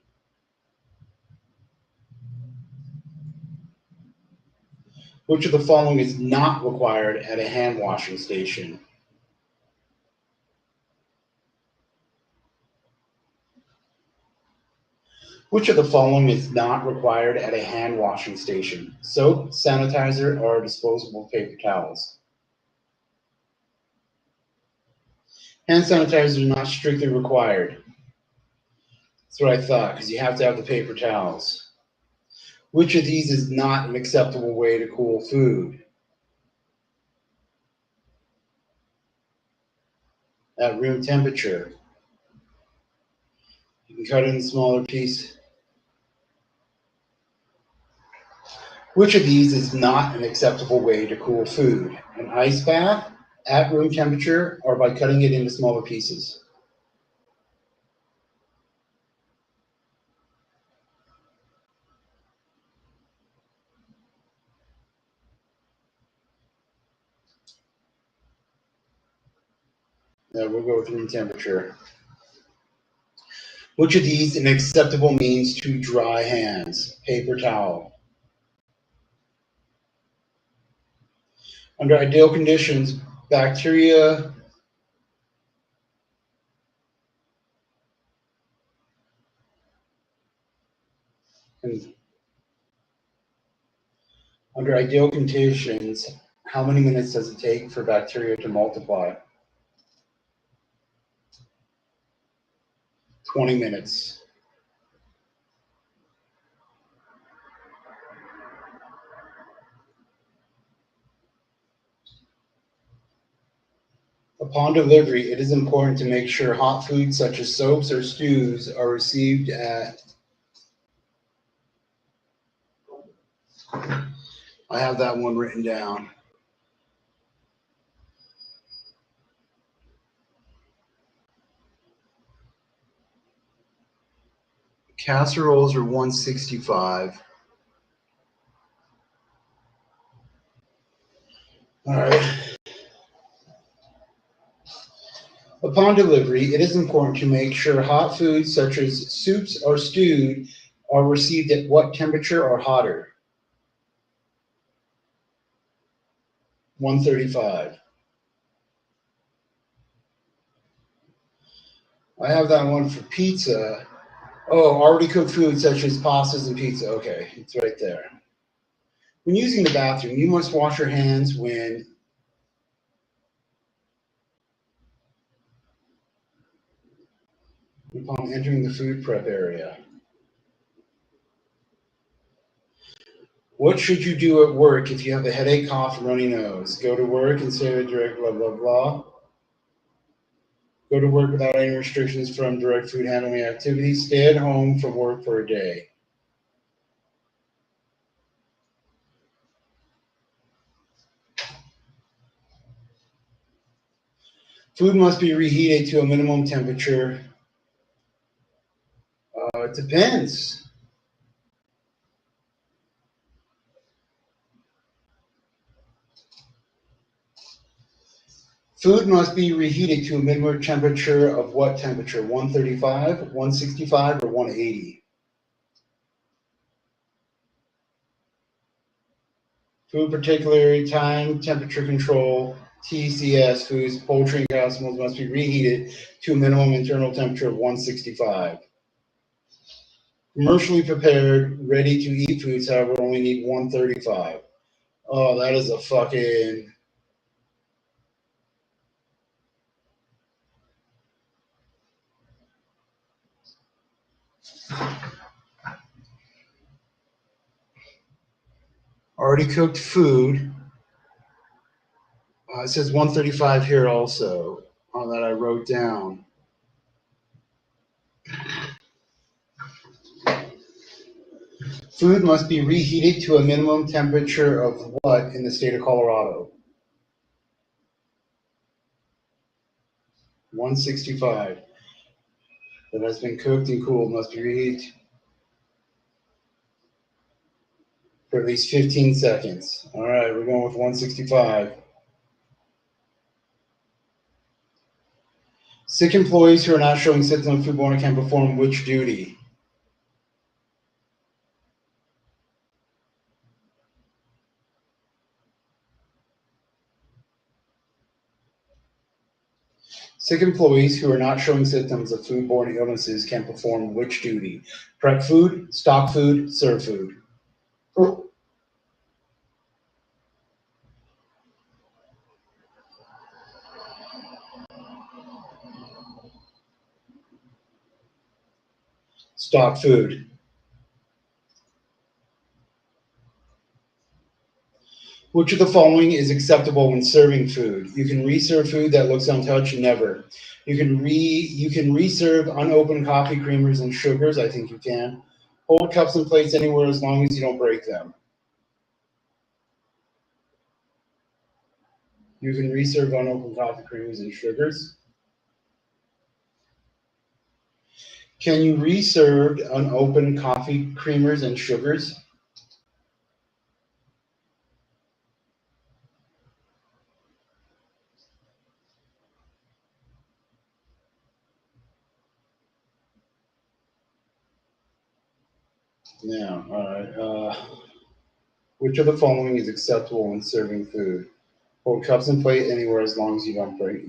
A: Which of the following is not required at a hand washing station? Which of the following is not required at a hand washing station? Soap, sanitizer, or disposable paper towels? Hand sanitizer is not strictly required. That's what I thought, because you have to have the paper towels. Which of these is not an acceptable way to cool food? At room temperature. You can cut it in smaller pieces. Which of these is not an acceptable way to cool food? An ice bath, at room temperature, or by cutting it into smaller pieces? We'll go with room temperature. Which of these an acceptable means to dry hands? Paper towel. Under ideal conditions, bacteria under ideal conditions, how many minutes does it take for bacteria to multiply? 20 minutes. Upon delivery, it is important to make sure hot foods such as soaps or stews are received at. I have that one written down. Casseroles are 165. All right. Upon delivery, it is important to make sure hot foods such as soups or stewed are received at what temperature or hotter? 135. I have that one for pizza. Oh, already cooked food such as pastas and pizza. Okay, it's right there. When using the bathroom, you must wash your hands upon entering the food prep area. What should you do at work if you have a headache, cough, and runny nose? Go to work and say the direct blah, blah, blah. Go to work without any restrictions from direct food handling activities. Stay at home from work for a day. Food must be reheated to a minimum temperature. It depends. Food must be reheated to a minimum temperature of what temperature? 135, 165, or 180? Food particularly time, temperature control, TCS foods, poultry and cosmos must be reheated to a minimum internal temperature of 165. Commercially prepared, ready to eat foods, however, only need 135. Oh, that is a fucking. Already cooked food. It says 135 here also that I wrote down. Food must be reheated to a minimum temperature of what in the state of Colorado? 165. That has been cooked and cooled must be reheated for at least 15 seconds. All right, we're going with 165. Sick employees who are not showing symptoms of foodborne can perform which duty? Sick employees who are not showing symptoms of foodborne illnesses can perform which duty? Prep food, stock food, serve food. Stock food. Which of the following is acceptable when serving food? You can reserve food that looks untouched, never. You can reserve unopened coffee creamers and sugars, I think you can. Hold cups and plates anywhere as long as you don't break them. You can reserve unopened coffee creamers and sugars. Can you reserve unopened coffee creamers and sugars? Now, all right. Which of the following is acceptable when serving food? Hold cups and plate anywhere as long as you don't break.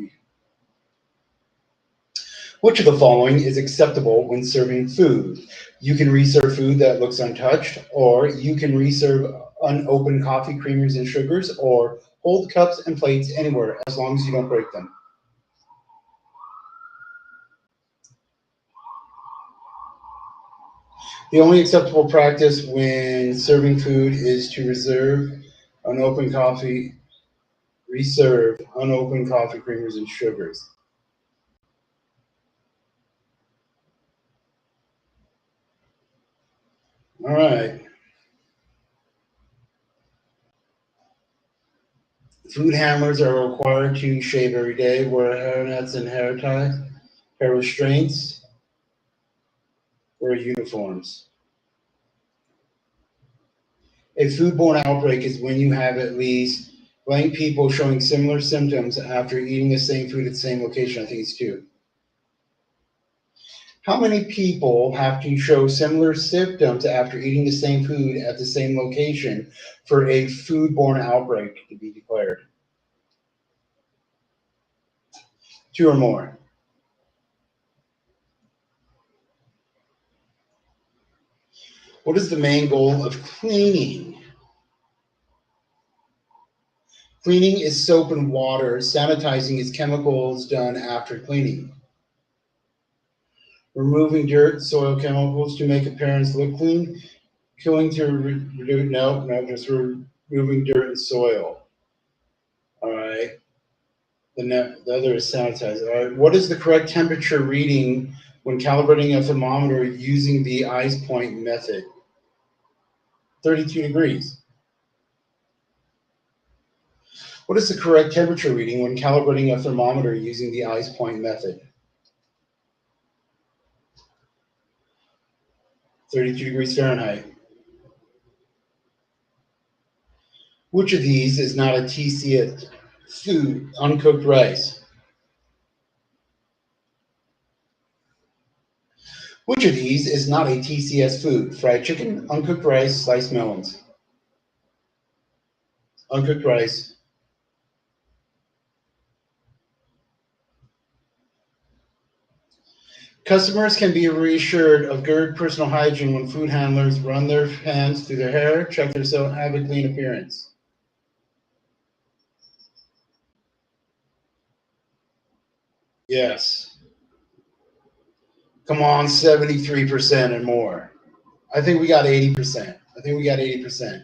A: Which of the following is acceptable when serving food? You can reserve food that looks untouched, or you can reserve unopened coffee creamers and sugars, or hold cups and plates anywhere as long as you don't break them. The only acceptable practice when serving food is to reserve unopened coffee creamers and sugars. All right. Food handlers are required to shave every day, wear hairnets and hair ties, hair restraints, wear uniforms. A foodborne outbreak is when you have at least blank people showing similar symptoms after eating the same food at the same location. I think it's 2. How many people have to show similar symptoms after eating the same food at the same location for a foodborne outbreak to be declared? 2 or more. What is the main goal of cleaning? Cleaning is soap and water. Sanitizing is chemicals done after cleaning. Removing dirt, soil, chemicals to make appearance look clean. Killing to reduce, no, just removing dirt and soil. All right. The other is sanitize. All right. What is the correct temperature reading when calibrating a thermometer using the ice point method? 32 degrees. What is the correct temperature reading when calibrating a thermometer using the ice point method? 32 degrees Fahrenheit. Which of these is not a TCS food? Uncooked rice. Which of these is not a TCS food? Fried chicken, uncooked rice, sliced melons. Uncooked rice. Customers can be reassured of good personal hygiene when food handlers run their hands through their hair, check their so have a clean appearance. Yes. Come on, 73% and more. I think we got 80%. I think we got 80%.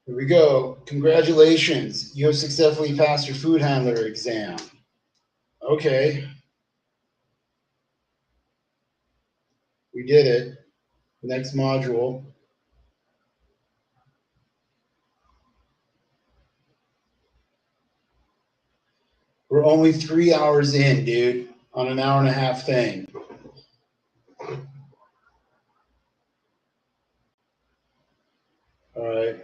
A: Here we go. Congratulations. You have successfully passed your food handler exam. Okay. We did it. Next module. We're only 3 hours in, dude, on an hour and a half thing. All right.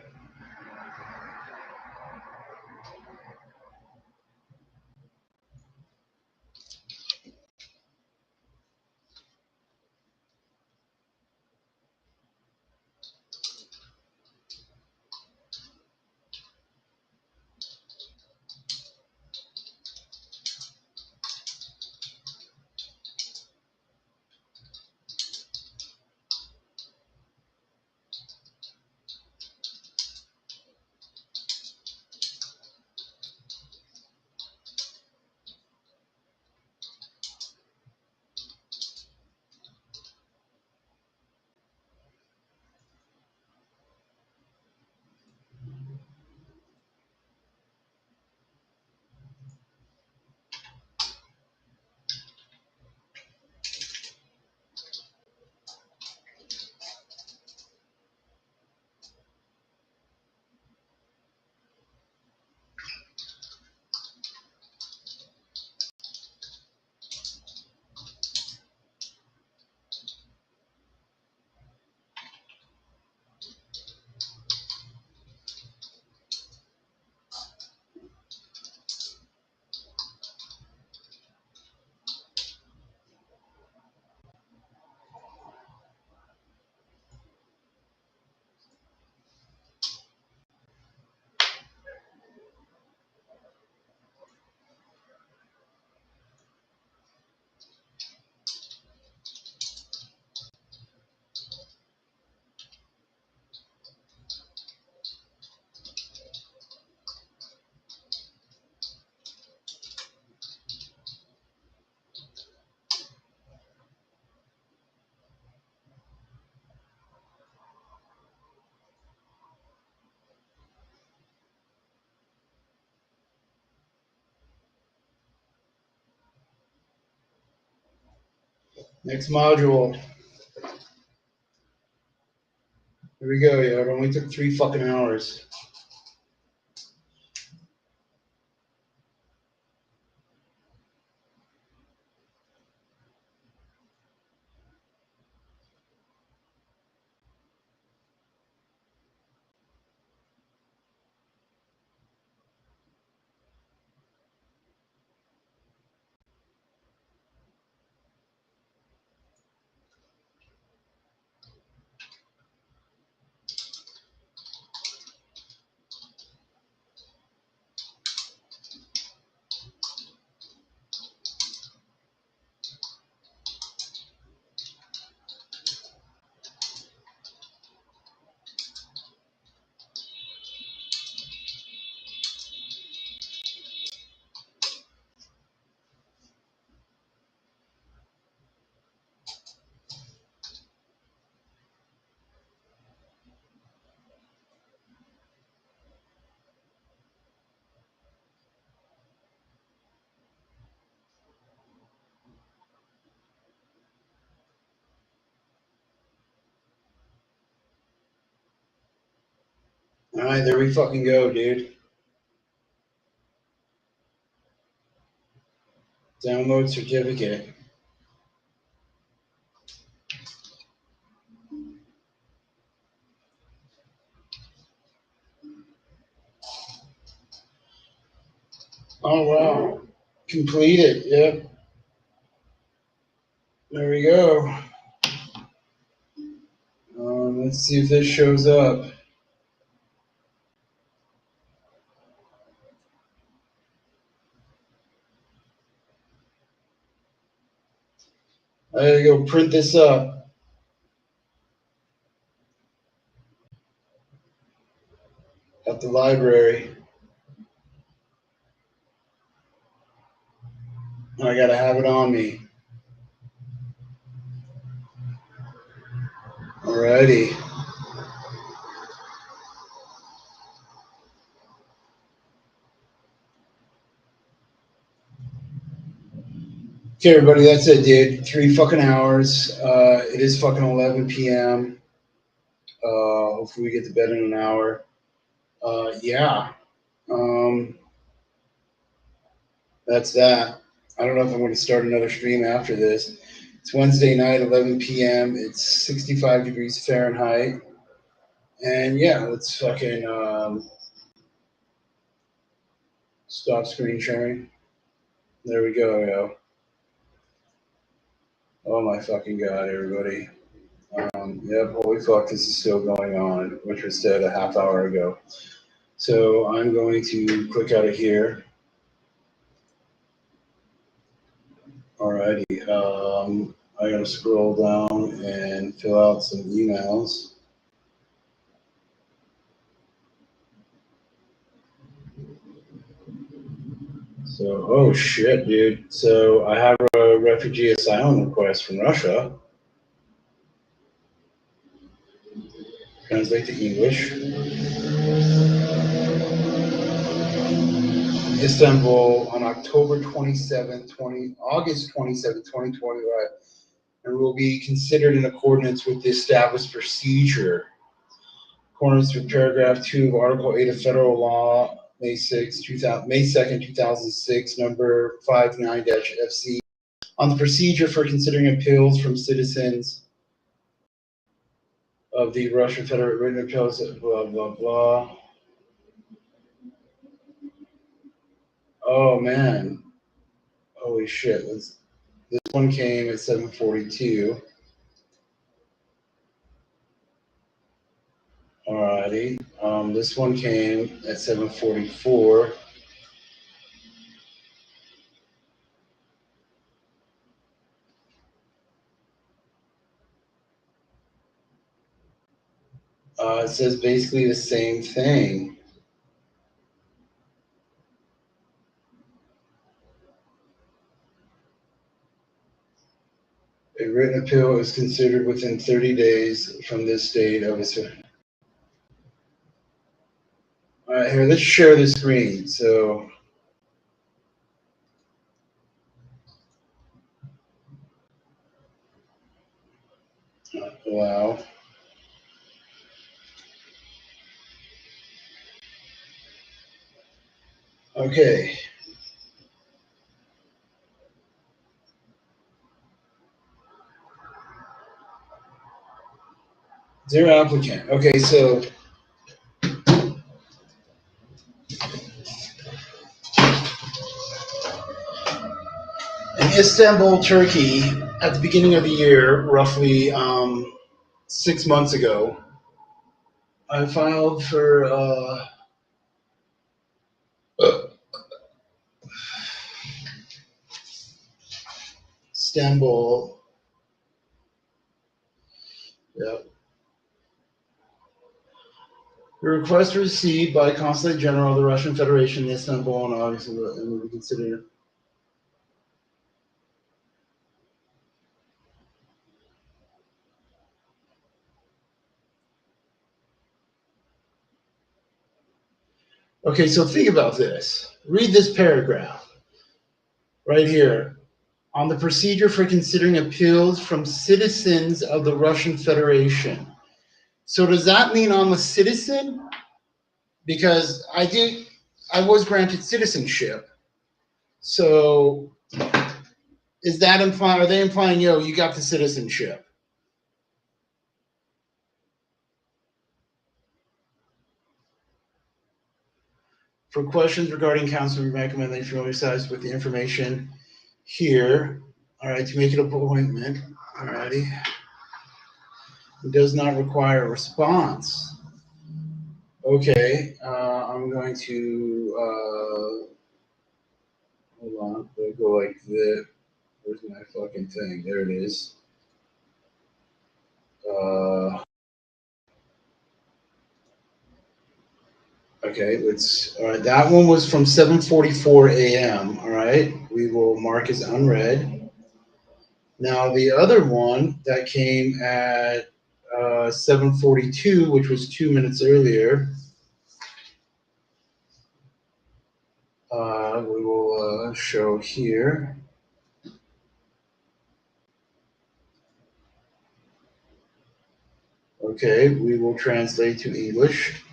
A: Next module. Here we go, yo. It only took 3 fucking hours. All right, there we fucking go, dude. Download certificate. Oh, wow. Completed. Yep. There we go. Let's see if this shows up. I gotta go print this up. At the library. I gotta have it on me. Alrighty. Okay, everybody, that's it, dude. 3 fucking hours. It is fucking 11 p.m. Hopefully we get to bed in an hour. Yeah. That's that. I don't know if I'm going to start another stream after this. It's Wednesday night, 11 p.m. It's 65 degrees Fahrenheit. And yeah, let's fucking stop screen sharing. There we go, yo. Oh my fucking god, everybody. Yep, holy fuck, this is still going on, which was said a half hour ago. So I'm going to click out of here. Alrighty. I gotta scroll down and fill out some emails. So, oh shit, dude. So I have a refugee asylum request from Russia. Translate to English. Istanbul on October 27th, August 27th, 2025, and will be considered in accordance with the established procedure. Accordance with paragraph 2 of Article 8 of Federal Law, May 2nd, 2006, number 59-FC, on the procedure for considering appeals from citizens of the Russian Federation, written appeals, blah, blah, blah. Oh, man. Holy shit. This one came at 7:42. Alrighty. This one came at 7:44. It says basically the same thing. A written appeal is considered within 30 days from this date of its. All right, here, let's share the screen. So, wow. Okay. Dear applicant. Okay, so in Istanbul, Turkey, at the beginning of the year, roughly 6 months ago, I filed for Istanbul. Yep. The request was received by Consulate General of the Russian Federation in Istanbul in August, and will be considered. Okay, so think about this. Read this paragraph right here on the procedure for considering appeals from citizens of the Russian Federation. So does that mean I'm a citizen? because I was granted citizenship. So is that implying? Are they implying, yo, you got the citizenship? For questions regarding council, we recommend that you familiarize with the information here. All right, to make an appointment. All righty. It does not require a response. Okay, I'm going to hold on. I'll go like this. Where's my fucking thing? There it is. Okay, let's. All right, that one was from 7:44 a.m. All right, we will mark as unread. Now the other one that came at 7:42, which was 2 minutes earlier, we will show here. Okay, we will translate to English.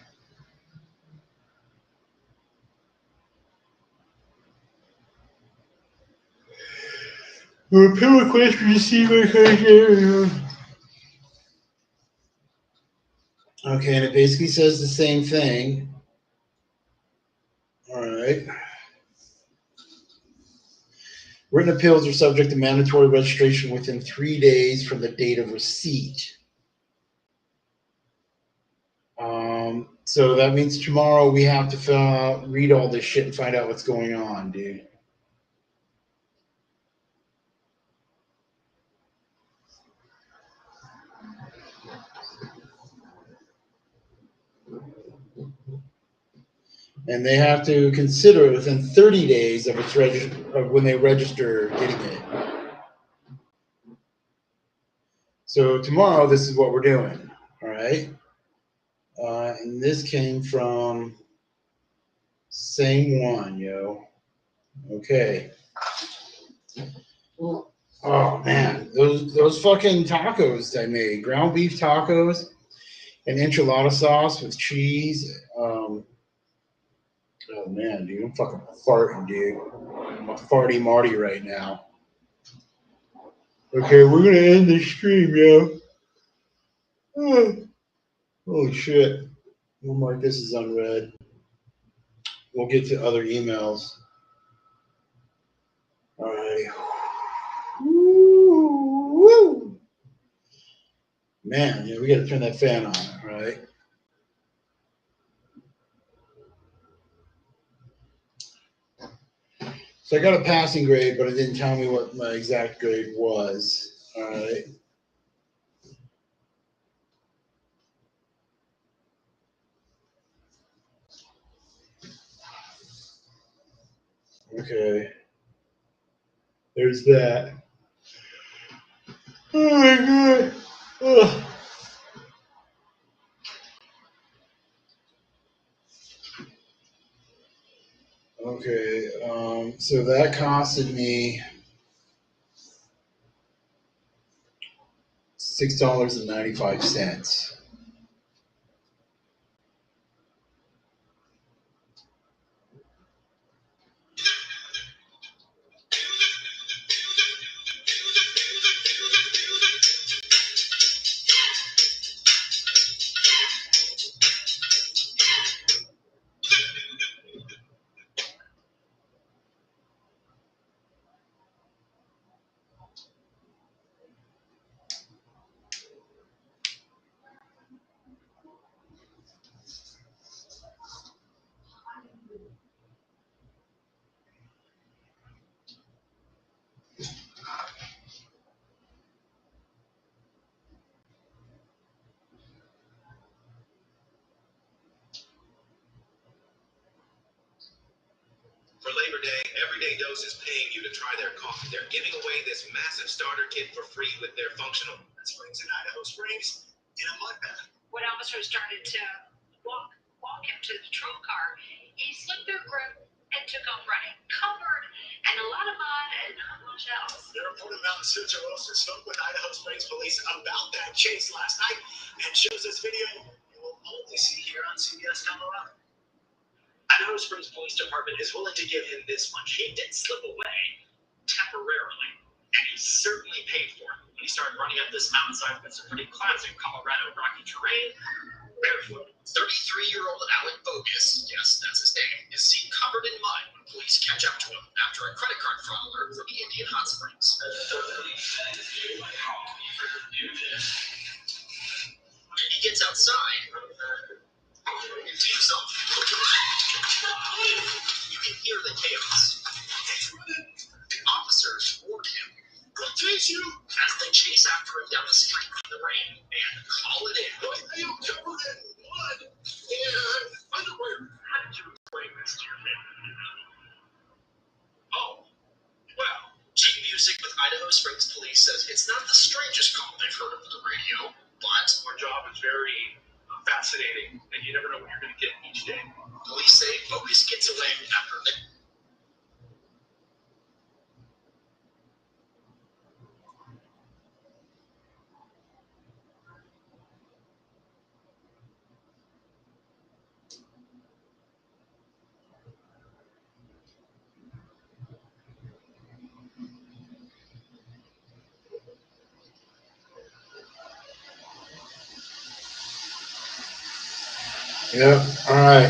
A: Repeat request received. Okay, and it basically says the same thing. All right. Written appeals are subject to mandatory registration within 3 days from the date of receipt. So that means tomorrow we have to read all this shit and find out what's going on, dude. And they have to consider it within 30 days of its of when they register getting it. So tomorrow, this is what we're doing. All right. And this came from same one, yo. Okay. Oh man, those fucking tacos I made, ground beef tacos and enchilada sauce with cheese. Oh man, dude, I'm fucking farting, dude. I'm a farty Marty right now. Okay, we're gonna end the stream, yo. Holy shit. We'll mark this as unread. We'll get to other emails. All right. Woo! Man, yeah, we gotta turn that fan on, all right? So I got a passing grade, but it didn't tell me what my exact grade was. All right. Okay. There's that. Oh my god. Ugh. Okay. So that costed me $6.95.
C: For Labor Day, Everyday Dose is paying you to try their coffee. They're giving away this massive starter kit for free with their functional springs in Idaho Springs in a mud bath.
E: When officers started to walk him to the patrol car, he slipped their grip and took off running, covered in a lot of mud and not much else.
C: The reporter Mountain Sutra also spoke with Idaho Springs Police about that chase last night and shows us video you will only see here on CBS Colorado. Idaho Springs Police Department is willing to give him this much. He did slip away temporarily, and he certainly paid for it when he started running up this mountainside with some pretty classic Colorado rocky terrain, barefoot. 33-year-old Alec Bogus, yes, that's his name, is seen covered in mud when police catch up to him after a credit card fraud alert from the Indian Hot Springs. He gets outside into himself. You can hear the chaos. Officers warn him, "We'll chase you," as they chase after him down the street in the rain and call it in. Why are you covered in blood and underwear? How did you explain this to your family? Oh, well, Gene Music with Idaho Springs Police says it's not the strangest call they've heard over the radio, but our job is very fascinating, and you never know what you're going to get each day. Police say Focus gets away after the
A: Yep. All right.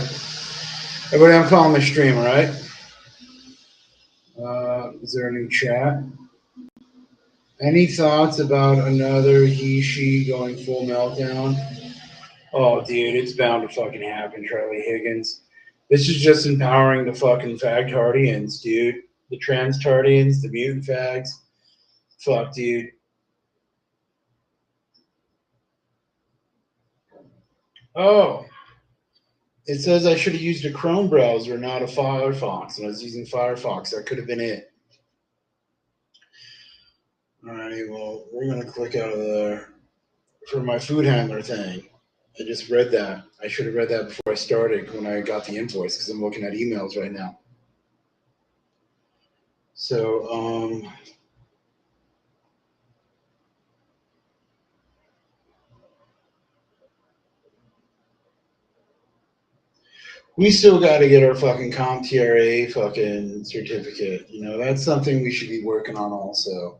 A: Everybody, I'm calling the stream, all right? Is there any chat? Any thoughts about another he-she going full meltdown? Oh, dude, it's bound to fucking happen, Charlie Higgins. This is just empowering the fucking fag-tardians, dude. The trans-tardians, the mutant fags. Fuck, dude. Oh. It says I should have used a Chrome browser, not a Firefox, and I was using Firefox. That could have been it. All right, well, we're going to click out of there for my food handler thing. I just read that. I should have read that before I started when I got the invoice because I'm looking at emails right now. So, we still got to get our fucking CompTRA fucking certificate. You know, that's something we should be working on also.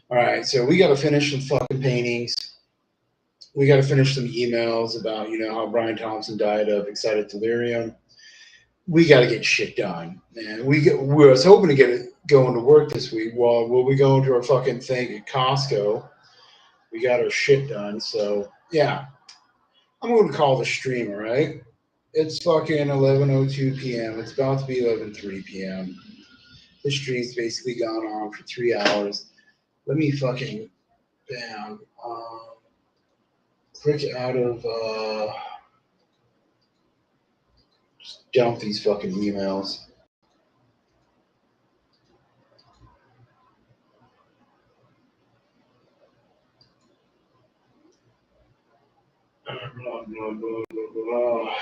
A: All right, so we got to finish some fucking paintings. We got to finish some emails about, you know, how Brian Thompson died of excited delirium. We got to get shit done, man. We was hoping to get it going to work this week. Well, we'll be going to our fucking thing at Costco. We got our shit done. So, yeah. I'm going to call the stream, all right? It's fucking 11:02 p.m. It's about to be 11:03 p.m. The stream's basically gone on for 3 hours. Let me fucking, bam, click out of, just dump these fucking emails. Blah, blah, blah, blah, blah.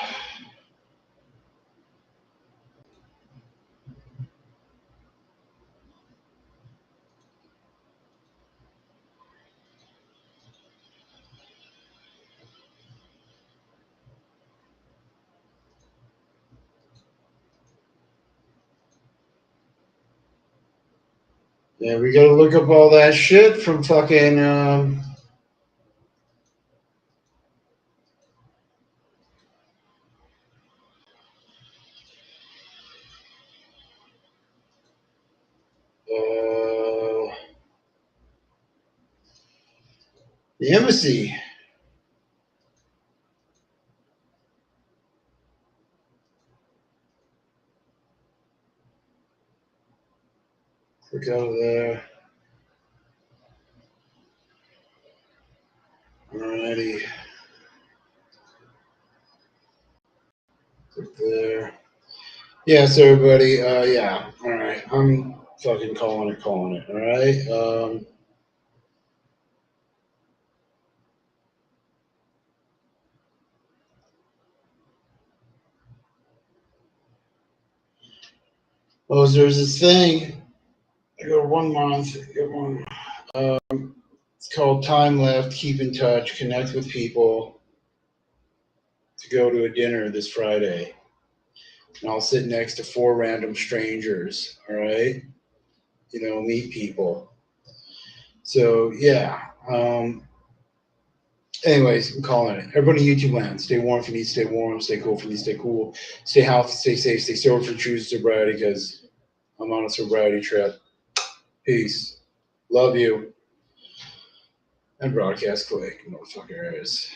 A: Yeah, we gotta look up all that shit from fucking, the embassy. Click out of there. Alrighty. Click there. Yes, everybody. Yeah. All right. I'm fucking calling it. All right. Oh, so there's this thing. I go 1 month. Get one. It's called Time Left. Keep in touch. Connect with people to go to a dinner this Friday. and I'll sit next to 4 random strangers. All right, meet people. So yeah. Anyways, I'm calling it. Everybody in YouTube land, stay warm if you need to stay warm. Stay cool if you need to stay cool. Stay healthy, stay safe, stay sober if you choose sobriety, because I'm on a sobriety trip. Peace. Love you. And broadcast quick, motherfuckers.